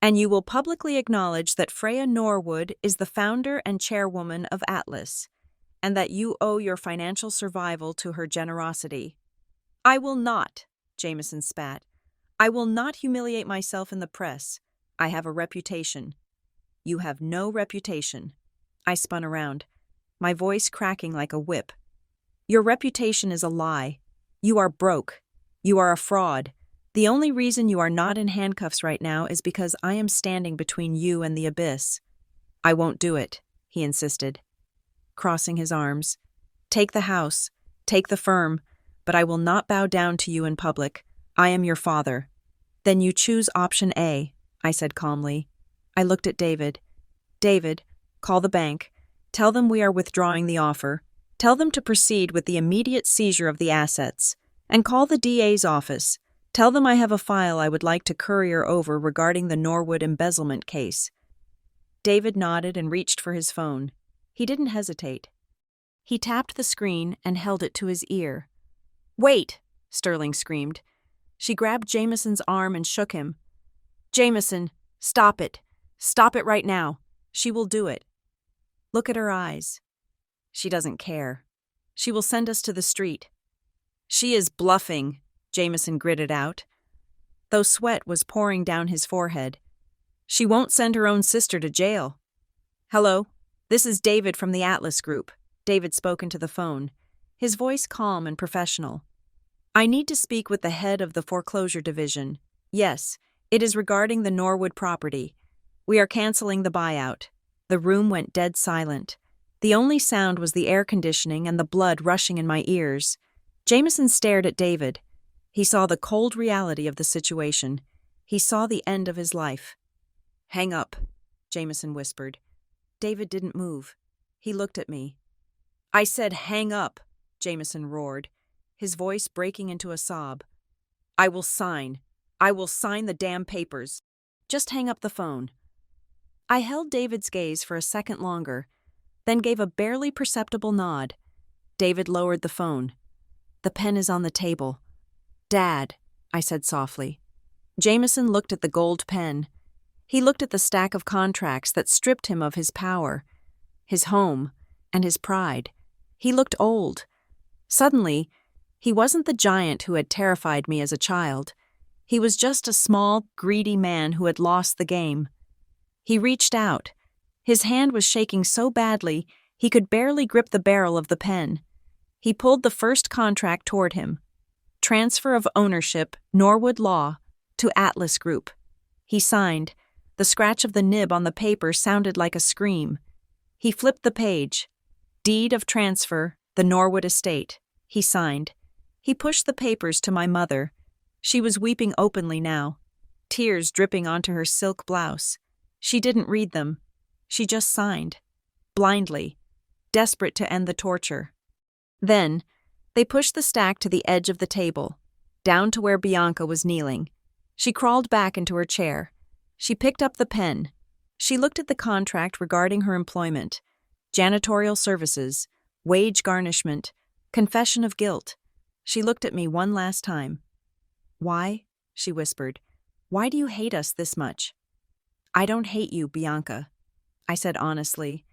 And you will publicly acknowledge that Freya Norwood is the founder and chairwoman of Atlas, and that you owe your financial survival to her generosity. I will not, Jameson spat. I will not humiliate myself in the press. I have a reputation. You have no reputation. I spun around, my voice cracking like a whip. Your reputation is a lie. You are broke. You are a fraud. The only reason you are not in handcuffs right now is because I am standing between you and the abyss. I won't do it, he insisted, crossing his arms. Take the house, take the firm, but I will not bow down to you in public. I am your father. Then you choose option A, I said calmly. I looked at David. David, call the bank. Tell them we are withdrawing the offer. Tell them to proceed with the immediate seizure of the assets. And call the DA's office. Tell them I have a file I would like to courier over regarding the Norwood embezzlement case. David nodded and reached for his phone. He didn't hesitate. He tapped the screen and held it to his ear. Wait, Sterling screamed. She grabbed Jameson's arm and shook him. Jameson, stop it. Stop it right now. She will do it. Look at her eyes. She doesn't care. She will send us to the street. She is bluffing, Jameson gritted out, though sweat was pouring down his forehead. She won't send her own sister to jail. Hello, this is David from the Atlas Group. David spoke into the phone, his voice calm and professional. I need to speak with the head of the foreclosure division. Yes, it is regarding the Norwood property. We are canceling the buyout. The room went dead silent. The only sound was the air conditioning and the blood rushing in my ears. Jameson stared at David. He saw the cold reality of the situation. He saw the end of his life. Hang up, Jameson whispered. David didn't move. He looked at me. I said hang up, Jameson roared, his voice breaking into a sob. I will sign. I will sign the damn papers. Just hang up the phone. I held David's gaze for a second longer, then gave a barely perceptible nod. David lowered the phone. The pen is on the table. Dad, I said softly. Jameson looked at the gold pen. He looked at the stack of contracts that stripped him of his power, his home, and his pride. He looked old. Suddenly, he wasn't the giant who had terrified me as a child. He was just a small, greedy man who had lost the game. He reached out. His hand was shaking so badly he could barely grip the barrel of the pen. He pulled the first contract toward him. Transfer of ownership, Norwood Law, to Atlas Group. He signed. The scratch of the nib on the paper sounded like a scream. He flipped the page. Deed of transfer, the Norwood estate. He signed. He pushed the papers to my mother. She was weeping openly now, tears dripping onto her silk blouse. She didn't read them. She just signed, blindly, desperate to end the torture. Then, they pushed the stack to the edge of the table, down to where Bianca was kneeling. She crawled back into her chair. She picked up the pen. She looked at the contract regarding her employment, janitorial services, wage garnishment, confession of guilt. She looked at me one last time. "Why?" she whispered. "Why do you hate us this much?" "I don't hate you, Bianca," I said honestly.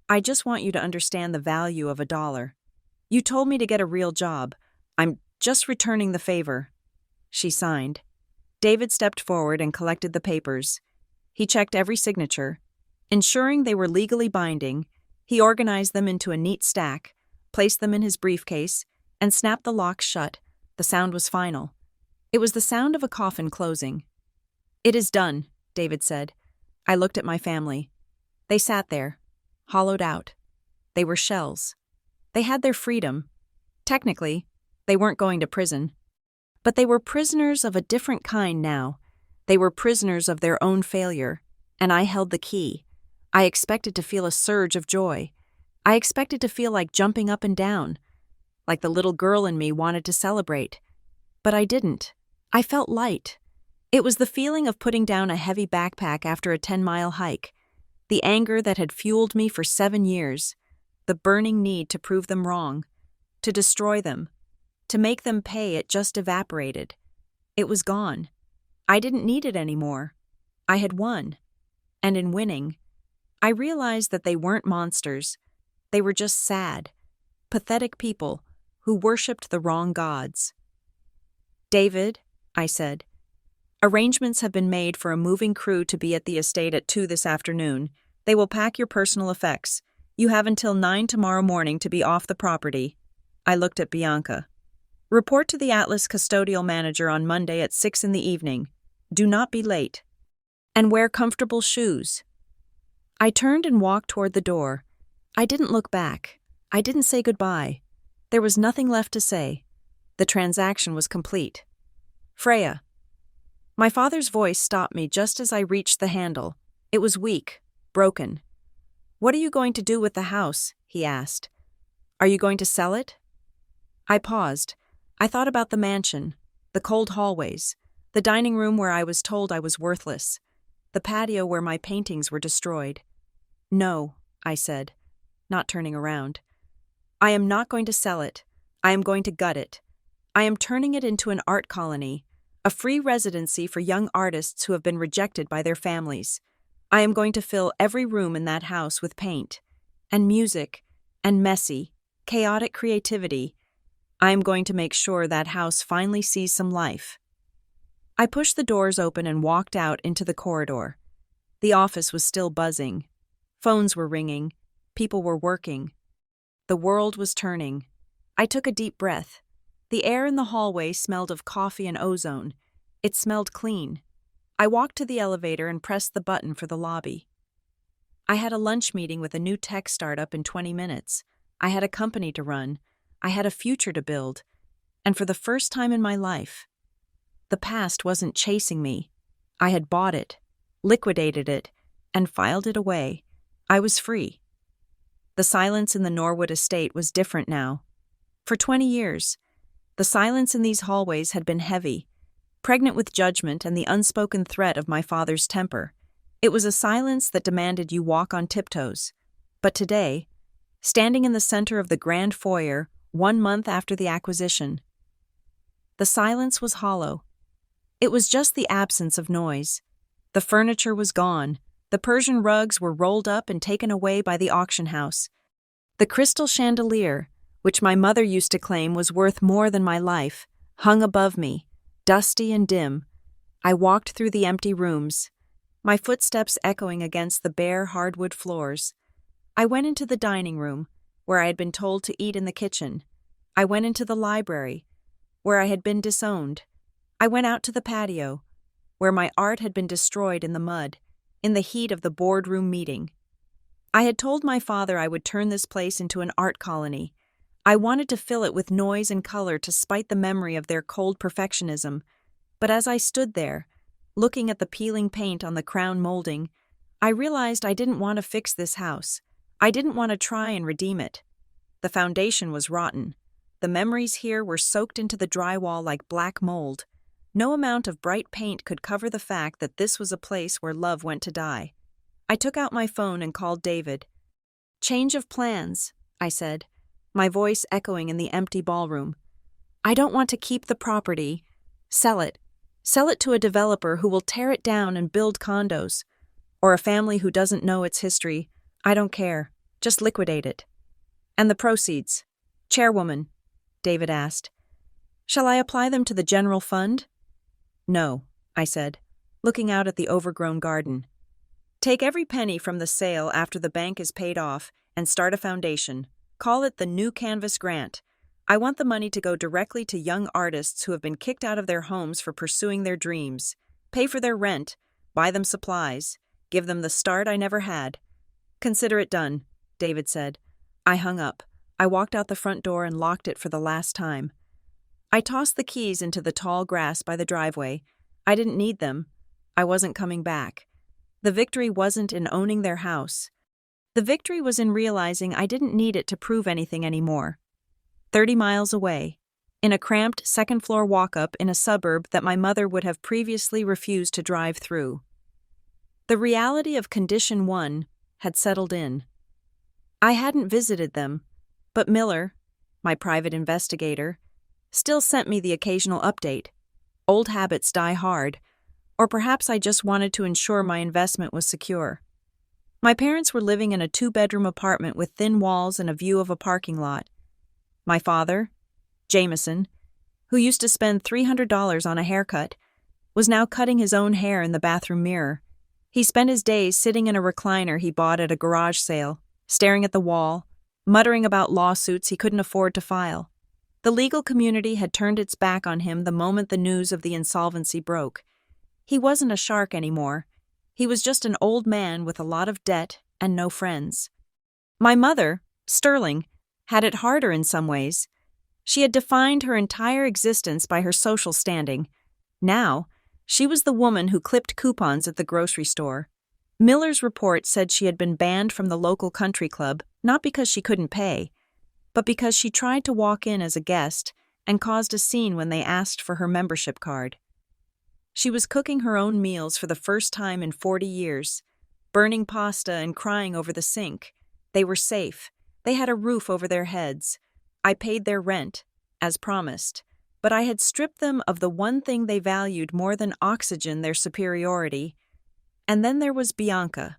"I just want you to understand the value of $1. You told me to get a real job. I'm just returning the favor." She signed. David stepped forward and collected the papers. He checked every signature. Ensuring they were legally binding, he organized them into a neat stack, placed them in his briefcase, and snapped the lock shut. The sound was final. It was the sound of a coffin closing. "It is done," David said. I looked at my family. They sat there, hollowed out. They were shells. They had their freedom. Technically, they weren't going to prison. But they were prisoners of a different kind now. They were prisoners of their own failure, and I held the key. I expected to feel a surge of joy. I expected to feel like jumping up and down, like the little girl in me wanted to celebrate. But I didn't. I felt light. It was the feeling of putting down a heavy backpack after a 10-mile hike, the anger that had fueled me for 7 years, the burning need to prove them wrong, to destroy them, to make them pay. It just evaporated. It was gone. I didn't need it anymore. I had won. And in winning, I realized that they weren't monsters. They were just sad, pathetic people who worshipped the wrong gods. "David," I said, "arrangements have been made for a moving crew to be at the estate at 2 this afternoon. They will pack your personal effects. You have until 9 tomorrow morning to be off the property." I looked at Bianca. "Report to the Atlas custodial manager on Monday at 6 in the evening. Do not be late. And wear comfortable shoes." I turned and walked toward the door. I didn't look back. I didn't say goodbye. There was nothing left to say. The transaction was complete. "Freya." My father's voice stopped me just as I reached the handle. It was weak, broken. "What are you going to do with the house?" he asked. "Are you going to sell it?" I paused. I thought about the mansion, the cold hallways, the dining room where I was told I was worthless, the patio where my paintings were destroyed. "No," I said, not turning around. "I am not going to sell it. I am going to gut it. I am turning it into an art colony, a free residency for young artists who have been rejected by their families. I am going to fill every room in that house with paint, and music, and messy, chaotic creativity. I am going to make sure that house finally sees some life." I pushed the doors open and walked out into the corridor. The office was still buzzing. Phones were ringing. People were working. The world was turning. I took a deep breath. The air in the hallway smelled of coffee and ozone. It smelled clean. I walked to the elevator and pressed the button for the lobby. I had a lunch meeting with a new tech startup in 20 minutes. I had a company to run. I had a future to build. And for the first time in my life, the past wasn't chasing me. I had bought it, liquidated it, and filed it away. I was free. The silence in the Norwood estate was different now. For 20 years, the silence in these hallways had been heavy, pregnant with judgment and the unspoken threat of my father's temper. It was a silence that demanded you walk on tiptoes. But today, standing in the center of the grand foyer, 1 month after the acquisition, the silence was hollow. It was just the absence of noise. The furniture was gone. The Persian rugs were rolled up and taken away by the auction house. The crystal chandelier, which my mother used to claim was worth more than my life, hung above me, Dusty and dim, I walked through the empty rooms, my footsteps echoing against the bare hardwood floors. I went into the dining room, where I had been told to eat in the kitchen. I went into the library, where I had been disowned. I went out to the patio, where my art had been destroyed in the mud, in the heat of the boardroom meeting. I had told my father I would turn this place into an art colony. I wanted to fill it with noise and color to spite the memory of their cold perfectionism. But as I stood there, looking at the peeling paint on the crown molding, I realized I didn't want to fix this house. I didn't want to try and redeem it. The foundation was rotten. The memories here were soaked into the drywall like black mold. No amount of bright paint could cover the fact that this was a place where love went to die. I took out my phone and called David. "Change of plans," I said, my voice echoing in the empty ballroom. "I don't want to keep the property. Sell it. Sell it to a developer who will tear it down and build condos. Or a family who doesn't know its history. I don't care. Just liquidate it." "And the proceeds?" "Chairwoman," David asked. "Shall I apply them to the general fund?" "No," I said, looking out at the overgrown garden. "Take every penny from the sale after the bank is paid off and start a foundation. Call it the New Canvas Grant. I want the money to go directly to young artists who have been kicked out of their homes for pursuing their dreams. Pay for their rent, buy them supplies, give them the start I never had." "Consider it done," David said. I hung up. I walked out the front door and locked it for the last time. I tossed the keys into the tall grass by the driveway. I didn't need them. I wasn't coming back. The victory wasn't in owning their house. The victory was in realizing I didn't need it to prove anything anymore. 30 miles away, in a cramped second-floor walk-up in a suburb that my mother would have previously refused to drive through. The reality of Condition 1 had settled in. I hadn't visited them, but Miller, my private investigator, still sent me the occasional update. Old habits die hard, or perhaps I just wanted to ensure my investment was secure. My parents were living in a 2-bedroom apartment with thin walls and a view of a parking lot. My father, Jameson, who used to spend $300 on a haircut, was now cutting his own hair in the bathroom mirror. He spent his days sitting in a recliner he bought at a garage sale, staring at the wall, muttering about lawsuits he couldn't afford to file. The legal community had turned its back on him the moment the news of the insolvency broke. He wasn't a shark anymore. He was just an old man with a lot of debt and no friends. My mother, Sterling, had it harder in some ways. She had defined her entire existence by her social standing. Now, she was the woman who clipped coupons at the grocery store. Miller's report said she had been banned from the local country club, not because she couldn't pay, but because she tried to walk in as a guest and caused a scene when they asked for her membership card. She was cooking her own meals for the first time in 40 years, burning pasta and crying over the sink. They were safe. They had a roof over their heads. I paid their rent, as promised, but I had stripped them of the one thing they valued more than oxygen, their superiority. And then there was Bianca.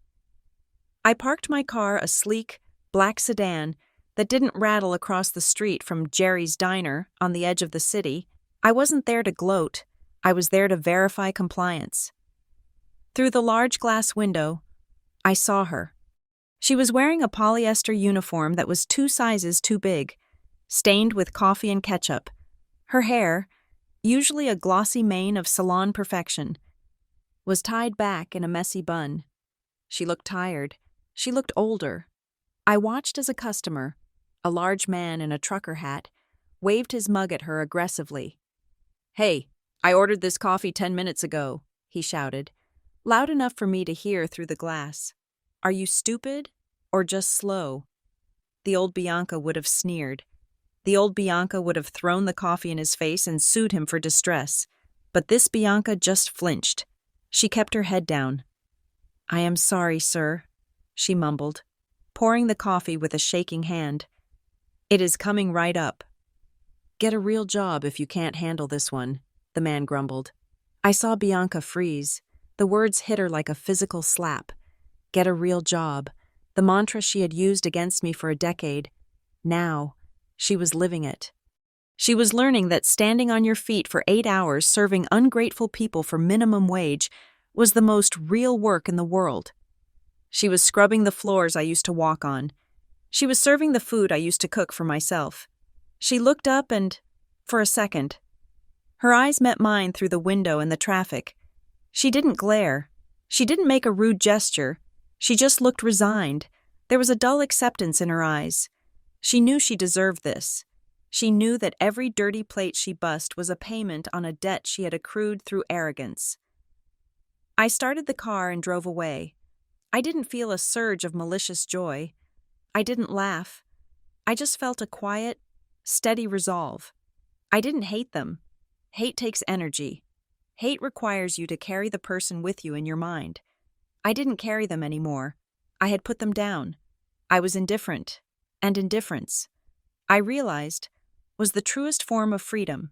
I parked my car, a sleek, black sedan, that didn't rattle across the street from Jerry's Diner on the edge of the city. I wasn't there to gloat. I was there to verify compliance. Through the large glass window, I saw her. She was wearing a polyester uniform that was 2 sizes too big, stained with coffee and ketchup. Her hair, usually a glossy mane of salon perfection, was tied back in a messy bun. She looked tired. She looked older. I watched as a customer, a large man in a trucker hat, waved his mug at her aggressively. "Hey, I ordered this coffee 10 minutes ago," he shouted, loud enough for me to hear through the glass. "Are you stupid or just slow?" The old Bianca would have sneered. The old Bianca would have thrown the coffee in his face and sued him for distress. But this Bianca just flinched. She kept her head down. "I am sorry, sir," she mumbled, pouring the coffee with a shaking hand. "It is coming right up." "Get a real job if you can't handle this one," the man grumbled. I saw Bianca freeze. The words hit her like a physical slap. Get a real job. The mantra she had used against me for a decade. Now, she was living it. She was learning that standing on your feet for 8 hours serving ungrateful people for minimum wage was the most real work in the world. She was scrubbing the floors I used to walk on. She was serving the food I used to cook for myself. She looked up and, for a second, her eyes met mine through the window and the traffic. She didn't glare. She didn't make a rude gesture. She just looked resigned. There was a dull acceptance in her eyes. She knew she deserved this. She knew that every dirty plate she bussed was a payment on a debt she had accrued through arrogance. I started the car and drove away. I didn't feel a surge of malicious joy. I didn't laugh. I just felt a quiet, steady resolve. I didn't hate them. Hate takes energy. Hate requires you to carry the person with you in your mind. I didn't carry them anymore. I had put them down. I was indifferent, and indifference, I realized, was the truest form of freedom.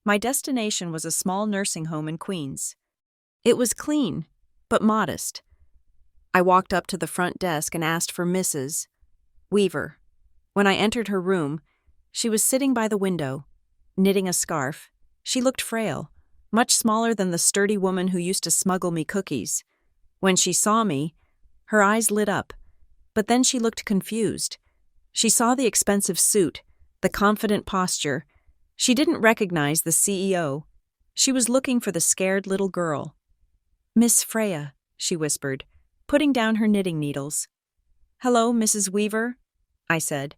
My destination was a small nursing home in Queens. It was clean, but modest. I walked up to the front desk and asked for Mrs. Weaver. When I entered her room, she was sitting by the window, knitting a scarf. She looked frail, much smaller than the sturdy woman who used to smuggle me cookies. When she saw me, her eyes lit up, but then she looked confused. She saw the expensive suit, the confident posture. She didn't recognize the CEO. She was looking for the scared little girl. "Miss Freya," she whispered, putting down her knitting needles. "Hello, Mrs. Weaver," I said,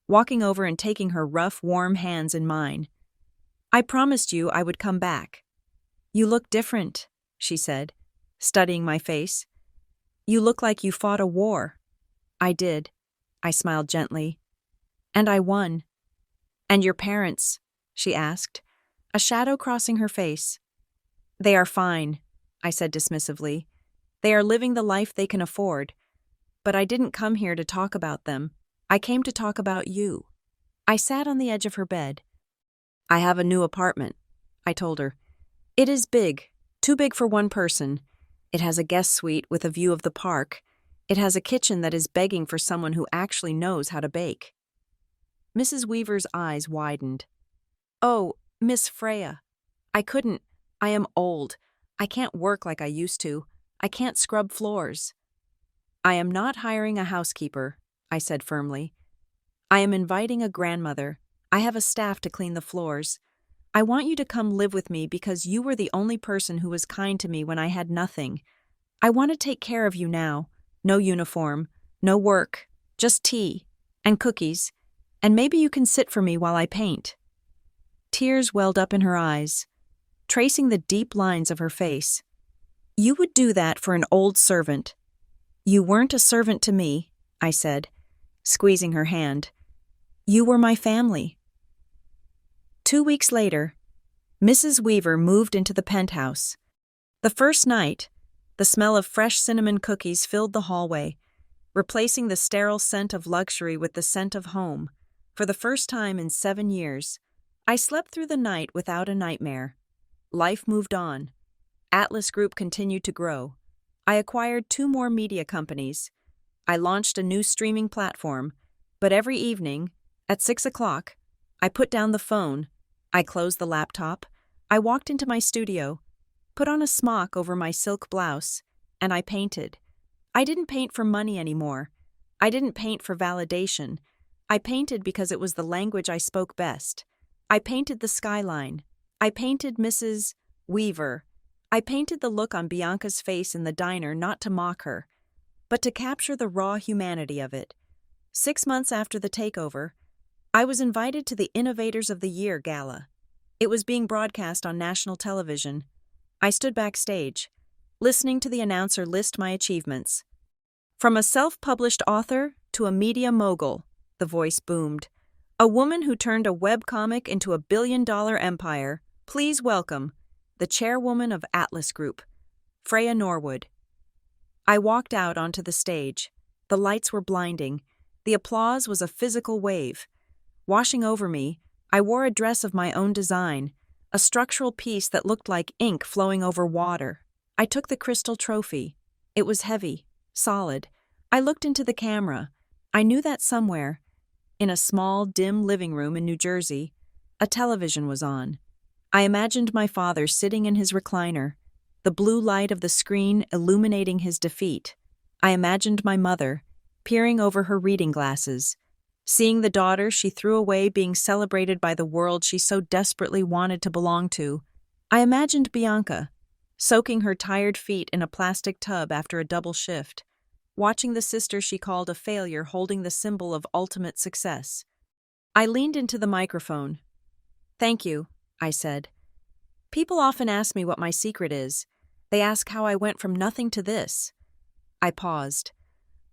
walking over and taking her rough, warm hands in mine. "I promised you I would come back." "You look different," she said, studying my face. "You look like you fought a war." "I did," I smiled gently. "And I won." "And your parents?" she asked, a shadow crossing her face. "They are fine," I said dismissively. "They are living the life they can afford. But I didn't come here to talk about them. I came to talk about you." I sat on the edge of her bed. "I have a new apartment," I told her. "It is big, too big for one person. It has a guest suite with a view of the park. It has a kitchen that is begging for someone who actually knows how to bake." Mrs. Weaver's eyes widened. "Oh, Miss Freya. I am old. I can't work like I used to. I can't scrub floors." "I am not hiring a housekeeper," I said firmly. "I am inviting a grandmother. I have a staff to clean the floors. I want you to come live with me because you were the only person who was kind to me when I had nothing. I want to take care of you now. No uniform, no work, just tea and cookies, and maybe you can sit for me while I paint." Tears welled up in her eyes, tracing the deep lines of her face. "You would do that for an old servant." "You weren't a servant to me," I said, squeezing her hand. "You were my family." 2 weeks later, Mrs. Weaver moved into the penthouse. The first night, the smell of fresh cinnamon cookies filled the hallway, replacing the sterile scent of luxury with the scent of home. For the first time in 7 years, I slept through the night without a nightmare. Life moved on. Atlas Group continued to grow. I acquired 2 more media companies. I launched a new streaming platform, but every evening, at 6 o'clock, I put down the phone, I closed the laptop, I walked into my studio, put on a smock over my silk blouse, and I painted. I didn't paint for money anymore. I didn't paint for validation. I painted because it was the language I spoke best. I painted the skyline. I painted Mrs. Weaver. I painted the look on Bianca's face in the diner not to mock her, but to capture the raw humanity of it. 6 months after the takeover, I was invited to the Innovators of the Year gala. It was being broadcast on national television. I stood backstage, listening to the announcer list my achievements. "From a self-published author to a media mogul," the voice boomed. "A woman who turned a webcomic into a billion-dollar empire. Please welcome the chairwoman of Atlas Group, Freya Norwood." I walked out onto the stage. The lights were blinding. The applause was a physical wave. Washing over me, I wore a dress of my own design, a structural piece that looked like ink flowing over water. I took the crystal trophy. It was heavy, solid. I looked into the camera. I knew that somewhere, in a small, dim living room in New Jersey, A television was on. I imagined my father sitting in his recliner, the blue light of the screen illuminating his defeat. I imagined my mother, peering over her reading glasses, seeing the daughter she threw away being celebrated by the world she so desperately wanted to belong to. I imagined Bianca, soaking her tired feet in a plastic tub after a double shift, watching the sister she called a failure holding the symbol of ultimate success. I leaned into the microphone. "Thank you," I said. "People often ask me what my secret is. They ask how I went from nothing to this." I paused,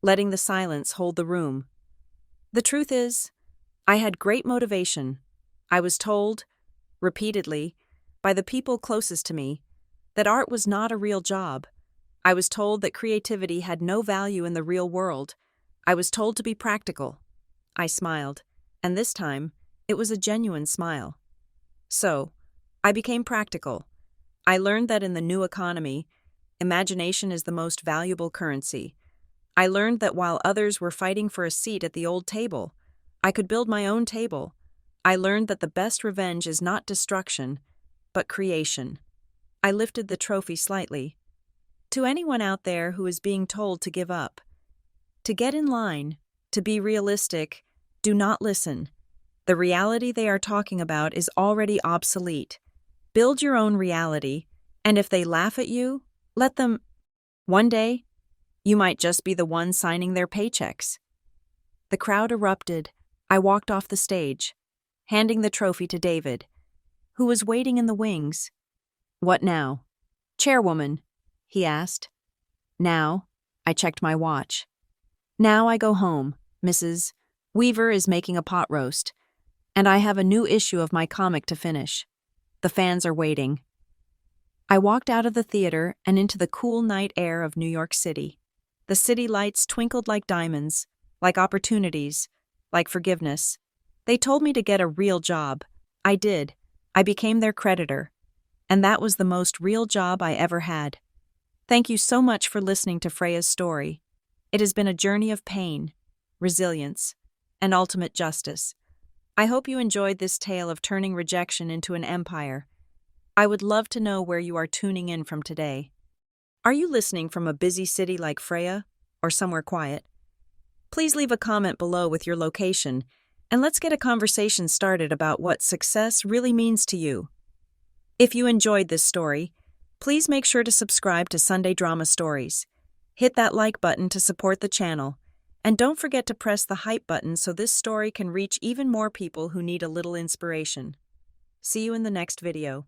letting the silence hold the room. The truth is, I had great motivation. I was told, repeatedly, by the people closest to me, that art was not a real job. I was told that creativity had no value in the real world. I was told to be practical. I smiled, and this time, it was a genuine smile. So, I became practical. I learned that in the new economy, imagination is the most valuable currency. I learned that while others were fighting for a seat at the old table, I could build my own table. I learned that the best revenge is not destruction, but creation. I lifted the trophy slightly. To anyone out there who is being told to give up, to get in line, to be realistic, do not listen. The reality they are talking about is already obsolete. Build your own reality, and if they laugh at you, let them. One day, you might just be the one signing their paychecks. The crowd erupted. I walked off the stage, handing the trophy to David, who was waiting in the wings. "What now?" "Chairwoman," he asked. "Now?" I checked my watch. "Now I go home. Mrs. Weaver is making a pot roast, and I have a new issue of my comic to finish. The fans are waiting." I walked out of the theater and into the cool night air of New York City. The city lights twinkled like diamonds, like opportunities, like forgiveness. They told me to get a real job. I did. I became their creditor. And that was the most real job I ever had. Thank you so much for listening to Freya's story. It has been a journey of pain, resilience, and ultimate justice. I hope you enjoyed this tale of turning rejection into an empire. I would love to know where you are tuning in from today. Are you listening from a busy city like Freya, or somewhere quiet? Please leave a comment below with your location, and let's get a conversation started about what success really means to you. If you enjoyed this story, please make sure to subscribe to Sunday Drama Stories. Hit that like button to support the channel, and don't forget to press the hype button so this story can reach even more people who need a little inspiration. See you in the next video.